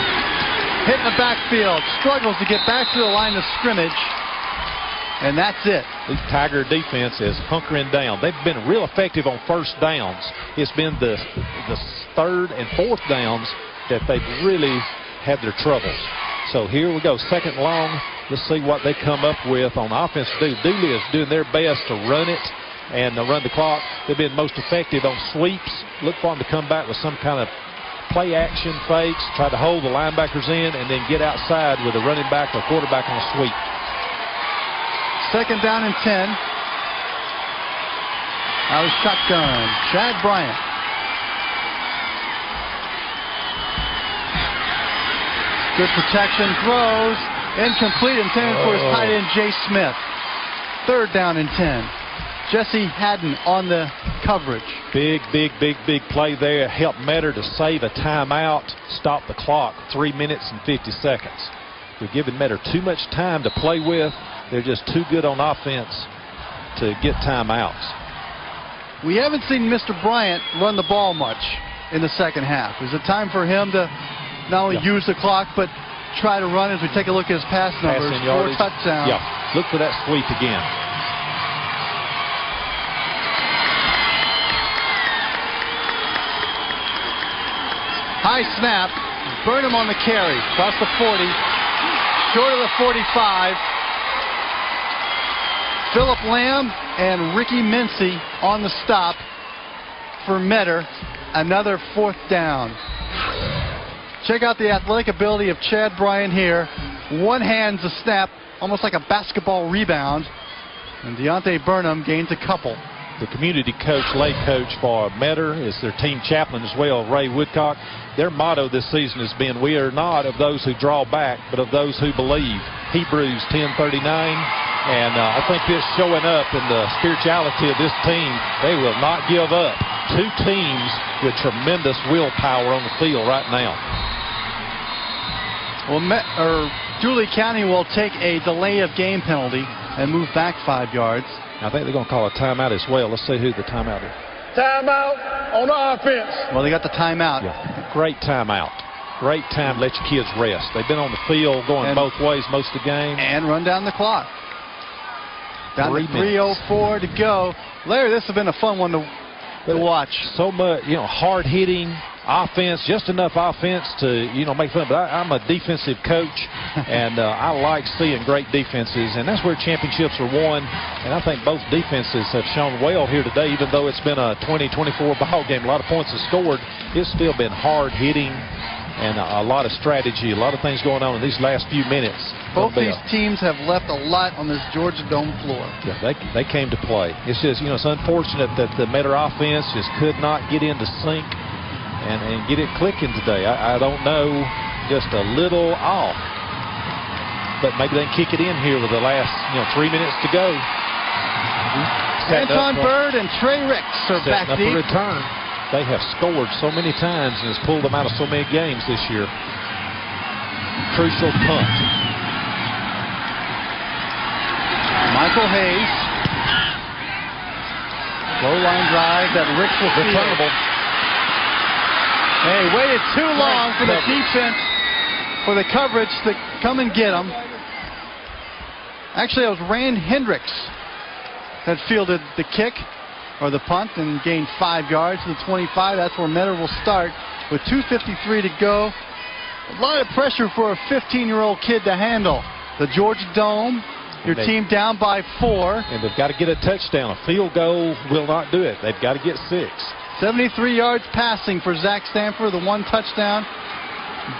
hitting the backfield, struggles to get back to the line of scrimmage, and that's it. The Tiger defense is hunkering down. They've been real effective on first downs. It's been the third and fourth downs that they've really had their troubles. So here we go, second long. Let's see what they come up with on offense. Dooley is doing their best to run it and run the clock. They've been most effective on sweeps. Look for them to come back with some kind of play action fakes, try to hold the linebackers in, and then get outside with a running back or quarterback on a sweep. Second down and 10. Out of shotgun, Chad Bryant. Good protection, throws, incomplete, intended for his tight end, Jay Smith. Third down and 10. Jesse Haddon on the coverage. Big play there. Helped Metter to save a timeout, stop the clock, 3 minutes and 50 seconds. We're giving Metter too much time to play with. They're just too good on offense to get timeouts. We haven't seen Mr. Bryant run the ball much in the second half. Is it time for him to not only use the clock, but try to run as we take a look at his pass numbers? 4 touchdowns. Yeah, look for that sweep again. High snap. Burnham on the carry. Across the 40. Short of the 45. Philip Lamb and Ricky Mincy on the stop for Metter. Another fourth down. Check out the athletic ability of Chad Bryant here. One hand's a snap, almost like a basketball rebound. And Deontay Burnham gains a couple. The community coach, lay coach for Metter, is their team chaplain as well, Ray Woodcock. Their motto this season has been, we are not of those who draw back, but of those who believe. Hebrews 10:39. And I think it's showing up in the spirituality of this team. They will not give up. Two teams with tremendous willpower on the field right now. Well, Dooley County will take a delay of game penalty and move back 5 yards. I think they're going to call a timeout as well. Let's see who the timeout is. Timeout on offense. Well, they got the timeout. Yeah. Great timeout. Great time to let your kids rest. They've been on the field going both ways most of the game. And run down the clock. Down to 3:04 to go. Larry, this has been a fun one to watch. So much, hard-hitting offense, just enough offense to, make fun. But I'm a defensive coach, and I like seeing great defenses, and that's where championships are won. And I think both defenses have shown well here today, even though it's been a 20-24 ball game. A lot of points are scored. It's still been hard-hitting and a lot of strategy, a lot of things going on in these last few minutes. Both these teams have left a lot on this Georgia Dome floor. Yeah, they came to play. It's just, it's unfortunate that the Metter offense just could not get into sync and get it clicking today. I don't know, just a little off. But maybe they can kick it in here with the last 3 minutes to go. Anton Bird and Trey Ricks are back deep. A return. They have scored so many times and has pulled them out of so many games this year. Crucial punt. Michael Hayes. Low line drive that Ricks will returnable. Hey, waited too long for the defense, for the coverage to come and get him. Actually, it was Rand Hendricks that fielded the kick or the punt and gained 5 yards to the 25. That's where Metter will start with 2:53 to go. A lot of pressure for a 15-year-old kid to handle. The Georgia Dome, your team down by 4. And they've got to get a touchdown. A field goal will not do it. They've got to get 6. 73 yards passing for Zach Stanford, the 1 touchdown.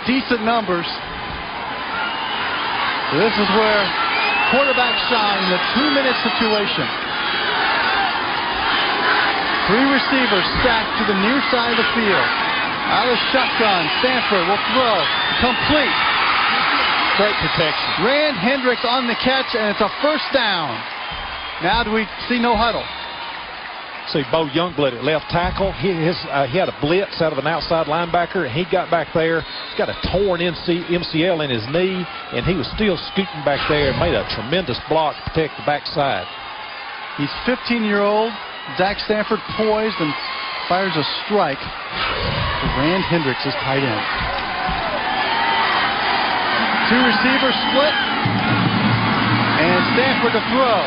Decent numbers. So this is where quarterback shine in the 2-minute situation. 3 receivers stacked to the near side of the field. Out of the shotgun, Stanford will throw. Complete. Great protection. Rand Hendricks on the catch, and it's a first down. Now do we see no huddle? See Bo Youngblood at left tackle. He had a blitz out of an outside linebacker, and he got back there. He's got a torn MCL in his knee, and he was still scooting back there and made a tremendous block to protect the backside. He's 15-year-old. Zach Stanford poised and fires a strike. Rand Hendricks is tight end. Two receivers split. And Stanford to throw.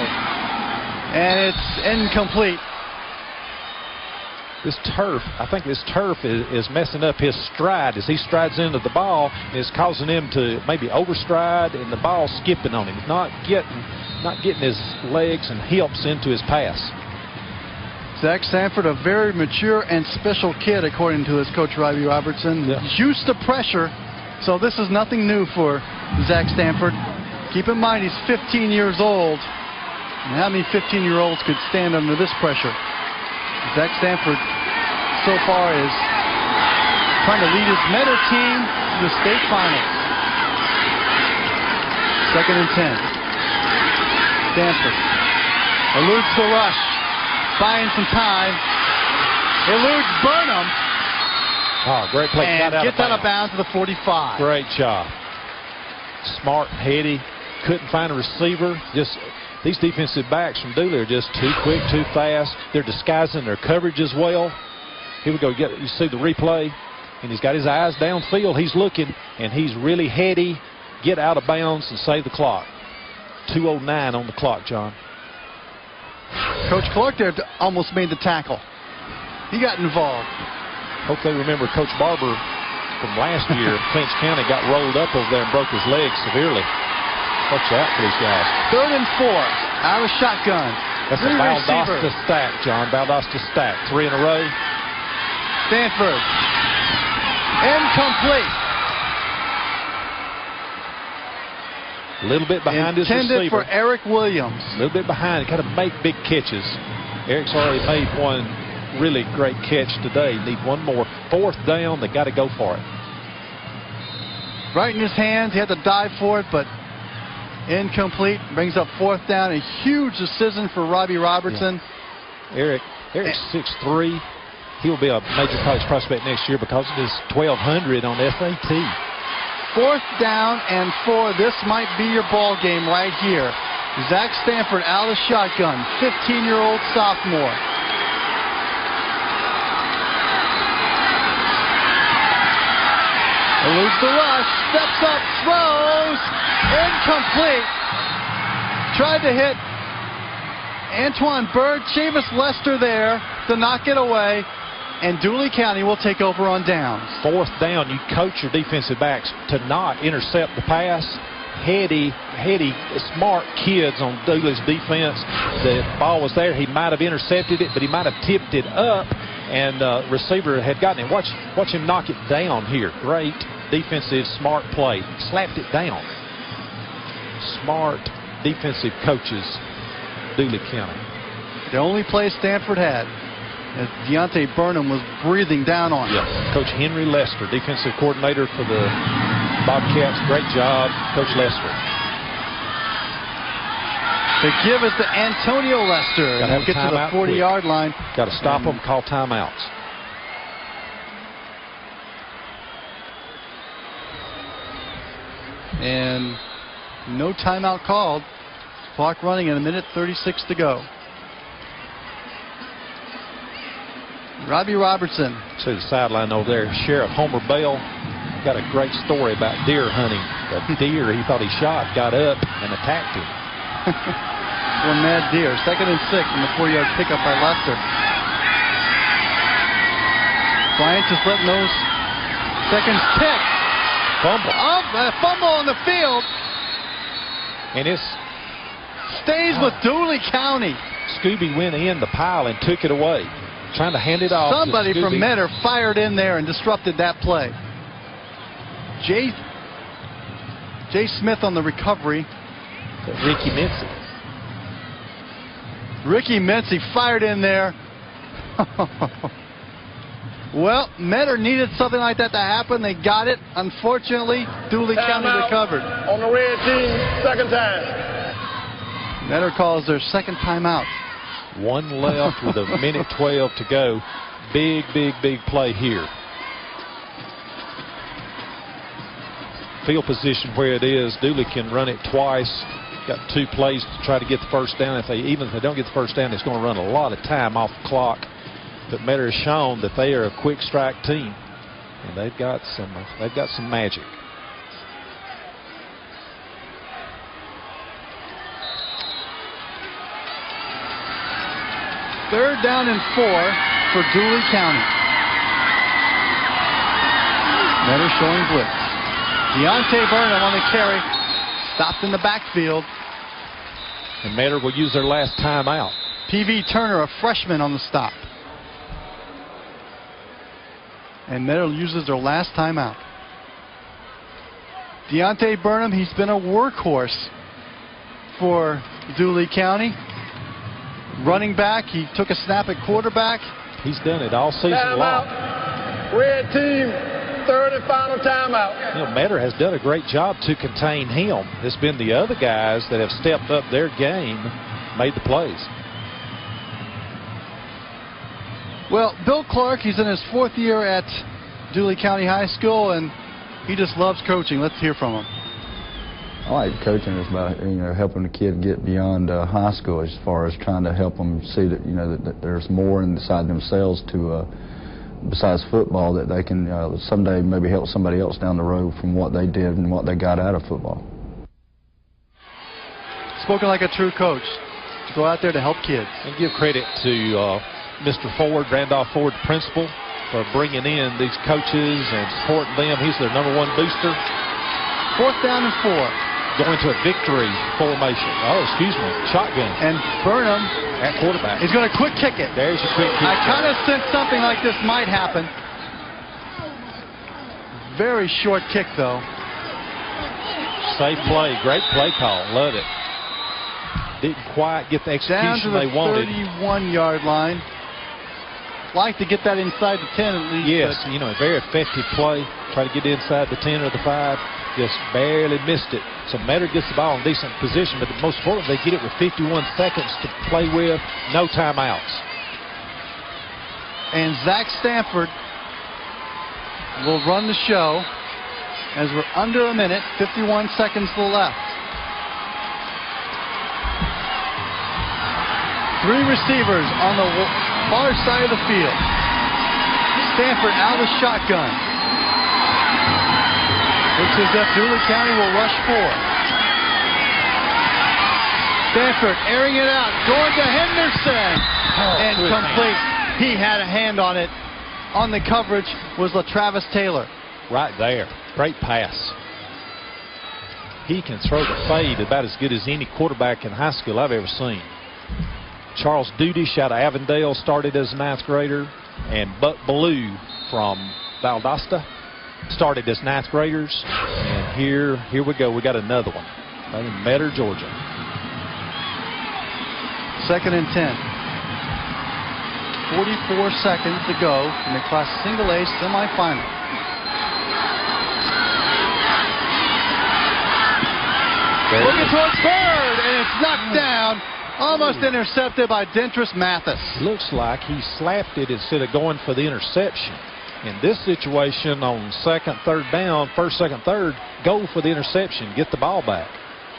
And it's incomplete. This turf, I think this turf is messing up his stride as he strides into the ball. It's causing him to maybe overstride and the ball skipping on him. Not getting his legs and hips into his pass. Zach Stanford, a very mature and special kid, according to his coach, Robbie Robertson. Yeah. Used to pressure, so this is nothing new for Zach Stanford. Keep in mind, he's 15 years old. And how many 15-year-olds could stand under this pressure? Zach Stanford, so far, is trying to lead his Metter team to the state finals. 2nd and 10. Stanford eludes the rush. Buying some time. Eludes Burnham. Oh, great play. And gets out of bounds to the 45. Great job. Smart, heady. Couldn't find a receiver. Just these defensive backs from Dooley are just too quick, too fast. They're disguising their coverage as well. Here we go. You see the replay. And he's got his eyes downfield. He's looking, and he's really heady. Get out of bounds and save the clock. 2:09 on the clock, John. Coach Clark there almost made the tackle. He got involved. Hope they remember Coach Barber from last year. Clinch County got rolled up over there and broke his leg severely. Watch out for these guys. 3rd and 4. Out of shotgun. That's a Valdosta stack, John. Valdosta stack. 3 in a row. Stanford. Incomplete. A little bit behind his receiver. Intended for Eric Williams. A little bit behind. Got to make big catches. Eric's already made one really great catch today. Need one more. 4th down. They got to go for it. Right in his hands. He had to dive for it, but incomplete. Brings up 4th down. A huge decision for Robbie Robertson. Yeah. Eric's 6'3". He'll be a major college prospect next year because of his 1,200 on SAT. 4th down and 4. This might be your ball game right here. Zach Stanford out of the shotgun. 15-year-old sophomore. Eludes the rush. Steps up. Throws. Incomplete. Tried to hit Antoine Bird. Chavis Lester there to knock it away. And Dooley County will take over on downs. 4th down, you coach your defensive backs to not intercept the pass. Heady, smart kids on Dooley's defense. The ball was there. He might have intercepted it, but he might have tipped it up, and receiver had gotten it. Watch him knock it down here. Great defensive, smart play. Slapped it down. Smart defensive coaches, Dooley County. The only play Stanford had. As Deontay Burnham was breathing down on him. Coach Henry Lester, defensive coordinator for the Bobcats. Great job, Coach Lester. The give is to Antonio Lester. Got to get to the 40-yard line. Got to stop them, call timeouts. And no timeout called. Clock running at 1:36 to go. Robbie Robertson. See the sideline over there. Sheriff Homer Bell got a great story about deer hunting. The deer he thought he shot got up and attacked him. One mad deer. 2nd and 6 in the 4-yard pickup by Lester. Bryant just letting those seconds tick. Fumble. Fumble on the field. And it's stays with Dooley County. Scooby went in the pile and took it away. Trying to hand it off. Somebody from Metter fired in there and disrupted that play. Jay Smith on the recovery. Ricky Mincy. Ricky Mincy fired in there. Well, Metter needed something like that to happen. They got it. Unfortunately, Dooley County recovered. On the red team, 2nd time. Metter calls their 2nd timeout. 1 left with a minute 12 to go. Big play here. Field position where it is, Dooley can run it twice. Got 2 plays to try to get the first down. Even if they don't get the first down, it's going to run a lot of time off the clock. But Metter has shown that they are a quick strike team, and they've got some magic. Third down and 4 for Dooley County. Metter showing blitz. Deontay Burnham on the carry. Stopped in the backfield. And Metter will use their last timeout. P.V. Turner, a freshman, on the stop. And Metter uses their last timeout. Deontay Burnham, he's been a workhorse for Dooley County. Running back, he took a snap at quarterback. He's done it all season long. Red team, third and final timeout. You know, Metter has done a great job to contain him. It's been the other guys that have stepped up their game, made the plays. Well, Bill Clark, he's in his 4th year at Dooley County High School, and he just loves coaching. Let's hear from him. I like coaching. It's about, helping the kid get beyond high school, as far as trying to help them see that, that there's more inside themselves to besides football, that they can someday maybe help somebody else down the road from what they did and what they got out of football. Spoken like a true coach. To go out there to help kids. And give credit to Mr. Ford, Randolph Ford, principal, for bringing in these coaches and supporting them. He's their #1 booster. 4th down and 4. Going to a victory formation. Oh, excuse me. Shotgun. And Burnham at quarterback. He's going to quick kick it. There's your quick kick. I kind of sensed something like this might happen. Very short kick, though. Safe play. Great play call. Love it. Didn't quite get the execution they wanted. Down to the 31-yard line. Like to get that inside the 10 at least. Yes, a very effective play. Try to get inside the 10 or the 5. Just barely missed it. So Metter gets the ball in decent position, but most importantly, they get it with 51 seconds to play with, no timeouts. And Zach Stanford will run the show as we're under a minute, 51 seconds left. 3 receivers on the far side of the field. Stanford out of the shotgun. Looks as if Dooley County will rush 4. Stanford airing it out, going to Henderson. And complete. He had a hand on it. On the coverage was LaTravis Taylor. Right there. Great pass. He can throw the fade about as good as any quarterback in high school I've ever seen. Charles Dudish out of Avondale started as a 9th grader. And Buck Ballou from Valdosta started as 9th graders. And here we go. We got another one. In Metter, Georgia. 2nd and 10. 44 seconds to go in the Class Single A semifinal. Looking towards third, and it's knocked down. Almost intercepted by Dentris Mathis. Looks like he slapped it instead of going for the interception. In this situation, on 2nd, 3rd down, 1st, 2nd, 3rd, go for the interception, get the ball back.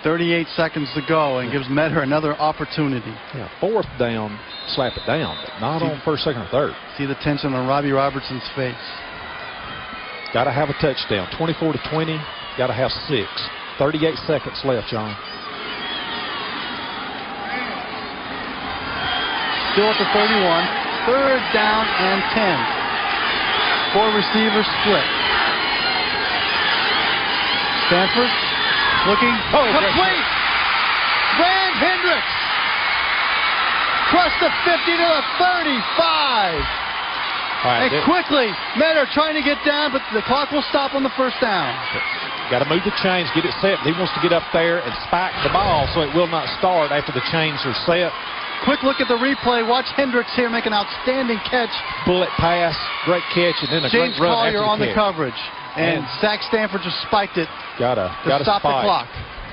38 seconds to go, and gives Metter another opportunity. Yeah, 4th down, slap it down, but not on 1st, 2nd, or 3rd. See the tension on Robbie Robertson's face. Got to have a touchdown. 24-20, got to have 6. 38 seconds left, John. Still at the 31. 3rd down and 10. 4 receivers split. Stanford looking complete. Rand Hendricks crushed the 50 to the 35. And quickly, Metter trying to get down, but the clock will stop on the 1st down. Got to move the chains, get it set. He wants to get up there and spike the ball so it will not start after the chains are set. Quick look at the replay. Watch Hendricks here make an outstanding catch. Bullet pass, great catch, and then a James great run Collier after on the coverage. And Zach Stanford just spiked it to stop the clock.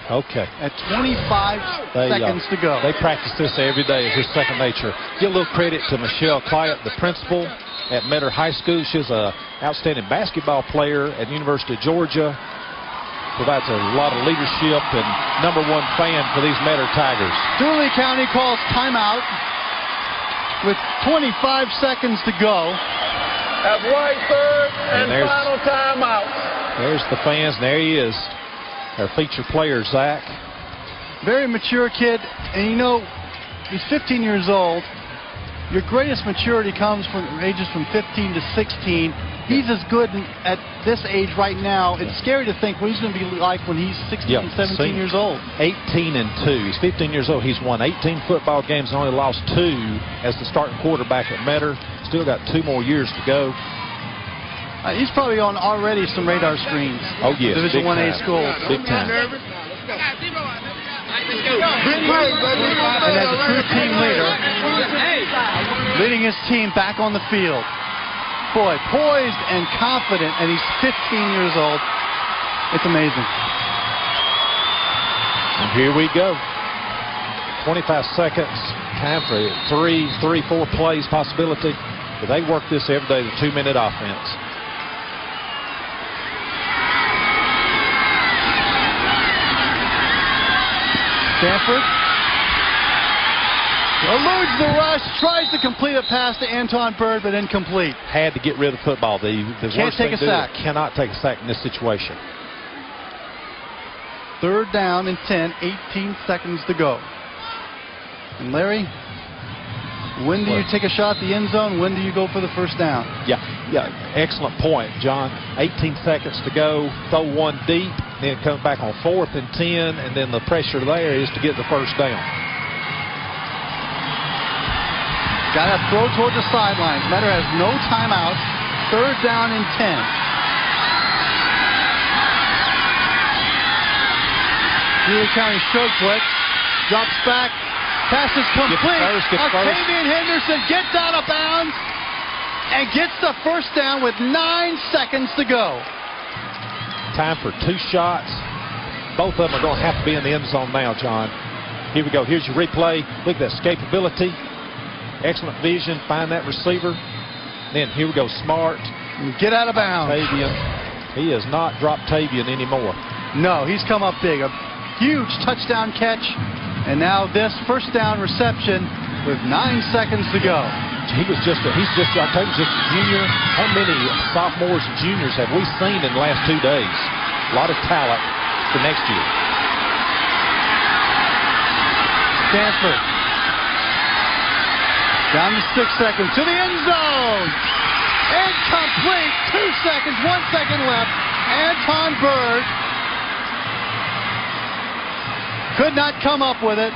Okay. At 25 seconds to go. They practice this every day. It's just second nature. Give a little credit to Michelle Clyatt, the principal at Metter High School. She's an outstanding basketball player at the University of Georgia. Provides a lot of leadership and #1 fan for these Metter Tigers. Dooley County calls timeout with 25 seconds to go. Halfway, third, and final timeout. There's the fans, and there he is, our featured player, Zach. Very mature kid, and you know, he's 15 years old. Your greatest maturity comes from ages from 15 to 16. He's as good at this age right now. It's scary to think what he's going to be like when he's 16, 17 years old. 18-2. He's 15 years old. He's won 18 football games and only lost 2 as the starting quarterback at Metter. Still got 2 more years to go. He's probably on already some radar screens. Oh, yes. Division 1A schools. Big time. And as a true team leader, leading his team back on the field. Boy, poised and confident, and he's 15 years old. It's amazing. And here we go. 25 seconds. Time for 4 plays possibility. But they work this every day, the 2-minute offense. Stanford eludes the rush, tries to complete a pass to Anton Bird, but incomplete. Had to get rid of the football. The Can't take a sack. Cannot take a sack in this situation. 3rd down and 10, 18 seconds to go. And Larry, when do you take a shot at the end zone? When do you go for the first down? Yeah, excellent point, John. 18 seconds to go, throw one deep, then come back on 4th and 10, and then the pressure there is to get the first down. Got to throw toward the sidelines. Metter has no timeout. 3rd down and 10. Dooley County stroke blitz. Drops back. Pass is complete. Octavian Henderson gets out of bounds and gets the first down with 9 seconds to go. Time for 2 shots. Both of them are going to have to be in the end zone now, John. Here we go. Here's your replay. Look at that escapability. Excellent vision. Find that receiver. Then here we go. Smart. Get out of bounds. Tavian. He has not dropped Tavian anymore. No, he's come up big. A huge touchdown catch. And now this first down reception with 9 seconds to go. He's just a junior. How many sophomores and juniors have we seen in the last 2 days? A lot of talent for next year. Stanford. Down to 6 seconds to the end zone. Incomplete. 2 seconds, 1 second left. Anton Bird could not come up with it.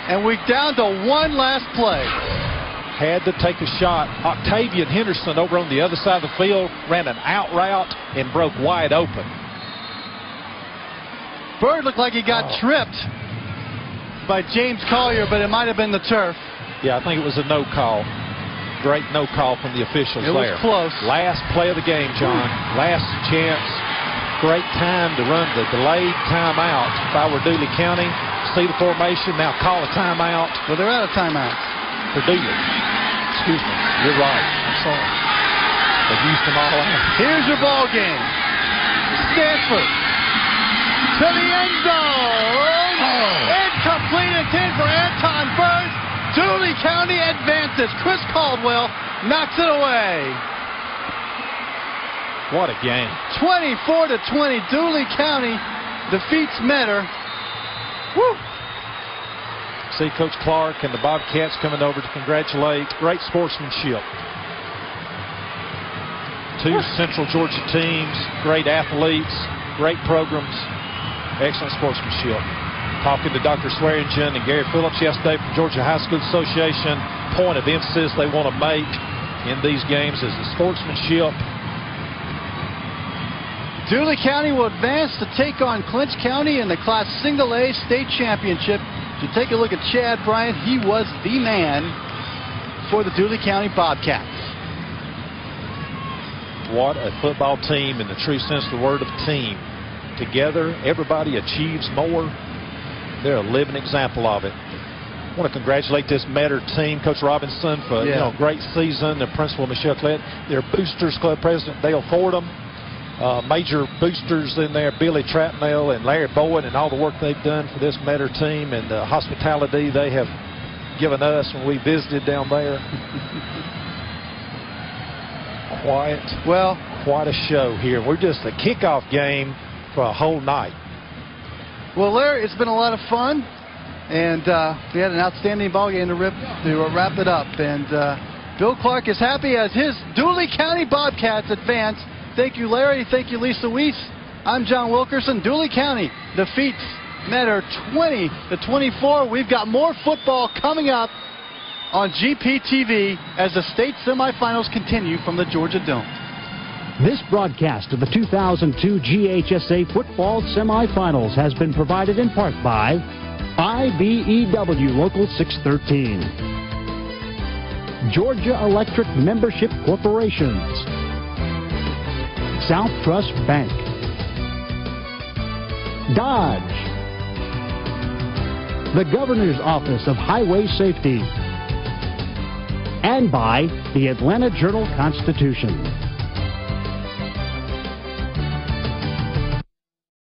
And we're down to 1 last play. Had to take a shot. Octavian Henderson over on the other side of the field ran an out route and broke wide open. Bird looked like he got tripped by James Collier, but it might have been the turf. Yeah, I think it was a no call. Great no call from the officials there. It was close. Last play of the game, John. Last chance. Great time to run the delayed timeout. If I were Dooley County, see the formation, now call a timeout. Well, they're out of timeouts. For Dooley. Excuse me. You're right. I'm sorry. They've used them all out. Here's your ball game. Stanford to the end zone. Incomplete intent for Anton Bird. Dooley County advances. Chris Caldwell knocks it away. What a game. 24-20. Dooley County defeats Metter. Woo! See Coach Clark and the Bobcats coming over to congratulate. Great sportsmanship. 2 Central Georgia teams, great athletes, great programs, excellent sportsmanship. Talking to Dr. Swearingen and Gary Phillips yesterday from Georgia High School Association. Point of emphasis they want to make in these games is the sportsmanship. Dooley County will advance to take on Clinch County in the Class Single A State Championship. To take a look at Chad Bryant, he was the man for the Dooley County Bobcats. What a football team in the true sense of the word of team. together. Everybody achieves more. They're a living example of it. I want to congratulate this Metter team, Coach Robinson, for great season. The principal, Michelle Klett, their Boosters Club president, Dale Fordham. Major boosters in there, Billy Trapnell and Larry Boyd, and all the work they've done for this Metter team and the hospitality they have given us when we visited down there. Quite a show here. We're just a kickoff game for a whole night. Well, Larry, it's been a lot of fun, and we had an outstanding ball game to wrap it up. And Bill Clark is happy as his Dooley County Bobcats advance. Thank you, Larry. Thank you, Lisa Weiss. I'm John Wilkerson. Dooley County defeats Metter 20-24. We've got more football coming up on GPTV as the state semifinals continue from the Georgia Dome. This broadcast of the 2002 GHSA football semifinals has been provided in part by IBEW Local 613, Georgia Electric Membership Corporations, South Trust Bank, Dodge, the Governor's Office of Highway Safety, and by the Atlanta Journal-Constitution.